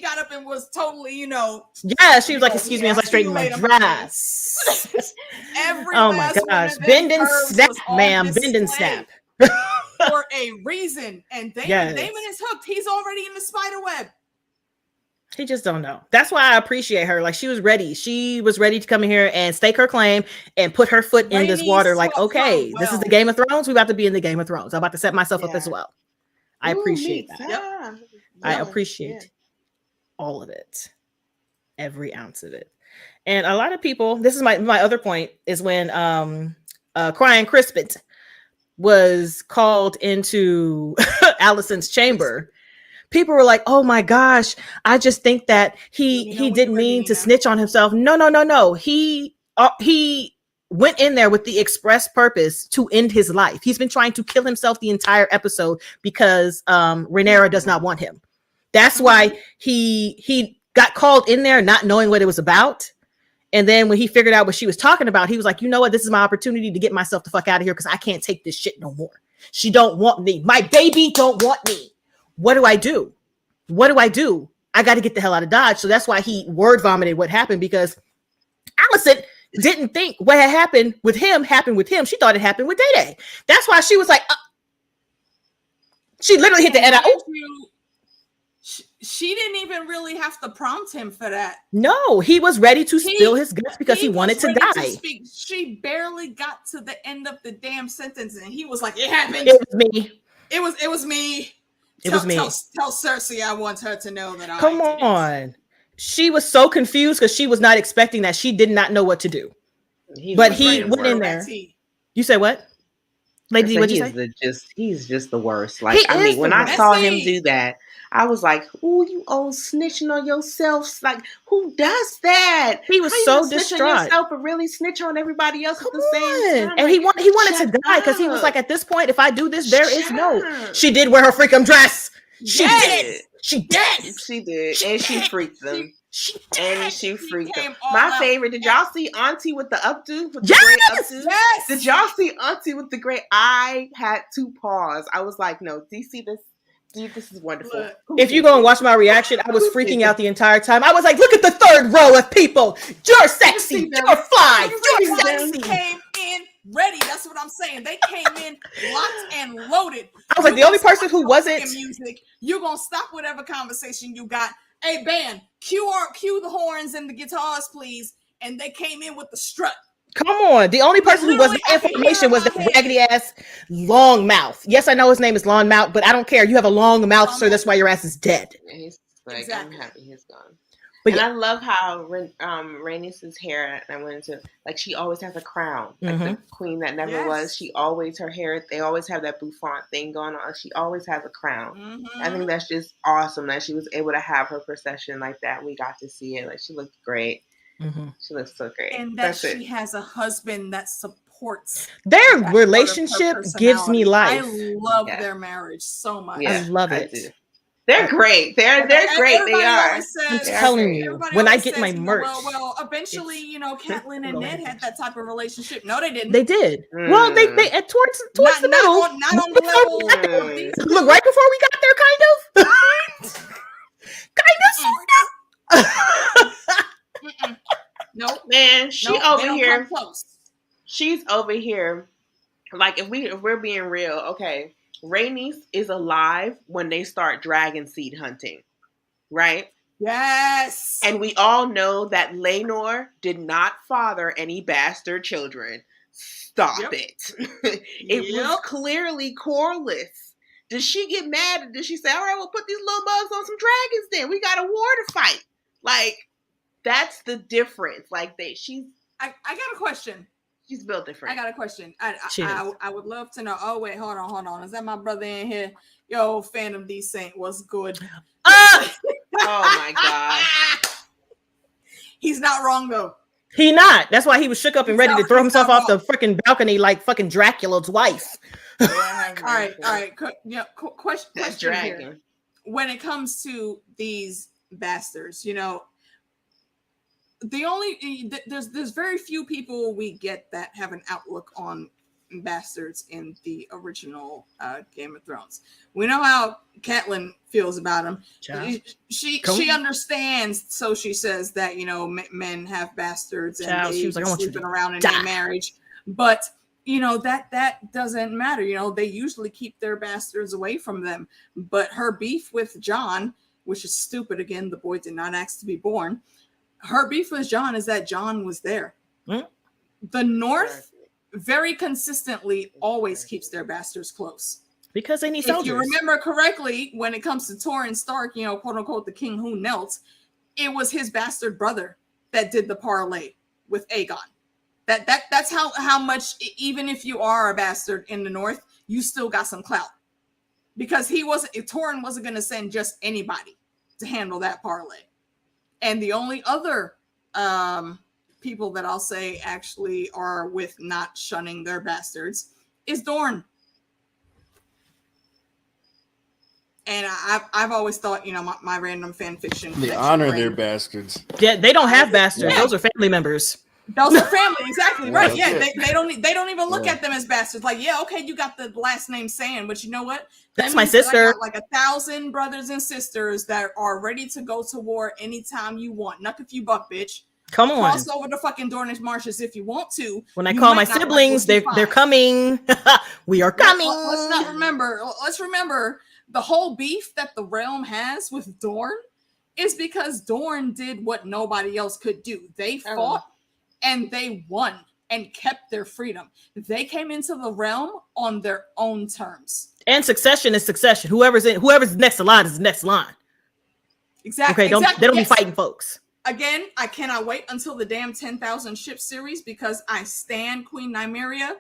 got up and was totally, Yeah, she was like, excuse me, I was like straightening my dress. Oh my gosh, bend and snap, ma'am, bend and snap. For a reason, and Daemon is hooked. He's already in the spider web. He just don't know. That's why I appreciate her. Like, she was ready. She was ready to come in here and stake her claim and put her foot in this water. Like, okay, this is the Game of Thrones. We're about to be in the Game of Thrones. I'm about to set myself up as well. I appreciate that. Yep. I appreciate all of it, every ounce of it. And a lot of people, this is my other point, is when Crying Crispin was called into Alicent's chamber. People were like, oh my gosh, I just think that he didn't mean to snitch on himself. No. He went in there with the express purpose to end his life. He's been trying to kill himself the entire episode because Rhaenyra does not want him. That's why he got called in there not knowing what it was about. And then when he figured out what she was talking about, he was like, you know what? This is my opportunity to get myself the fuck out of here because I can't take this shit no more. She don't want me. My baby don't want me. What do I do? I got to get the hell out of Dodge. So that's why he word vomited what happened, because Alicent didn't think what had happened with him. She thought it happened with Day. That's why she was like, she literally hit the end. she didn't even really have to prompt him for that. No, he was ready to spill his guts because he wanted to die. She barely got to the end of the damn sentence, and he was like, "It happened. It was me. It was me. It was me. Tell Cersei I want her to know that I Come on." She was so confused because she was not expecting that. She did not know what to do. But he went in there. You say what? Lady D, what'd you say? He's just the worst. Like, I mean, when I saw him do that, I was like, "Ooh, you old snitching on yourself! Like, who does that?" He was so distraught. On yourself, but really snitch on everybody else at the same time. And he wanted to die because he was like, "At this point, if I do this, there is no." She did wear her freakum dress. She did. She did. She did, and she freaked them. She did. And she freaked them. My favorite. Did y'all see Auntie with the updo? With the yes! great updo? Yes. Did y'all see Auntie with the great? I had to pause. I was like, "No, do you see this? Dude, this is wonderful." Look, if you go and watch my reaction, I was freaking out the entire time. I was like, "Look at the third row of people. You're sexy. You're fly. You're sexy." Came in ready. That's what I'm saying. They came in locked and loaded. I was like, the only person who wasn't music. You're gonna stop whatever conversation you got. Hey, band, cue the horns and the guitars, please. And they came in with the strut. Come on. The only person who was information was the raggedy ass long mouth. Yes, I know his name is Long Mouth, but I don't care. You have a long mouth, sir. That's why your ass is dead. And he's like, exactly. I'm happy he's gone. But and I love how Rhaenys's hair, and I went into, like, she always has a crown. Like the queen that never was. She always, her hair, they always have that bouffant thing going on. She always has a crown. I think that's just awesome that she was able to have her procession like that. We got to see it. Like, she looked great. She looks so great. And that she has a husband that supports their relationship gives me life. I love their marriage so much. I love it. They're great. They're great. They are. I'm telling you, when I get my merch. Well, eventually, Catelyn and Ned had that type of relationship. No, they didn't. They did. Well, they towards the middle. Not on the level. Look, right before we got there, kind of. Nope. Man, she's over here. Like, if we're being real, okay. Rhaenys is alive when they start dragon seed hunting, right? Yes. And we all know that Laenor did not father any bastard children. Stop it. It was clearly Corlys. Did she get mad? And did she say, "All right, we'll put these little bugs on some dragons then. We got a war to fight." Like, that's the difference. Like, I got a question. She's built different. I got a question. I would love to know. Oh, wait, hold on. Is that my brother in here? Yo, Fandom D Saint, what's good? Oh my God. He's not wrong though. He not. That's why he was shook up and ready to throw himself off the freaking balcony like fucking Dracula's wife. All right. Question dragon. Here. When it comes to these bastards, there's very few people we get that have an outlook on bastards in the original Game of Thrones. We know how Catelyn feels about them. She understands, so she says that men have bastards and they sleeping around in their marriage, but that doesn't matter. They usually keep their bastards away from them. But her beef with Jon, which is stupid again, the boy did not ask to be born. Her beef with Jon is that Jon was there. The North very consistently always keeps their bastards close. Because they need soldiers. If you remember correctly, when it comes to Torrhen Stark, quote unquote, the king who knelt, it was his bastard brother that did the parlay with Aegon. That's how much, even if you are a bastard in the North, you still got some clout. Because Torrhen wasn't going to send just anybody to handle that parlay. And the only other people that I'll say actually are with not shunning their bastards is Dorne. And I've always thought, my random fan fiction. They honor their bastards. Yeah, they don't have bastards. Yeah. Those are family members. Those are family, exactly right. Yeah, they don't even look at them as bastards. Like, yeah, okay, you got the last name Sand, but you know what? That's my sister. Like 1,000 brothers and sisters that are ready to go to war anytime you want. Knuck if you buck, bitch. Come on. Cross over the fucking Dornish marshes if you want to. When I call my siblings, they're coming. We are coming. Let's remember the whole beef that the realm has with Dorne is because Dorne did what nobody else could do. They fought and they won and kept their freedom. They came into the realm on their own terms. And succession is succession. Whoever's next in line is next line. Exactly. Okay, they don't be fighting folks. Again, I cannot wait until the damn 10,000 ship series because I stan Queen Nymeria.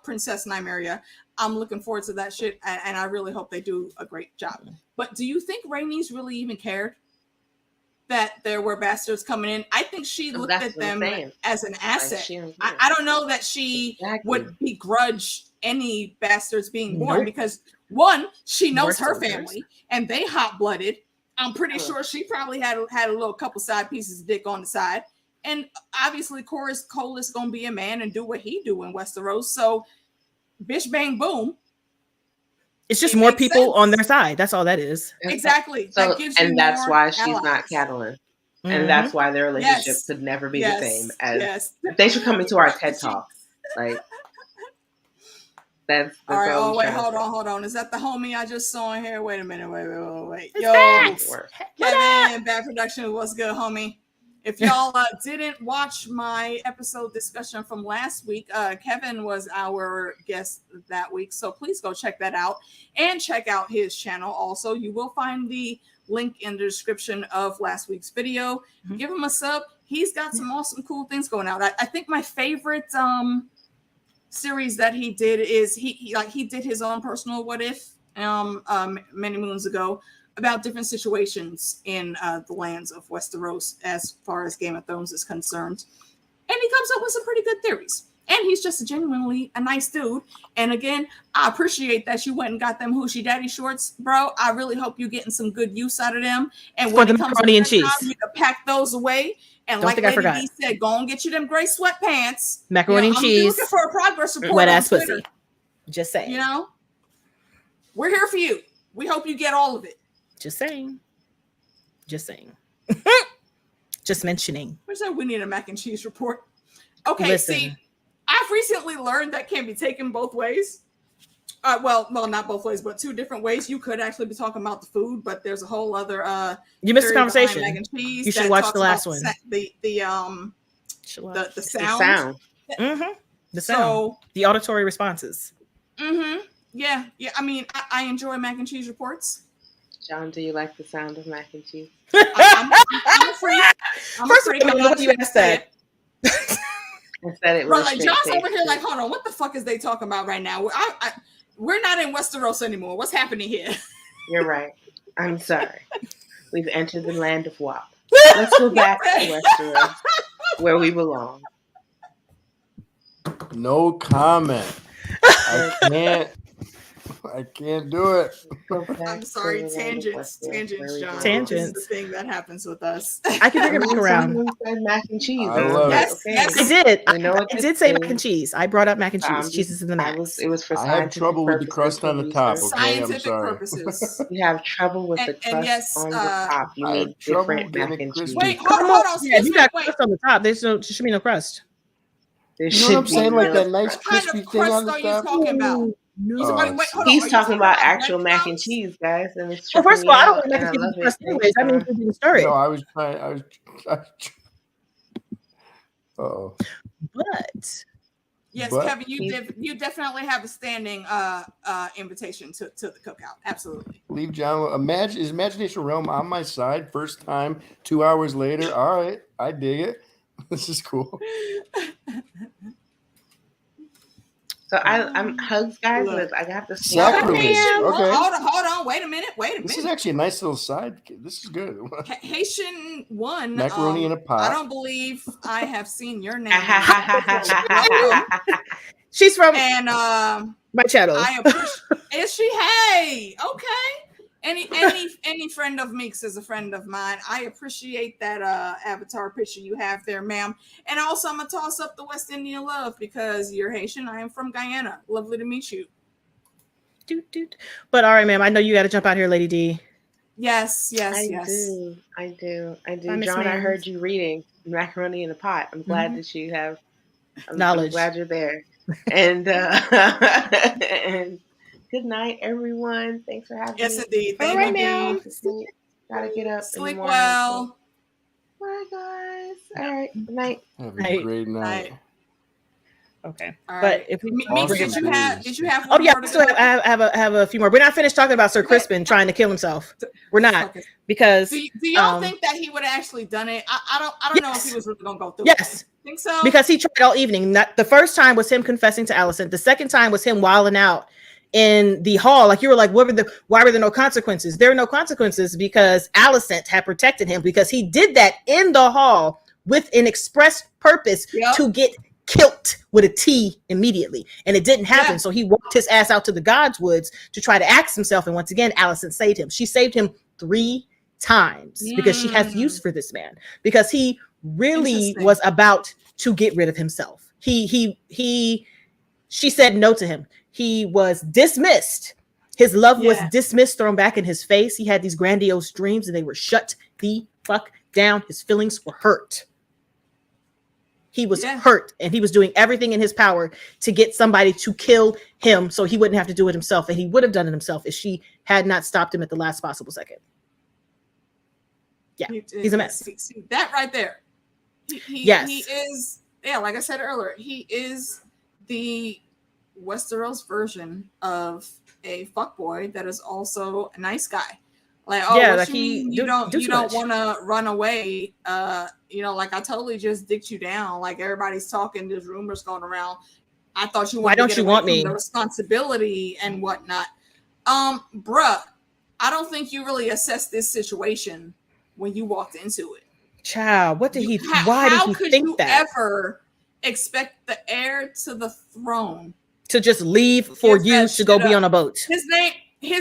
Princess Nymeria. I'm looking forward to that shit, and I really hope they do a great job. But do you think Rhaenys really even cared that there were bastards coming in? I think she looked at them as an asset. I don't know that she would begrudge any bastards being born because, one, she knows her family, and they hot-blooded. I'm pretty sure she probably had a little couple side pieces of dick on the side. And obviously, Corlys going to be a man and do what he do in Westeros. So, bish, bang, boom. It's just more people on their side. That's all that is. Exactly. So, that gives you and that's more why she's allies. not Catelyn. And that's why their relationship could never be the same as they should come into our TED Talk. Like, that's all right. all. Oh, wait, hold on. Is that the homie I just saw in here? Wait a minute. Wait. Yo, Kevin, Bad Production. What's good, homie? If y'all didn't watch my episode discussion from last week, Kevin was our guest that week. So please go check that out and check out his channel. Also, you will find the link in the description of last week's video. Give him a sub. He's got some awesome, cool things going out. I think my favorite series that he did is he did his own personal what if many moons ago about different situations in the lands of Westeros as far as Game of Thrones is concerned. And he comes up with some pretty good theories. And he's just genuinely a nice dude. And again, I appreciate that you went and got them Hoochie Daddy shorts, bro. I really hope you're getting some good use out of them. And when it comes to and cheese, time, you can pack those away. And like Lady D said, go and get you them gray sweatpants. Macaroni and cheese. I'm looking for a progress report wet on ass Twitter. pussy. Just saying. You know? We're here for you. We hope you get all of it. Just saying. Just mentioning. We said we need a mac and cheese report. Okay, Listen. See, I've recently learned that can be taken both ways. Well, not both ways, but two different ways. You could actually be talking about the food, but there's a whole other you missed the conversation. Mac and cheese you should watch the last one. The sound. Mm-hmm. The sound. So, the auditory responses. Mm-hmm. Yeah. I mean, I enjoy mac and cheese reports. John, do you like the sound of mac and cheese? I'm a freak. First of all, what you asked that? I said it was John's over here like, hold on, what the fuck is they talking about right now? We're not in Westeros anymore. What's happening here? You're right. I'm sorry. We've entered the land of WAP. Let's go back to Westeros, where we belong. No comment. I can't do it. I'm sorry. Tangents, John. Tangents. This is the thing that happens with us. I can bring it back around. Mac and cheese. I love it. Yes. I did. I did say mac and cheese. I brought up mac and cheese. Cheese is in the max. It was for I have trouble with the crust on the top. Okay, Scientific I'm sorry. purposes. You have trouble with the crust on the top. You need different mac and cheese. Wait, hold on. Yeah, you got crust on the top. There should be no crust. You know what I'm saying? Like that nice crispy thing on the top. What kind of crust are you top. talking about? No. Wait, hold on. He's talking about actual mac and cheese, guys. And it's well, first of all, I don't like mac and and cheese crust anyways. I mean, you stir it. No, I was trying. Uh-oh. But yes, But Kevin, you definitely have a standing invitation to the cookout. Absolutely. Leave John. Is Imagination Realm on my side? First time, 2 hours later. All right, I dig it. This is cool. So I'm hugs, guys. Look, I got the sacrilege. Okay. Hold on. Wait a minute. This is actually a nice little side. This is good. Haitian Wun. Macaroni in a pot. I don't believe I have seen your name. she's from my channel. Is she? Hey, okay. Any friend of Meeks is a friend of mine. I appreciate that avatar picture you have there, ma'am. And also, I'm gonna toss up the West Indian love because you're Haitian. I am from Guyana. Lovely to meet you. But all right, ma'am. I know you got to jump out here, Lady D. Yes. I do. Bye, John, I heard you reading Macaroni in a Pot. I'm glad that you have knowledge. I'm glad you're there. And good night, everyone. Thanks for having Yes, me. indeed. All Thank right, you, now. D. Gotta get up. Sleep in the morning. well. Bye, guys. All right. Good night. Have a Night. great night. Okay. All but right. if we Meeks, Awesome did you have Oh one yeah, more I to still go? have, I have a few more. We're not finished talking about Sir Crispin trying to kill himself. We're not, Okay. because Do y'all think that he would have actually done it? I don't know if he was really gonna go through yes. it. Think so? Because he tried all evening. Not the first time was him confessing to Alicent. The second time was him wilding out in the hall. Like you were like, why were there no consequences? There were no consequences because Alicent had protected him, because he did that in the hall with an express purpose to get killed with a T immediately, and it didn't happen. So he walked his ass out to the Godswoods to try to axe himself, and once again Alicent saved him. She saved him 3 times because she has use for this man, because he really was about to get rid of himself. She said no to him. He was dismissed. His love was dismissed, thrown back in his face. He had these grandiose dreams and they were shut the fuck down. His feelings were hurt. He was hurt, and he was doing everything in his power to get somebody to kill him so he wouldn't have to do it himself. And he would have done it himself if she had not stopped him at the last possible second. Yeah, he's a mess. See, that right there. He is, like I said earlier, he is the Westeros version of a fuckboy that is also a nice guy. Like, what you mean you don't want to run away? Like, I totally just dicked you down. Like, everybody's talking, there's rumors going around. I thought you wanted to get away from the responsibility and whatnot. Bruh, I don't think you really assessed this situation when you walked into it. Child, what did he? Why did he think that? How could you ever expect the heir to the throne to just leave for you to go be on a boat? His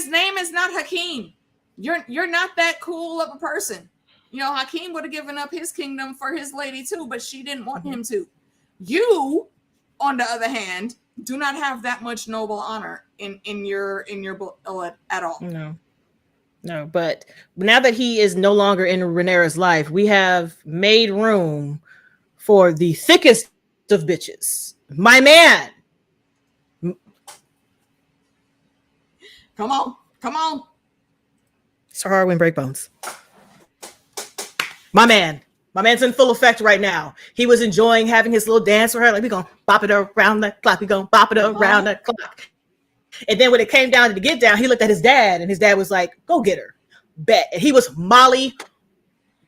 name is not Hakeem. You're not that cool of a person. Hakeem would have given up his kingdom for his lady too, but she didn't want him to. You, on the other hand, do not have that much noble honor in your blood at all. No, but now that he is no longer in Rhaenyra's life, we have made room for the thickest of bitches. My man. Come on. Sir Harwin Breakbones. My man's in full effect right now. He was enjoying having his little dance with her. Like, we gonna bop it around the clock. We gonna bop it around the clock. And then when it came down to the get down, he looked at his dad, and his dad was like, go get her. Bet. And he was Molly.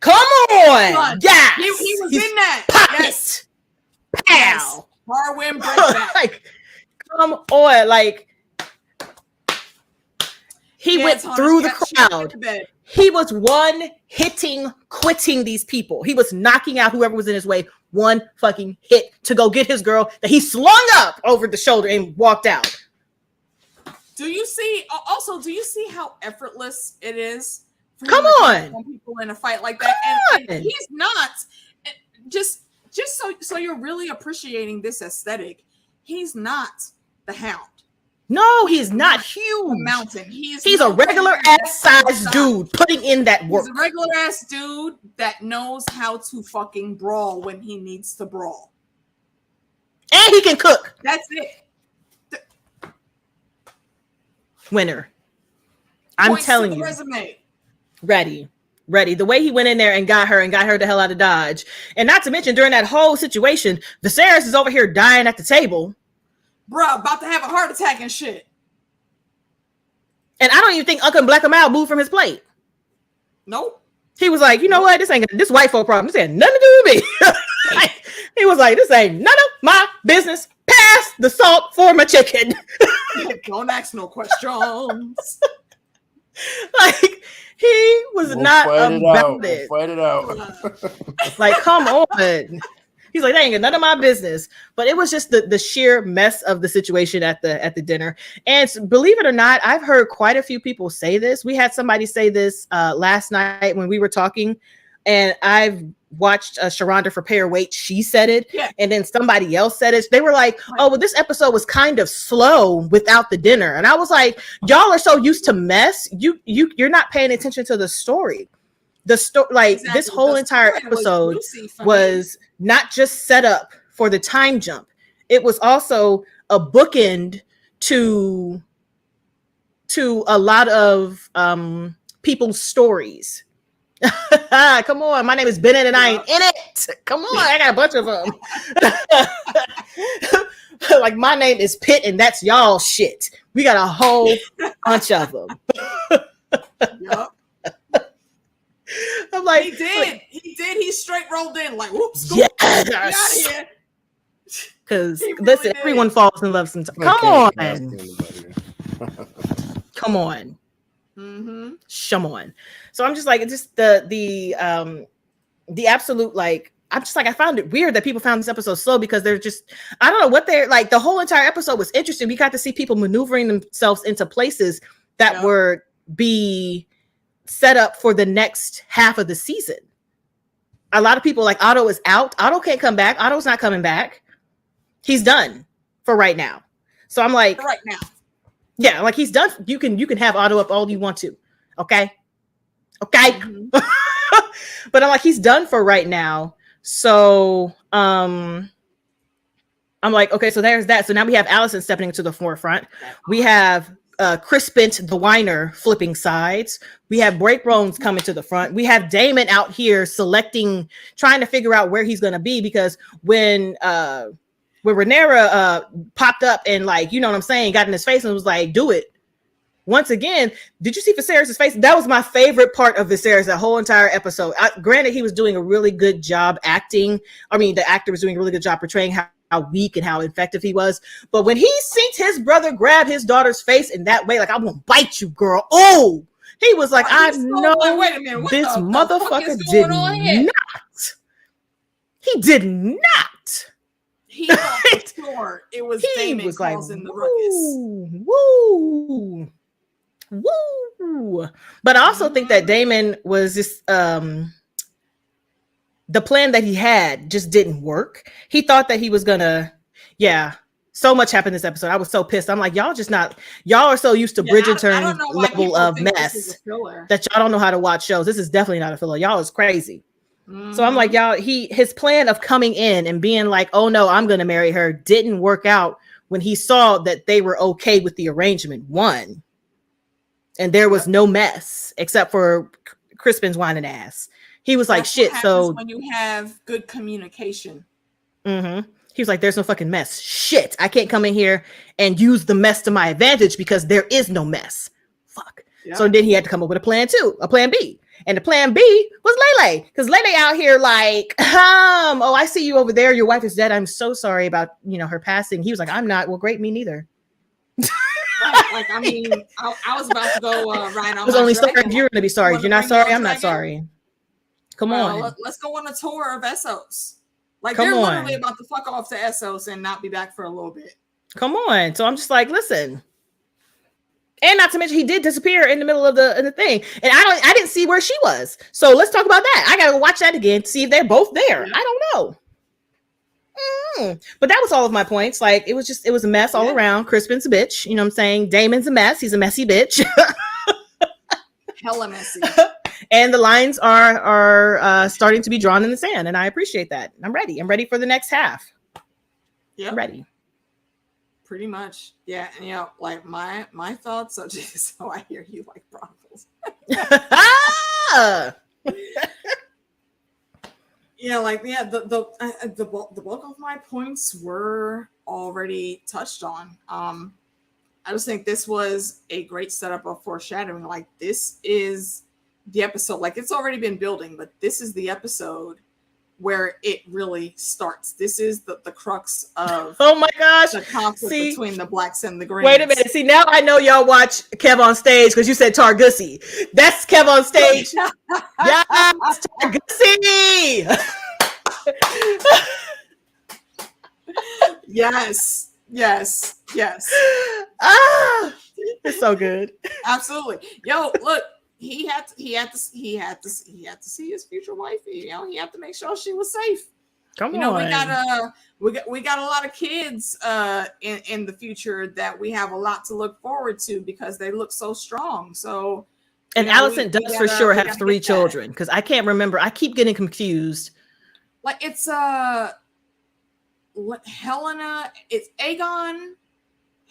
Come on. Yes. He was in that. Yes. Pow. Harwin breakback. Like, come on. Like, he went through the crowd. He was quitting these people. He was knocking out whoever was in his way, one fucking hit to go get his girl that he slung up over the shoulder and walked out. Do you see how effortless it is for people in a fight like that? And he's not just so you're really appreciating this aesthetic. He's not the Hound. No, he's not huge. Mountain. He's a regular ass size dude putting in that work. He's a regular ass dude that knows how to fucking brawl when he needs to brawl. And he can cook. That's it. Winner. I'm telling you. Resume. Ready. The way he went in there and got her the hell out of Dodge. And not to mention, during that whole situation, Viserys is over here dying at the table. Bro, about to have a heart attack and shit. And I don't even think Uncle Black him out moved from his plate. Nope. He was like, you know what? This white folk problem. This ain't nothing to do with me. He was like, this ain't none of my business. Pass the salt for my chicken. Don't ask no questions. Like, he was not about it. We'll fight it out. Like, come on. He's like, that ain't none of my business. But it was just the sheer mess of the situation at the dinner. And believe it or not, I've heard quite a few people say this. We had somebody say this last night when we were talking, and I've watched Sharonda for Pay or Wait. She said it, and then somebody else said it. They were like, oh, well, this episode was kind of slow without the dinner. And I was like, y'all are so used to mess. You're not paying attention to the story. The story, like exactly. This whole entire episode was not just set up for the time jump. It was also a bookend to to a lot of people's stories. Come on, my name is Bennett and I ain't in it. Come on, I got a bunch of them. Like my name is Pitt and that's y'all shit. We got a whole bunch of them. Yep. I'm like, he did. He straight rolled in like, whoops, yes. Get out of here. Because Really listen, did. everyone falls in love sometimes. Come on. Come on. Mm-hmm. Come on. So I'm just like, it's just the absolute, like, I'm just like, I found it weird that people found this episode slow because they're just, I don't know what they're like. The whole entire episode was interesting. We got to see people maneuvering themselves into places that were be set up for the next half of the season. A lot of people like Otto is out. Otto can't come back. Otto's not coming back. He's done for right now. So I'm like, right now. Yeah, like he's done. You can have Otto up all you want to. Okay. Mm-hmm. But I'm like, he's done for right now. So I'm like, okay, so there's that. So now we have Allison stepping into the forefront. We have Crispin the whiner flipping sides. We have Breakbones coming to the front. We have Daemon out here trying to figure out where he's gonna be, because when Rhaenyra popped up and, like, you know what I'm saying, got in his face and was like, do it. Once again, did you see Viserys' face? That was my favorite part of Viserys, that whole entire episode. Granted, he was doing a really good job acting. I mean, the actor was doing a really good job portraying how weak and how effective he was. But when he seen his brother grab his daughter's face in that way, like, I won't bite you, girl. Oh, he was like, I know wait a minute, this motherfucker did not. He did not. He thought for sure it was Daemon causing the ruckus. Woo. But I also think that Daemon was just the plan that he had just didn't work. He thought that he was gonna, so much happened this episode. I was so pissed. I'm like, y'all are so used to Bridgerton level of mess that y'all don't know how to watch shows. This is definitely not a filler. Y'all is crazy. So I'm like, y'all, his plan of coming in and being like, oh no, I'm gonna marry her, didn't work out when he saw that they were okay with the arrangement. One, and there was no mess except for Crispin's whining ass. He was like, shit. So when you have good communication, he was like, there's no fucking mess. Shit, I can't come in here and use the mess to my advantage because there is no mess. Fuck. Yep. So then he had to come up with a plan B. And the plan B was Lele, because Lele out here like, oh, I see you over there. Your wife is dead. I'm so sorry about, her passing. He was like, I'm not. Well, great, me neither. Like, I mean, I was about to go right on. I was only sorry if you're going to be sorry. If you're not sorry, I'm not sorry. Come on. Let's go on a tour of Essos. Like, they're literally about to fuck off to Essos and not be back for a little bit. Come on. So I'm just like, listen. And not to mention, he did disappear in the middle of the thing, and I didn't see where she was. So let's talk about that. I gotta watch that again to see if they're both there. I don't know. But that was all of my points. Like, it was a mess all around. Crispin's a bitch. You know what I'm saying? Damon's a mess. He's a messy bitch. Hella messy. And the lines are starting to be drawn in the sand, and I appreciate that. I'm ready. I'm ready for the next half. Yeah, I'm ready. Pretty much. Yeah. And like my thoughts are just, so I hear you like brothels. The bulk of my points were already touched on. I just think this was a great setup of foreshadowing. Like, this is the episode, like, it's already been building, but this is the episode where it really starts. This is the crux of oh my gosh, the conflict between the blacks and the greens. Wait a minute. See, now I know y'all watch Kev on Stage because you said Targussie. That's Kev on Stage. Yes, Targussie. Yes. It's so good. Absolutely. Yo, look. He had to see his future wife. He had to make sure she was safe. Come on. We got a lot of kids in the future that we have a lot to look forward to because they look so strong. So, and Allison does for sure have 3 children, because I can't remember. I keep getting confused. Like, it's Helena. It's Aegon,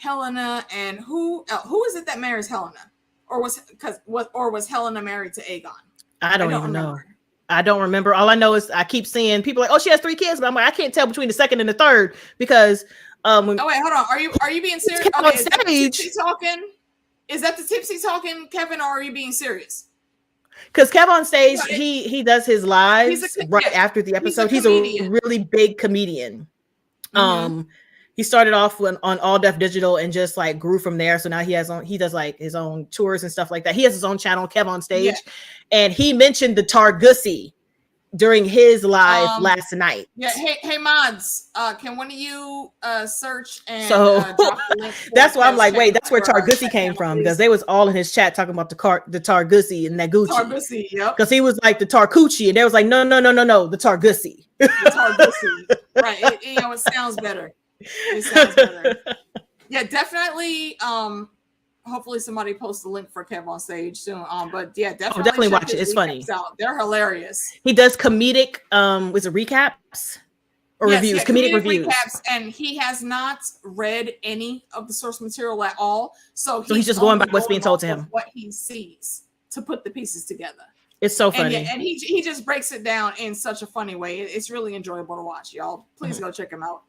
Helena and who is it that marries Helena? Or was Helena married to Aegon? I don't even know. I don't remember. All I know is I keep seeing people like, oh, she has 3 kids, but I'm like, I can't tell between the second and the third because oh wait, hold on. Are you being serious? Okay, on stage. Is that the tipsy talking, Kevin, or are you being serious? Because Kev on stage, he does his lives right after the episode. He's a really big comedian. Mm-hmm. He started off on All Def Digital and just like grew from there. So now he does like his own tours and stuff like that. He has his own channel, Kev on Stage, and he mentioned the Targussy during his live last night. Yeah. Hey mods, can one of you search and drop the link? That's why I'm like, wait, that's where Targussy came from, because they was all in his chat talking about the Targussy and that Gucci. Targussy, yep. Because he was like the Tarkucci, and they was like, no, the Targussy. The Targussy, right? It sounds better. It sounds better. Yeah, definitely. Hopefully somebody posts a link for Kev on Stage soon. But yeah, definitely watch it. It's funny. They're hilarious. He does comedic was it recaps or reviews? Yeah, comedic reviews. Recaps, and he has not read any of the source material at all. So he's just going by what's being told to him. What he sees to put the pieces together. It's so funny. And he just breaks it down in such a funny way. It's really enjoyable to watch, y'all. Please go check him out.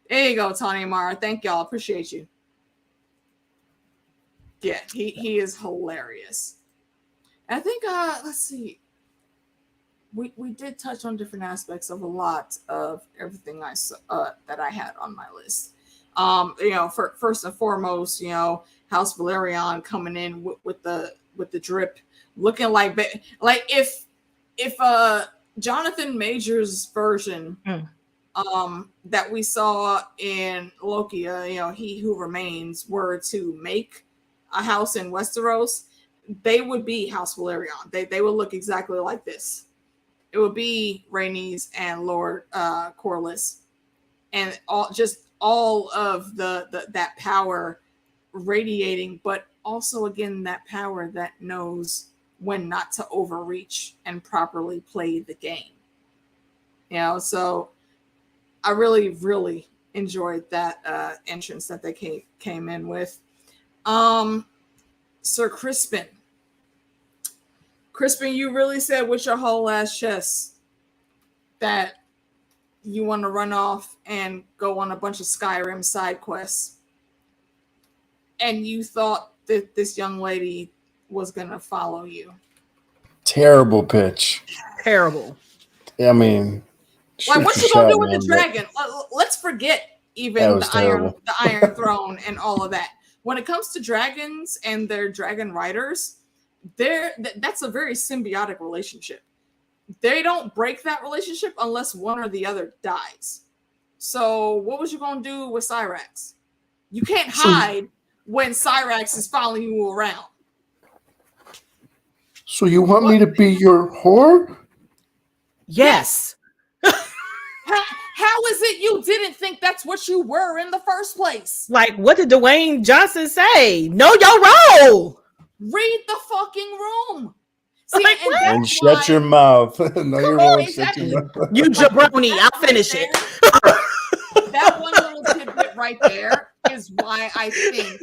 There you go, Tony and Mara. Thank y'all. Appreciate you. Yeah, he is hilarious. And I think let's see. We did touch on different aspects of a lot of everything I saw that I had on my list. First and foremost, House Valerian coming in with the drip, looking like if Jonathan Majors' version that we saw in Lokia, He Who Remains, were to make a house in Westeros, they would be House Valerian. They would look exactly like this. It would be Rhaenys and Lord Corlys, and all of that power radiating, but also again that power that knows when not to overreach and properly play the game. So I really, really enjoyed that entrance that they came in with. Sir Crispin, you really said with your whole ass chest that you want to run off and go on a bunch of Skyrim side quests, and you thought that this young lady was gonna follow you. Terrible pitch. Terrible. I mean, what you gonna do with the dragon? Let's forget even the Iron Throne and all of that. When it comes to dragons and their dragon riders, that's a very symbiotic relationship. They don't break that relationship unless one or the other dies. So what was you going to do with Cyrax? You can't hide when Cyrax is following you around. So you want me to be your whore? Yes. How is it you didn't think that's what you were in the first place? Like, what did Dwayne Johnson say? Know your role. Read the fucking room. See, like, and shut your mouth. No, you're wrong. Exactly. You jabroni. I'll finish it. That one little tidbit right there is why I think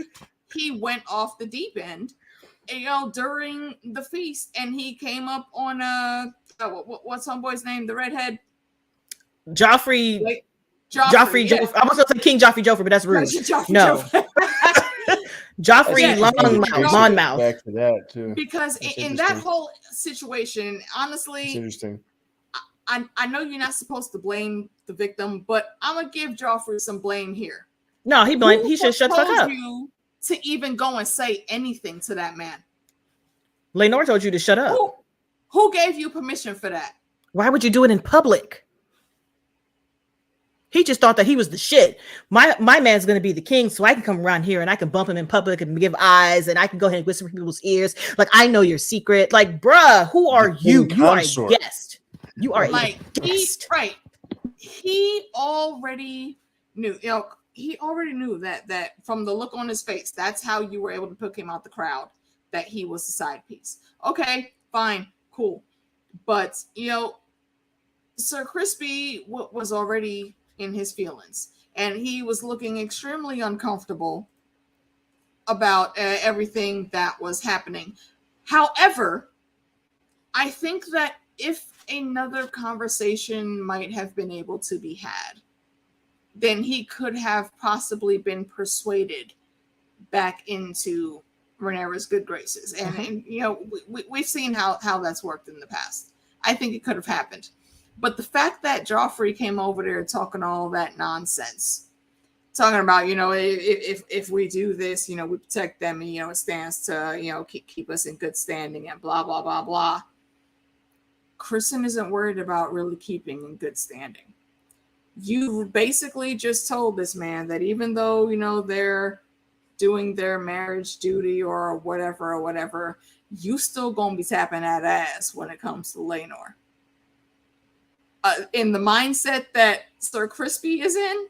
he went off the deep end, during the feast, and he came up on what's homeboy's name? The redhead. Joffrey. Joffrey. Yeah. I was going to say King Joffrey Joffrey, but that's rude. No. Joffrey Lonmouth. Back to that too. Because in that whole situation, honestly, it's interesting. I know you're not supposed to blame the victim, but I'm gonna give Joffrey some blame here. No, he should shut the fuck up. You to even go and say anything to that man. Lenore told you to shut up. Who gave you permission for that? Why would you do it in public? He just thought that he was the shit. My man's going to be the king, so I can come around here and I can bump him in public and give eyes, and I can go ahead and whisper in people's ears. Like, I know your secret. Like, bruh, who are you? You are a guest. You are a guest. Right. He already knew. He already knew that from the look on his face, that's how you were able to pick him out the crowd, that he was the side piece. Okay, fine, cool. But, Sir Crispy was already in his feelings. and he was looking extremely uncomfortable about everything that was happening. However, I think that if another conversation might have been able to be had, then he could have possibly been persuaded back into Rhaenyra's good graces. And you know, we've seen how that's worked in the past. I think it could have happened. But the fact that Joffrey came over there talking all that nonsense, talking about, you know, if we do this, you know, we protect them, and, you know, it stands to, you know, keep us in good standing and blah, blah, blah, blah. Kristen isn't worried about really keeping in good standing. You basically just told this man that even though, you know, they're doing their marriage duty or whatever, you still gonna be tapping that ass when it comes to Laenor. In the mindset that Sir Crispy is in,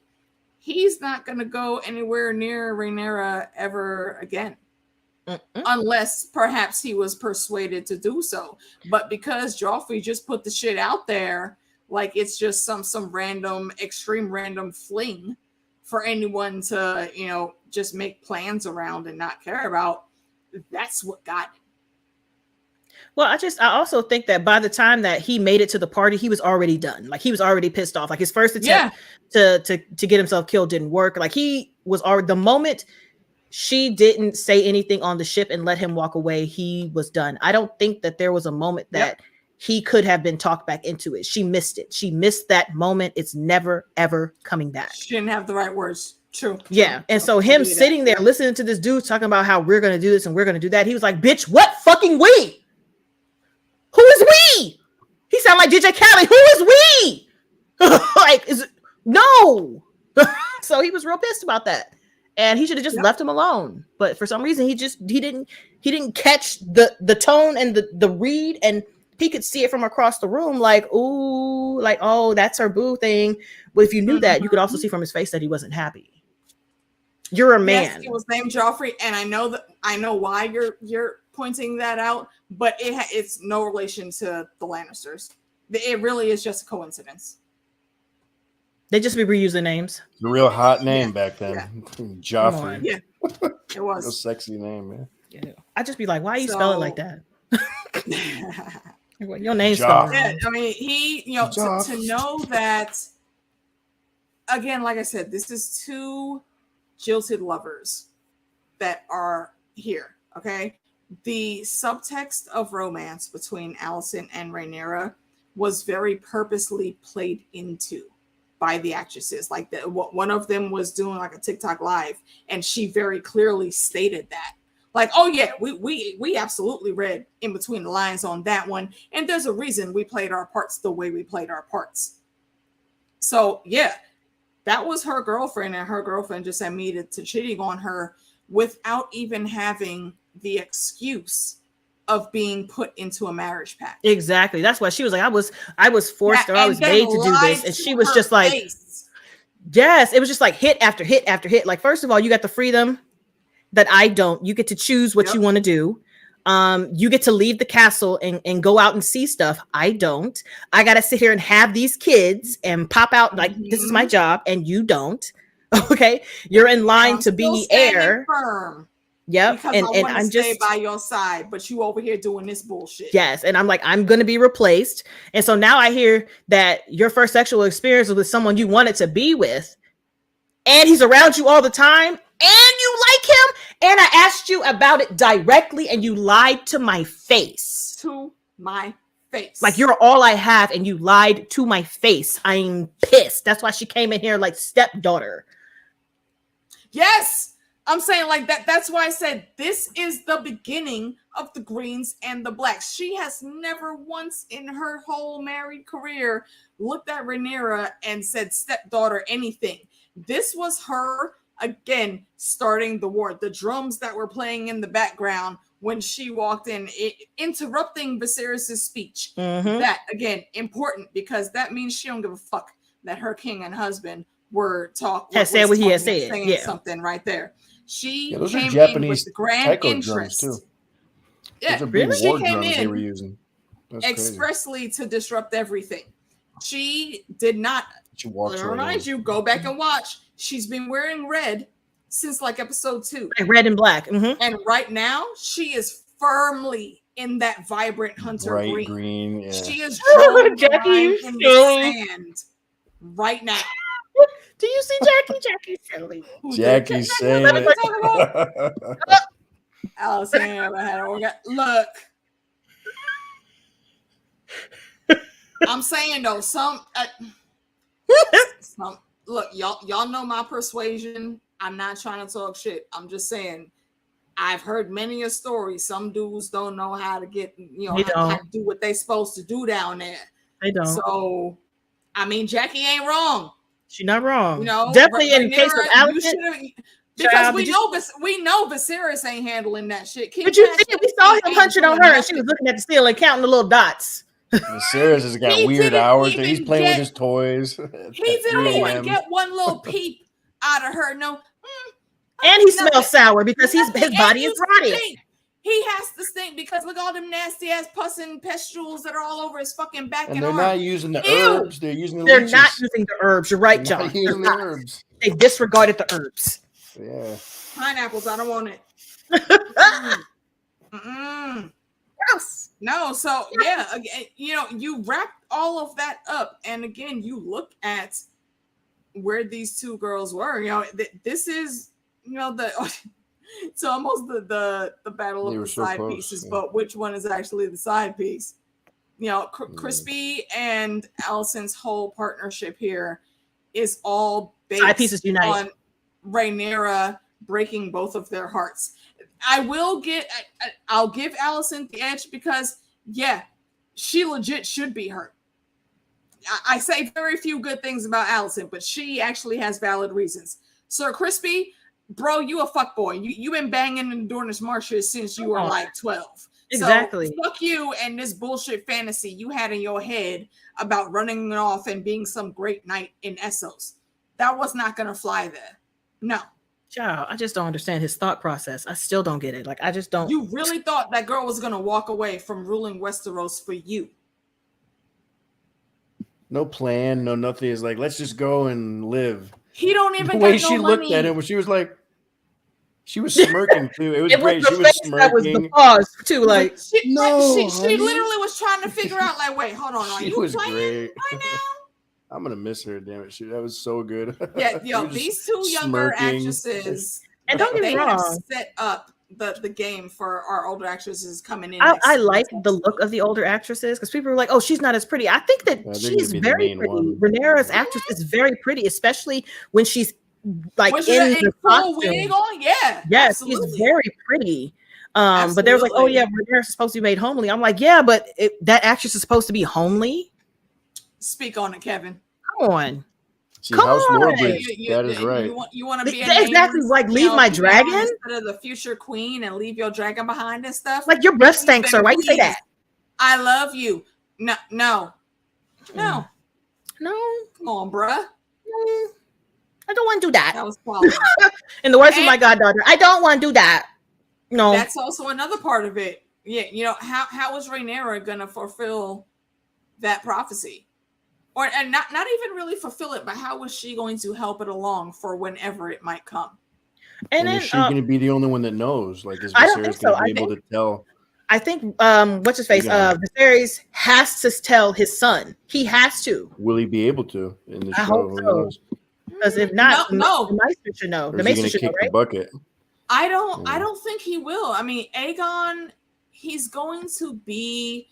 he's not gonna go anywhere near Rhaenyra ever again. Unless perhaps he was persuaded to do so. But because Joffrey just put the shit out there like it's just some random, extreme random fling for anyone to, you know, just make plans around and not care about, that's what got him. Well, I also think that by the time that he made it to the party, he was already done. Like, he was already pissed off. Like, his first attempt to get himself killed didn't work. Like, he was already, the moment she didn't say anything on the ship and let him walk away, he was done. I don't think that there was a moment that he could have been talked back into it. She missed it. She missed that moment. It's never, ever coming back. She didn't have the right words. True. Yeah. And so him sitting there listening to this dude talking about how we're going to do this and we're going to do that, he was like, bitch, what fucking we? Who is we? He sounded like DJ Khaled. Who is we? Like, is it? No. So he was real pissed about that. And he should have just left him alone. But for some reason, he didn't catch the tone and the read, and he could see it from across the room, like, ooh, like, oh, that's her boo thing. But if you knew that, you could also see from his face that he wasn't happy. You're a man. Yes, it was named Joffrey, and I know why you're pointing that out, but it's no relation to the Lannisters. It really is just a coincidence. They just be reusing names. It's a real hot name back then. Yeah. Joffrey. Yeah, it was a sexy name, man. Yeah. I just be like, why you spell it like that? Your name's spelled. Yeah, I mean, he, you know, to know that, again, like I said, this is two jilted lovers that are here. Okay, the subtext of romance between Alicent and Rhaenyra was very purposely played into by the actresses. Like, one of them was doing like a TikTok live, and she very clearly stated that. Like, oh yeah, we absolutely read in between the lines on that one, and there's a reason we played our parts the way we played our parts. So yeah, that was her girlfriend, and her girlfriend just admitted to cheating on her without even having the excuse of being put into a marriage pact. Exactly. That's why she was like, I was forced, or I was made to do this, and she was just like, yes, it was just like hit after hit after hit. Like, first of all, you got the freedom that I don't. You get to choose what you want to do. You get to leave the castle and go out and see stuff. I don't. I got to sit here and have these kids and pop out like, this is my job, and you don't. Okay, you're in line to be heir. Firm. Yep. And I'm just by your side, but you over here doing this bullshit. Yes. And I'm like, I'm going to be replaced. And so now I hear that your first sexual experience was with someone you wanted to be with, and he's around you all the time, and you like him. And I asked you about it directly, and you lied to my face. To my face. Like, you're all I have, and you lied to my face. I'm pissed. That's why she came in here like stepdaughter. Yes. I'm saying like that. That's why I said this is the beginning of the greens and the blacks. She has never once in her whole married career looked at Rhaenyra and said stepdaughter anything. This was her, again, starting the war. The drums that were playing in the background when she walked in, interrupting Viserys' speech. That, again, important, because that means she don't give a fuck that her king and husband were said what he had said. Yeah, something right there. She those came are Japanese in with the grand drums interest. too. Yeah, those are big she war came drums they were in using. That's expressly to disrupt everything. She did not. She walks remind you, go back and watch. She's been wearing red since like episode 2. Like red and black. Mm-hmm. And right now, she is firmly in that vibrant hunter Bright green. green. Yeah. She is drawing the Jackie, line you in silly. the sand right now. Do you see Jackie? Jackie's silly. Jackie's saying What are you it. talking about? Allison had an orgasm. Look. I'm saying though, some look, y'all know my persuasion. I'm not trying to talk shit. I'm just saying I've heard many a story. Some dudes don't know how to get, how to do what they supposed to do down there. They don't. So, I mean, Jackie ain't wrong. She's not wrong. You know, definitely in case of Allison. Because we know Viserys ain't handling that shit. But you see, we saw him punching on her, and she was looking at the ceiling, counting the little dots. Viserys has got weird hours. He's playing with his toys. He didn't even get one little peep out of her. No. And he smells sour because his body is rotted. He has to stink because look at all them nasty ass pus and pustules that are all over his fucking back and and they're not using the herbs. They're using the They're leeches. not using the herbs. You're right, John. Not using the herbs. They disregarded the herbs. Yeah. Pineapples, I don't want it. Gross. No, so yeah, you wrap all of that up, and again, you look at where these two girls were. This is it's almost the battle of the side pieces, but which one is actually the side piece? Crispy and Allison's whole partnership here is all based on Rhaenyra breaking both of their hearts. I'll give Allison the edge because she legit should be hurt. I say very few good things about Allison, but she actually has valid reasons. Sir Crispy, bro, you a fuckboy. You been banging in Dornish marshes since you were like 12. Exactly. So fuck you and this bullshit fantasy you had in your head about running off and being some great knight in Essos. That was not gonna fly there. No. Child, I just don't understand his thought process. I still don't get it. Like, I just don't. You really thought that girl was gonna walk away from ruling Westeros for you? No plan, no nothing. Is like, let's just go and live. He don't even. The way got she no looked money. at him, when she was like, she was smirking too. It was great. She was smirking. That was the pause too. Like, she literally was trying to figure out. Like, wait, hold on. Are you playing right now? I'm gonna miss her. Damn it, that was so good. Yeah, these two younger actresses, and don't get me wrong, set up the game for our older actresses coming in. I like the look of the older actresses because people were like, "Oh, she's not as pretty." I think that she's very pretty. Rhaenyra's actress is very pretty, especially when she's like in the costume. Wig on? Yeah, yes, absolutely. She's very pretty. But they were like, "Oh yeah, Rhaenyra's supposed to be made homely." I'm like, "Yeah, but that actress is supposed to be homely." Speak on it, Kevin. Come on. See, House Drawbridge, that is right. You want to be exactly like leave my dragon instead of the future queen and leave your dragon behind and stuff. Like your breath stinks, sir. Why you say that? I love you. No. Come on, bruh. I don't want to do that. That was quality. In the words of my goddaughter, I don't want to do that. No. That's also another part of it. Yeah, how is Rhaenyra gonna fulfill that prophecy? And not even really fulfill it, but how was she going to help it along for whenever it might come? And is she going to be the only one that knows? Like, is Viserys going to be able to tell? I think, what's his face? Viserys has to tell his son. He has to. Will he be able to in the show? I hope so. Because if not, no. The Maester should know. The Maester should know, right? The bucket? I don't think he will. I mean, Aegon, he's going to be...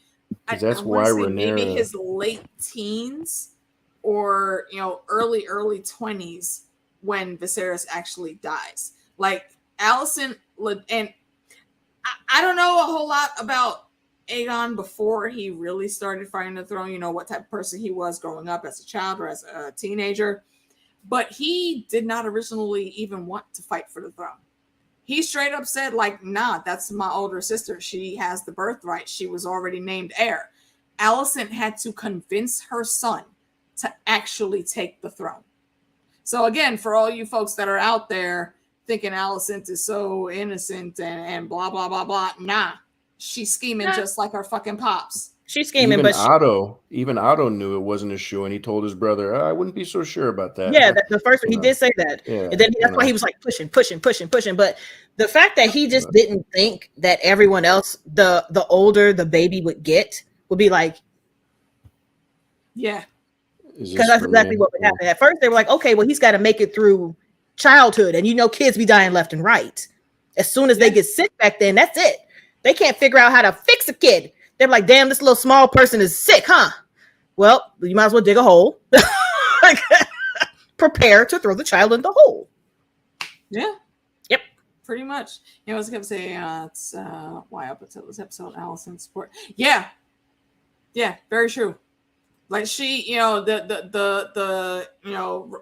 That's why Rhaenyra, maybe his late teens or early 20s when Viserys actually dies. Like Allison, and I don't know a whole lot about Aegon before he really started fighting the throne. What type of person he was growing up as a child or as a teenager, but he did not originally even want to fight for the throne. He straight up said, like, nah, that's my older sister. She has the birthright. She was already named heir. Allison had to convince her son to actually take the throne. So again, for all you folks that are out there thinking Allison is so innocent and blah, blah, blah, blah. Nah, she's scheming just like her fucking pops. She's scheming, Even but Otto knew it wasn't a shoe, and he told his brother, I wouldn't be so sure about that. yeah, the first one, he You know. did say that. Yeah, And then that's why he was like pushing. But the fact that he just didn't think that everyone else, the older the baby would get, would be like, Yeah. because that's exactly what would happen. At first, they were like, okay, well, he's got to make it through childhood. And kids be dying left and right. As soon as they get sick back then, that's it. They can't figure out how to fix a kid. They're like, damn, this little small person is sick, huh? Well, you might as well dig a hole. Prepare to throw the child in the hole. Yeah. Yep. Pretty much. I was going to say, it's why up until this episode, Allison's support. Yeah. Yeah, very true. Like she, the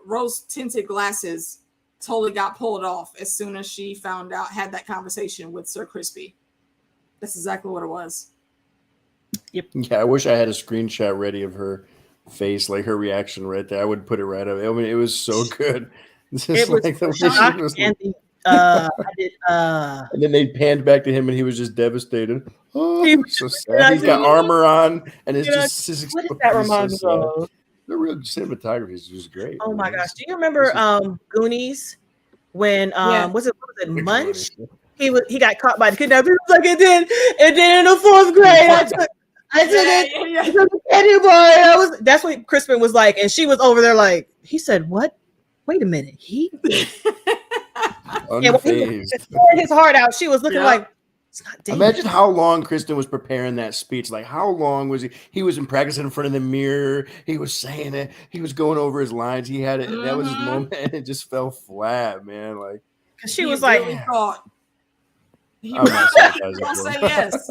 rose tinted glasses totally got pulled off as soon as she had that conversation with Sir Crispy. That's exactly what it was. Yep. Yeah, I wish I had a screenshot ready of her face, like her reaction right there. I would put it right up. I mean, it was so good. It was like the way and then they panned back to him, and he was just devastated. Oh, so sad. He's got armor on, and it's just. What does that remind me of? The real cinematography is just great. Oh my gosh! Do you remember Goonies when was it Munch? He got caught by the kidnapper. He was like, and then in the 4th grade, I took the candy bar. That's what Crispin was like, and she was over there like, he said, what? Wait a minute, he poured his heart out. She was looking like, it's not Daemon. Imagine how long Kristen was preparing that speech. Like, how long was he? He was in practice in front of the mirror. He was saying it. He was going over his lines. He had it. Mm-hmm. That was his moment, and it just fell flat, man. Like, because she was like, really thought. He I'm not say yes.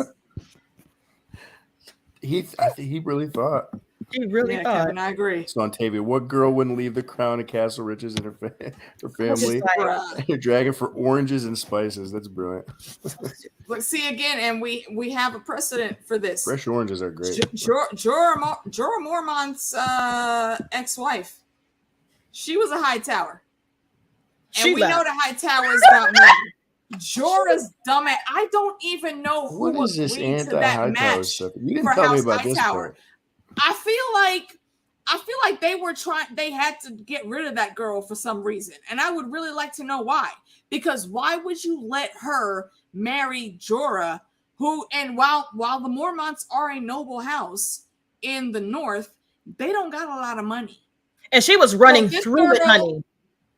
I think he really thought. He really thought. Kevin, I agree. So on Tavia, what girl wouldn't leave the crown of Castle Riches and her family and her dragon for oranges and spices? That's brilliant. Look, see again, and we have a precedent for this. Fresh oranges are great. Jorah Mormont's ex-wife, she was a Hightower, and we know the Hightowers got money. Jorah's dumb ass. I don't even know who was this anti-Hightower stuff. You didn't tell me about this part. I feel like they had to get rid of that girl for some reason. And I would really like to know why. Because why would you let her marry Jorah, while the Mormonts are a noble house in the north, they don't got a lot of money. And she was running through it, honey.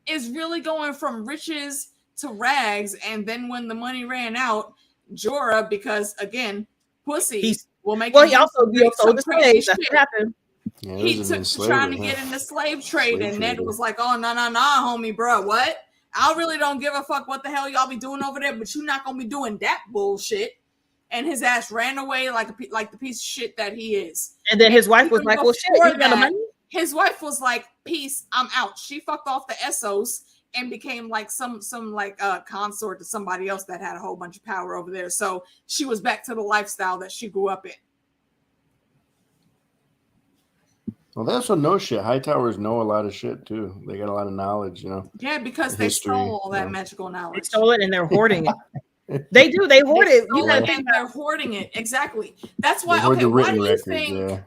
Is really going from riches to rags, and then when the money ran out, Jorah, because again, pussy will make. Well, he also sold the slaves. That's what happened. Yeah, he took trying to get in the slave trade, and Ned was like, "Oh no, homie, bro, what? I really don't give a fuck what the hell y'all be doing over there, but you're not gonna be doing that bullshit." And his ass ran away like the piece of shit that he is. And then his wife was like, "Well, shit, you got the money." His wife was like, "Peace, I'm out." She fucked off the Essos and became like some consort to somebody else that had a whole bunch of power over there. So she was back to the lifestyle that she grew up in. Well, they also know shit. Hightowers know a lot of shit too. They got a lot of knowledge, Yeah, because they stole all that magical knowledge. They stole it and they're hoarding it. They do. They hoard it. You gotta think they're hoarding it. Exactly. That's why. Okay.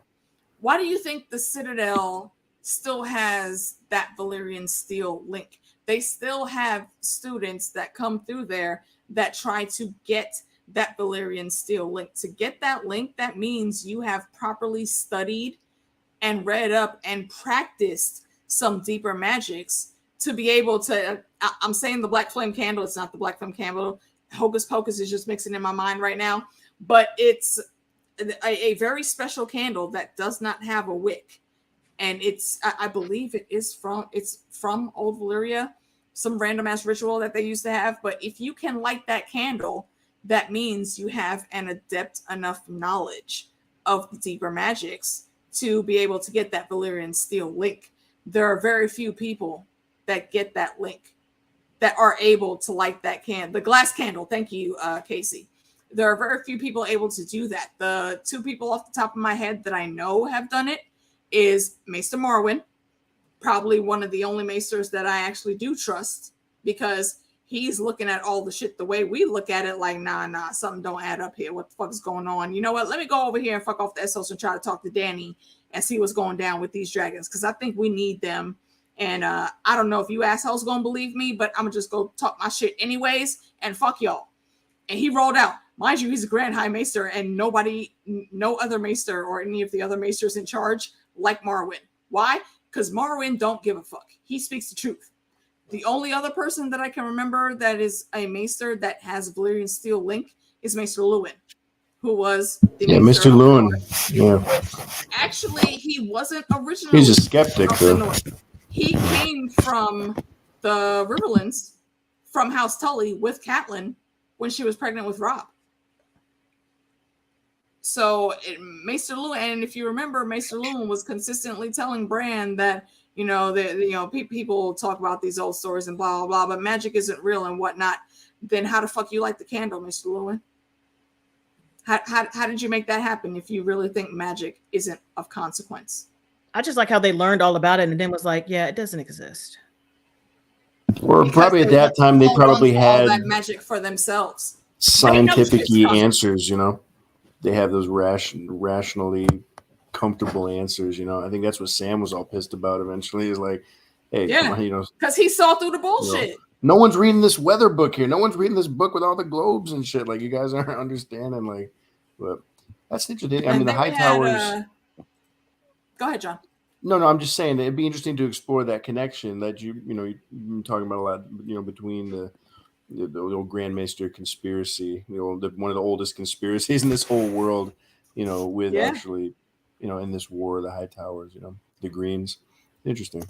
Why do you think the Citadel still has that Valyrian steel link? They still have students that come through there that try to get that Valyrian steel link. To get that link, that means you have properly studied and read up and practiced some deeper magics to be able to. I'm saying the Black Flame Candle. It's not the Black Flame Candle. Hocus Pocus is just mixing in my mind right now. But it's a very special candle that does not have a wick. And I believe it's from Old Valyria, some random ass ritual that they used to have. But if you can light that candle, that means you have an adept enough knowledge of the deeper magics to be able to get that Valyrian steel link. There are very few people that get that link, that are able to light that the glass candle. Thank you, Casey. There are very few people able to do that. The two people off the top of my head that I know have done it is Maester Marwyn, probably one of the only maesters that I actually do trust, because he's looking at all the shit the way we look at it, like, nah, something don't add up here. What the fuck is going on? You know what? Let me go over here and fuck off the Essos and try to talk to Danny and see what's going down with these dragons, because I think we need them. And I don't know if you assholes gonna believe me, but I'm gonna just go talk my shit anyways, and fuck y'all. And he rolled out. Mind you, he's a Grand High Maester, and no other Maester or any of the other Maesters in charge like Marwyn. Why? Because Marwyn don't give a fuck. He speaks the truth. The only other person that I can remember that is a Maester that has Valyrian steel link is Maester Lewin, who was the Mr. of Lewin. North. Yeah. Actually, he wasn't originally. He's a skeptic, though. He came from the Riverlands, from House Tully with Catelyn when she was pregnant with Robb. So Maester Lewin, and if you remember, Maester Lewin was consistently telling Bran that, people talk about these old stories and blah, blah, blah, but magic isn't real and whatnot. Then how the fuck you light the candle, Mr. Lewin? How did you make that happen if you really think magic isn't of consequence? I just like how they learned all about it and then was like, yeah, it doesn't exist. Or Because probably at that time they probably had all that magic for themselves. scientific answers, They have those rationally comfortable answers, I think that's what Sam was all pissed about eventually, is like, hey, come on, because he saw through the bullshit. No one's reading this weather book here. No one's reading this book with all the globes and shit. Like, you guys aren't understanding, like, but that's interesting. I mean, the Hightowers. Go ahead, John. No, I'm just saying that it'd be interesting to explore that connection that you've been talking about a lot, between the old Grand Maester conspiracy, one of the oldest conspiracies in this whole world, with actually, in this war, the Hightowers, the Greens. Interesting.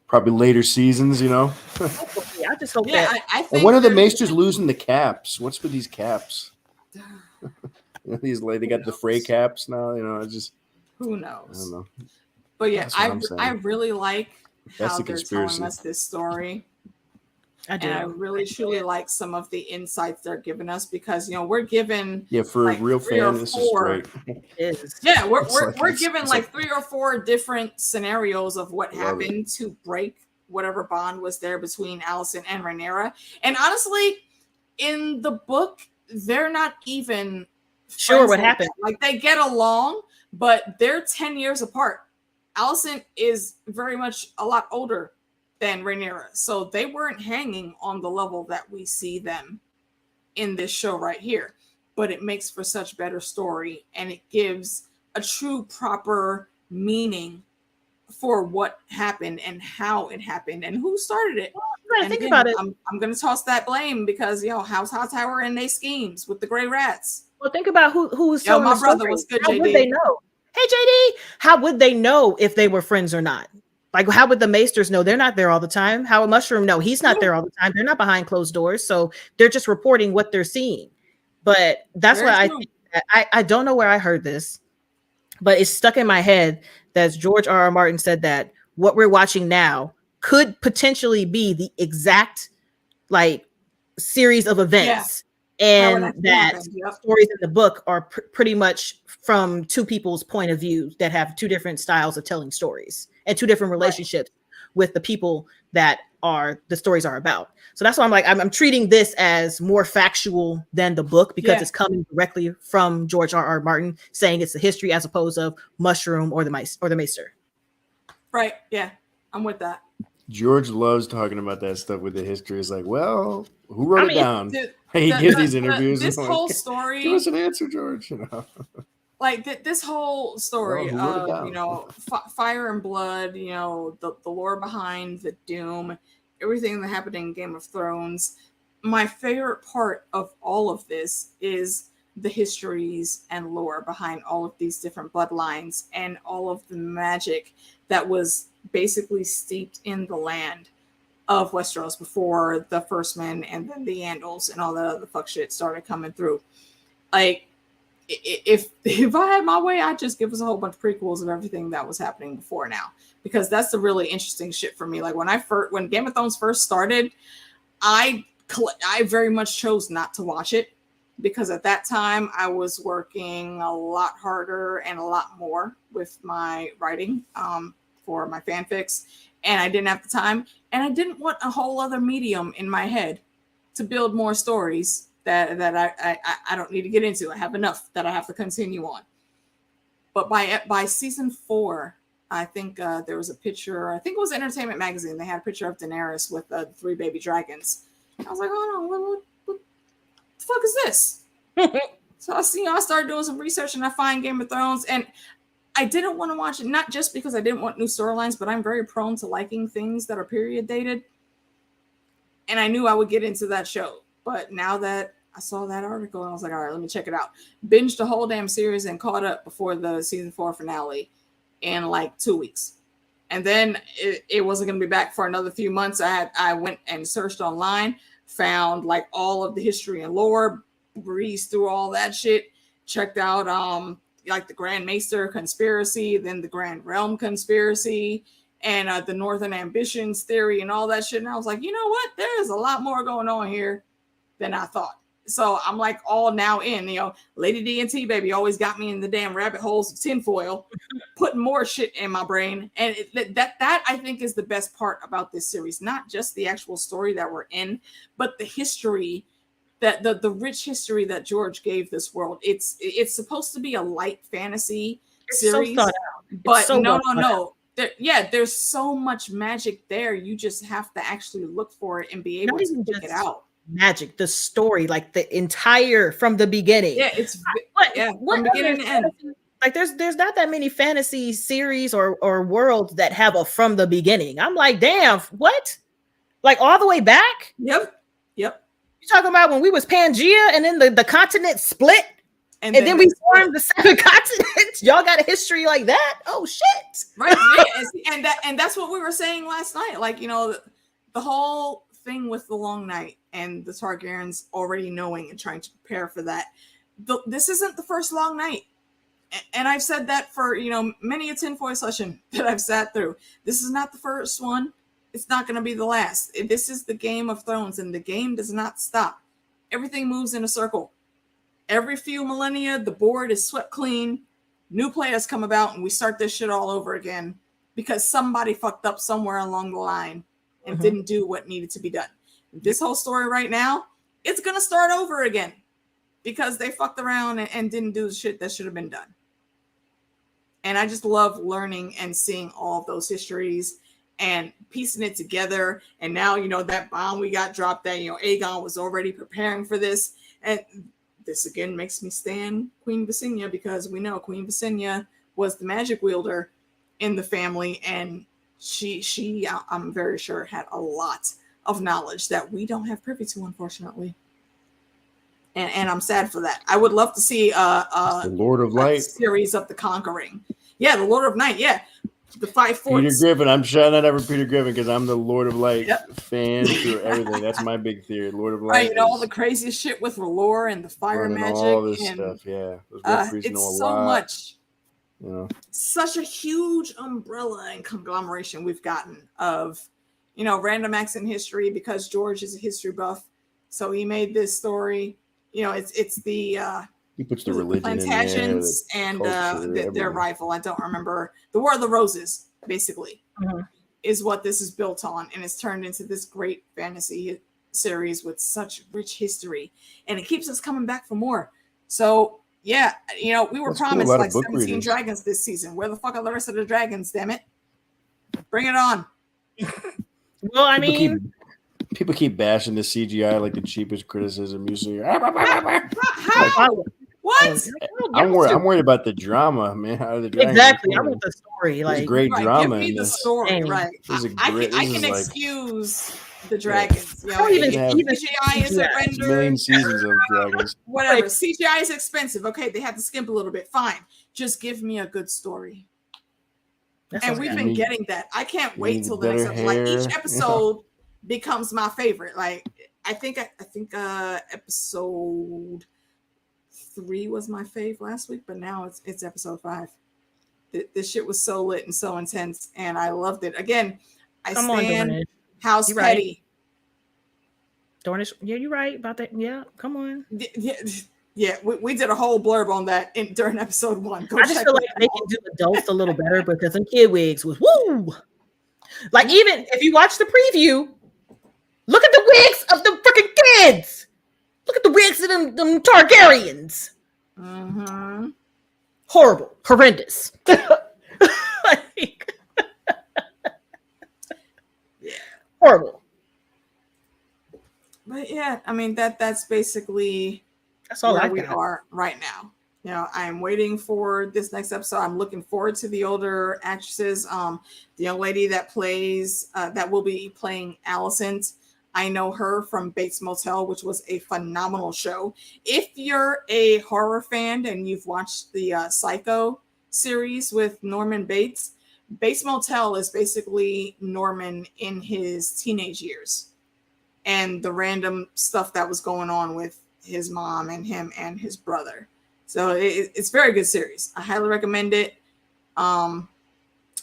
Probably later seasons, I just hope that. I think and when are the Maesters losing the caps? What's with these caps? These they got the Frey caps now, it's just. Who knows? I don't know. But yeah, I really like how they're telling us this story. I do. And I really truly like some of the insights they're giving us, because we're given for a real fan, this is great. Yeah, we're given like 3 or 4 different scenarios of what happened to break whatever bond was there between Alicent and Rhaenyra. And honestly, in the book, they're not even sure what happened. Like, they get along, but they're 10 years apart. Alicent is very much a lot older than Rhaenyra, so they weren't hanging on the level that we see them in this show right here. But it makes for such better story, and it gives a true proper meaning for what happened and how it happened and who started it. Well, think about it. I'm going to toss that blame because House Hightower and they schemes with the Grey Rats. Well, think about who's telling my brother was good. How would they know? Hey, JD, how would they know if they were friends or not? Like, how would the Maesters know? They're not there all the time. How would Mushroom know? He's not there all the time. They're not behind closed doors. So they're just reporting what they're seeing. But that's why I think that I don't know where I heard this, but it's stuck in my head that George R.R. Martin said that what we're watching now could potentially be the exact series of events. And that stories in the book are pretty much from 2 people's point of view that have 2 different styles of telling stories and 2 different relationships with the people that the stories are about. So that's why I'm treating this as more factual than the book, because it's coming directly from George R.R. Martin saying it's the history as opposed to Mushroom or the Maester. Right. Yeah, I'm with that. George loves talking about that stuff with the history. It's like, well, who wrote it down? He gives these interviews. This whole story. Give us an answer, George. This whole story of fire and blood. The lore behind the Doom, everything that happened in Game of Thrones. My favorite part of all of this is the histories and lore behind all of these different bloodlines and all of the magic that was basically steeped in the land of Westeros before the First Men and then the Andals and all that other fuck shit started coming through. Like, if I had my way, I'd just give us a whole bunch of prequels of everything that was happening before now, because that's the really interesting shit for me. Like, when Game of Thrones first started, I very much chose not to watch it, because at that time I was working a lot harder and a lot more with my writing for my fanfics. and I didn't have the time, and I didn't want a whole other medium in my head to build more stories that I don't need to get into. I have enough that I have to continue on. But by season 4, I think there was a picture. I think it was Entertainment Magazine. They had a picture of Daenerys with 3 baby dragons. I was like, hold on, what the fuck is this? So I started doing some research, and I find Game of Thrones, and I didn't want to watch it, not just because I didn't want new storylines, but I'm very prone to liking things that are period dated. And I knew I would get into that show. But now that I saw that article, I was like, all right, let me check it out. Binged the whole damn series and caught up before the season 4 finale in like 2 weeks. And then it wasn't going to be back for another few months. I went and searched online, found like all of the history and lore, breezed through all that shit, checked out like the Grand Maester conspiracy, then the Grand Realm conspiracy, and the Northern Ambitions theory and all that shit. And I was like, you know what? There is a lot more going on here than I thought. So I'm like all now in, Lady D&T baby always got me in the damn rabbit holes of tinfoil, putting more shit in my brain. And that I think is the best part about this series, not just the actual story that we're in, but the history, that the rich history that George gave this world. It's supposed to be a light fantasy series, so but no. There's so much magic there. You just have to actually look for it and be able to pick it out. Magic, the story, like the entire from the beginning. Yeah, it's what from beginning to end. Like there's not that many fantasy series or worlds that have a from the beginning. I'm like, damn, what? Like all the way back? Yep. You talking about when we was Pangea and then the continent split and then we formed the 7 continents? Y'all got a history like that? Oh shit! Right, yeah. and that's what we were saying last night. Like the whole thing with the Long Night and the Targaryens already knowing and trying to prepare for that. This isn't the first Long Night, and I've said that for many a tinfoil session that I've sat through. This is not the first one. It's not going to be the last. This is the Game of Thrones, and the game does not stop. Everything moves in a circle. Every few millennia, the board is swept clean. New players come about, and we start this shit all over again because somebody fucked up somewhere along the line and didn't do what needed to be done. This whole story right now, it's going to start over again because they fucked around and didn't do the shit that should have been done. And I just love learning and seeing all of those histories and piecing it together. And now, that bomb we got dropped, that, Aegon was already preparing for this. And this again makes me stand Queen Visenya, because we know Queen Visenya was the magic wielder in the family. And she I'm very sure had a lot of knowledge that we don't have privy to, unfortunately. And I'm sad for that. I would love to see the Lord of Light series of the Conquering. Yeah, the Lord of Night. Yeah. The 5 forts. Peter Griffin. I'm shouting out for Peter Griffin because I'm the Lord of Light fan through everything. That's my big theory. Lord of Light. Right, all the craziest shit with R'hllor and the fire magic. All this stuff, yeah. It's so much. Such a huge umbrella and conglomeration we've gotten of, random acts in history, because George is a history buff. So he made this story. It's the he puts the religion Plantagens in there, and their rival. I don't remember. The War of the Roses, basically, is what this is built on, and it's turned into this great fantasy series with such rich history, and it keeps us coming back for more. So yeah, we were promised like 17 dragons this season. Where the fuck are the rest of the dragons? Damn it! Bring it on. Well, I mean, people keep bashing the CGI like the cheapest criticism. You see, what? I'm worried about the drama, man. Exactly, I want the story. There's great drama give me in this. Story, right? I can excuse the dragons. CGI isn't rendered. Million seasons of dragons. Whatever. CGI is expensive. Okay, they had to skimp a little bit. Fine. Just give me a good story. And we've been getting that. I can't wait till the next episode. Like each episode becomes my favorite. Like I think episode 3 was my fave last week, but now it's episode 5. This shit was so lit and so intense, and I loved it. Again, I stand House Petty. Dornish, yeah, you're right about that. Yeah, come on. Yeah, we did a whole blurb on that during episode 1. I just feel like they can do adults a little better, because them kid wigs was woo. Like, even if you watch the preview, look at the wigs of the freaking kids. Look at the wigs of them Targaryens. Mm-hmm. Horrible. Horrendous. Like, horrible. But yeah, I mean that's basically That's all where I we got. are right now. You know, I'm waiting for this next episode. I'm looking forward to the older actresses. The young lady that plays that will be playing Allison. I know her from Bates Motel, which was a phenomenal show. If you're a horror fan and you've watched the Psycho series with Norman Bates, Bates Motel is basically Norman in his teenage years and the random stuff that was going on with his mom and him and his brother. So it's very good series. I highly recommend it.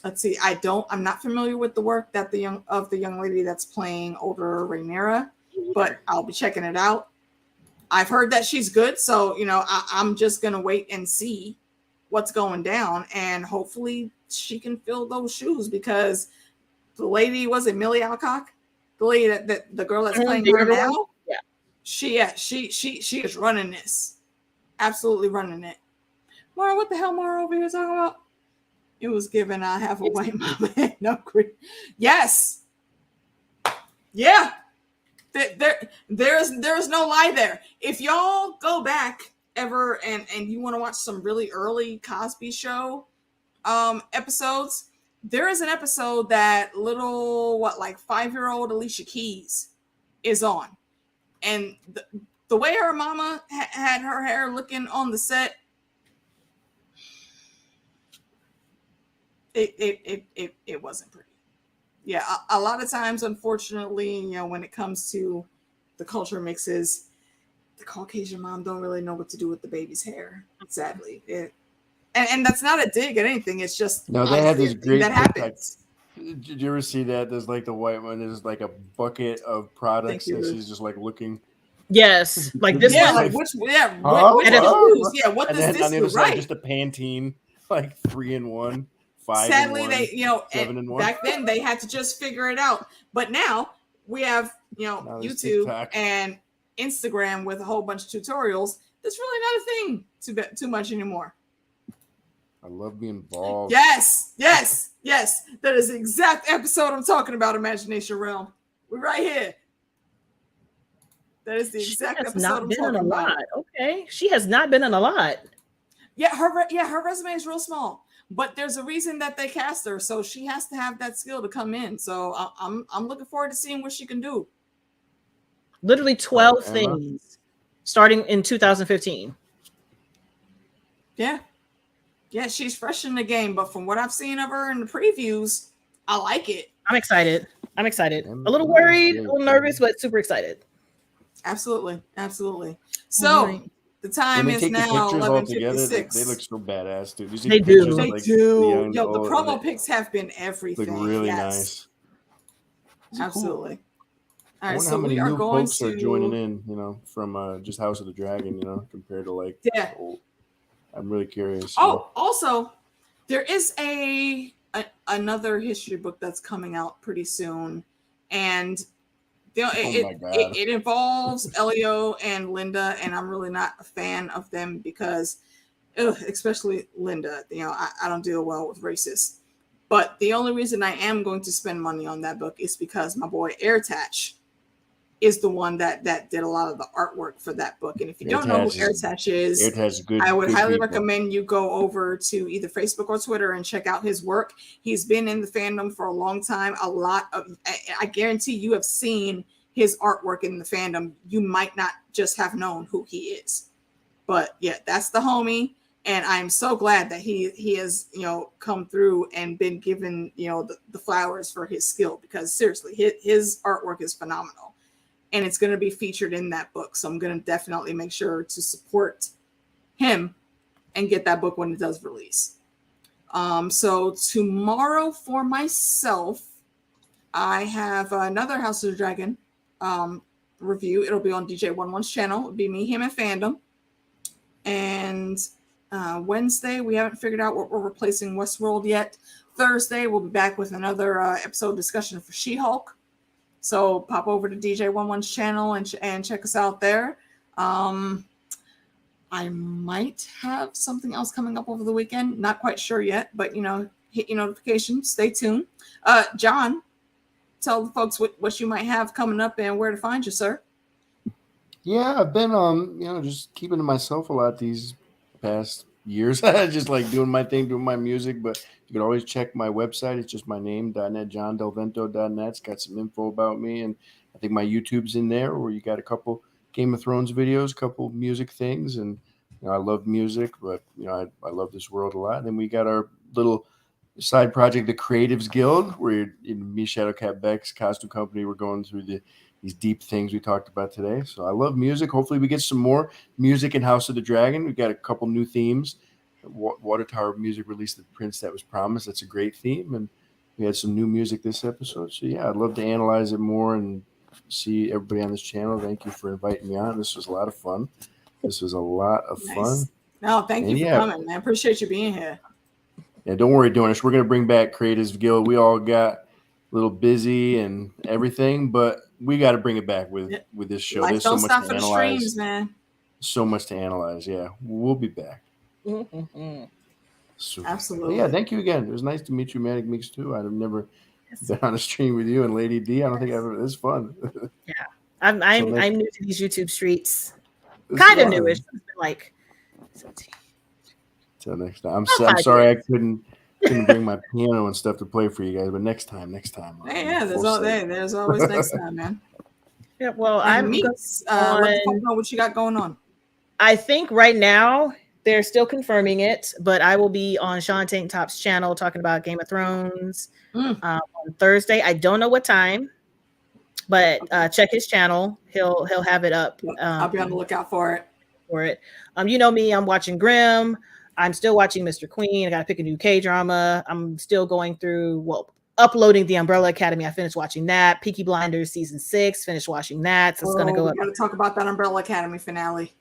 Let's see. I'm not familiar with the work that the young lady that's playing older Rhaenyra, but I'll be checking it out. I've heard that she's good, so you know I'm just gonna wait and see what's going down, and hopefully she can fill those shoes because the lady, was it Millie Alcock, the lady that the girl that's playing her now, yeah, she is running this, absolutely running it. Mara, what the hell, Mara over here talking about? It was given half a white mama and no green. Yes, yeah. There is no lie there. If y'all go back ever and you want to watch some really early Cosby Show episodes, there is an episode that little 5-year-old Alicia Keys is on, and the way her mama had her hair looking on the set, it wasn't pretty. Yeah, a lot of times, unfortunately, you know, when it comes to the culture mixes, the Caucasian mom don't really know what to do with the baby's hair. Sadly, and that's not a dig at anything. It's just No, they had this great that happens. Did you ever see that? There's like the white one. There's like a bucket of products, and she's just like looking. Yes, like this Yeah, one. like which use? Yeah, what and does then this on the do? other side, Right. just a Pantene, like 3-in-1, 5 Sadly, in 1, they 7-in-1. back then they had to just figure it out. But now we have YouTube TikTok and Instagram with a whole bunch of tutorials. That's really not a thing too much anymore. I love being bald. Yes. That is the exact episode I'm talking about. Imagination Realm. We're right here. That is the exact episode I'm talking about. Okay, she has not been in a lot. Yeah, her resume is real small, but there's a reason that they cast her, so she has to have that skill to come in. So I'm looking forward to seeing what she can do. Literally 12 things, starting in 2015. Yeah, she's fresh in the game, but from what I've seen of her in the previews, I like it. I'm excited. A little worried, a little nervous, but super excited. Absolutely. So the time is now 11:56. They look so badass, dude. They do. They do. Yo, the promo pics have been everything. Look really nice. Absolutely. All right, I wonder so how many we are new going folks to are joining in, from just House of the Dragon, compared to old. I'm really curious. Also, there is another history book that's coming out pretty soon, and it involves Elio and Linda, and I'm really not a fan of them because, especially Linda, I don't deal well with racists. But the only reason I am going to spend money on that book is because my boy Airtach is the one that did a lot of the artwork for that book. And if you don't know who Airtach is, I would highly recommend you go over to either Facebook or Twitter and check out his work. He's been in the fandom for a long time. I guarantee you have seen his artwork in the fandom. You might not just have known who he is. But yeah, that's the homie. And I'm so glad that he has, come through and been given, the flowers for his skill, because seriously, his artwork is phenomenal. And it's going to be featured in that book. So I'm going to definitely make sure to support him and get that book when it does release. So tomorrow for myself, I have another House of the Dragon review. It'll be on DJ Wun Wun's channel. It'll be me, him, and Fandom. And Wednesday, we haven't figured out what we're replacing Westworld yet. Thursday, we'll be back with another episode discussion for She-Hulk. So pop over to DJ Wun Wun's channel and check us out there. I might have something else coming up over the weekend. Not quite sure yet, but hit your notifications. Stay tuned. John, tell the folks what you might have coming up and where to find you, sir. Yeah, I've been just keeping to myself a lot these past years. Just like doing my thing, doing my music. But you can always check my website. It's just my name.net, JohnDelVento.net. It's got some info about me, and I think my YouTube's in there, where you got a couple Game of Thrones videos, a couple music things, and I love music, but I love this world a lot. And then we got our little side project, the Creatives Guild, where me, Shadowcat, Bex, Costume Company, we're going through these deep things we talked about today. So I love music. Hopefully we get some more music in House of the Dragon. We've got a couple new themes. Water Tower music released the Prince That Was Promised. That's a great theme. And we had some new music this episode. So yeah, I'd love to analyze it more and see everybody on this channel. Thank you for inviting me on. This was a lot of fun. Nice. No, thank you for coming, man. Appreciate you being here. Yeah, don't worry, Dornish. We're going to bring back Creatives Guild. We all got a little busy and everything, but we got to bring it back with this show. There's so much to analyze. Streams, man. So much to analyze. Yeah, we'll be back. Absolutely. Yeah, thank you again. It was nice to meet you, Manic Meeks, too. I've never been on a stream with you and Lady D. I don't think I've ever. It's fun. Yeah, I'm new to these YouTube streets. Kind of newish. It's been like 17. Till next time. I'm sorry I couldn't bring my piano and stuff to play for you guys, but next time. Yeah, there's always next time, man. Yeah, well, what you got going on? I think right now they're still confirming it, but I will be on Sean Tank Top's channel talking about Game of Thrones on Thursday. I don't know what time, but check his channel. He'll have it up. I'll be on the lookout for it. You know me, I'm watching Grimm. I'm still watching Mr. Queen. I got to pick a new K-drama. I'm still going through, uploading The Umbrella Academy. I finished watching that. Peaky Blinders season 6, finished watching that. So it's going to go up. We got to talk about that Umbrella Academy finale.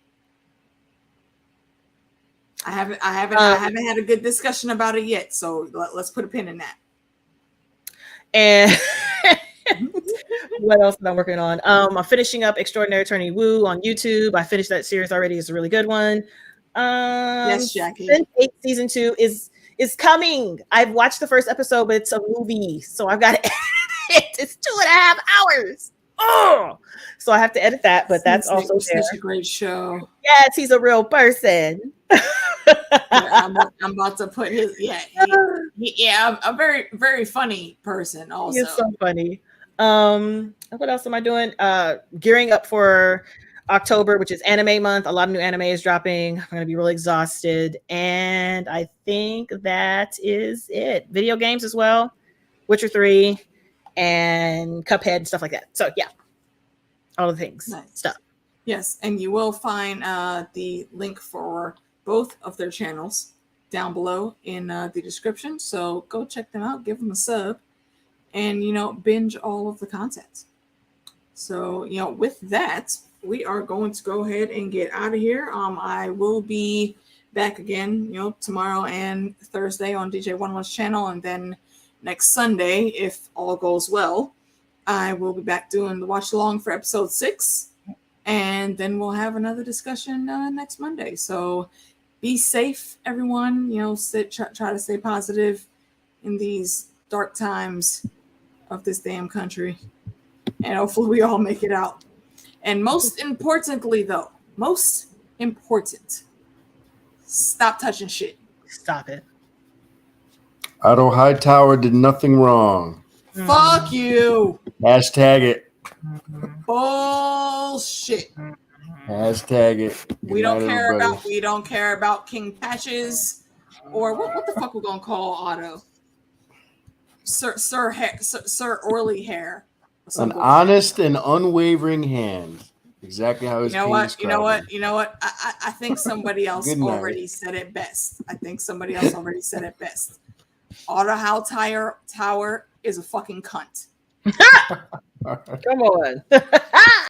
I haven't had a good discussion about it yet. So let's put a pin in that. And what else am I working on? I'm finishing up Extraordinary Attorney Wu on YouTube. I finished that series already. It's a really good one. Yes, Jackie. Season 2 is coming. I've watched the first episode, but it's a movie, so I've got to edit it. It's 2.5 hours. Oh, so I have to edit that, but that's also there. Such a great show. Yes, he's a real person. I'm about to put his a very, very funny person. Also, he's so funny. What else am I doing? Gearing up for October, which is anime month. A lot of new anime is dropping. I'm going to be really exhausted. And I think that is it. Video games as well. Witcher 3 and Cuphead and stuff like that. So yeah, all the things. Nice. Stuff. Yes, and you will find the link for both of their channels down below in the description. So go check them out, give them a sub, and binge all of the content. So with that, we are going to go ahead and get out of here. I will be back again, tomorrow and Thursday on DJ Wun Wun's channel, and then next Sunday, if all goes well, I will be back doing the watch along for episode 6, and then we'll have another discussion next Monday. So be safe, everyone. Try to stay positive in these dark times of this damn country, and hopefully we all make it out. And most importantly, stop touching shit. Stop it. Otto Hightower did nothing wrong. Fuck you. Hashtag it. Bullshit. Hashtag it. We don't care about King Patches, or what the fuck we're gonna call Otto? Sir Orly Hair. An honest and unwavering hand. Exactly how his You know what? I think somebody else already said it best. Otto Hightower is a fucking cunt. Come on.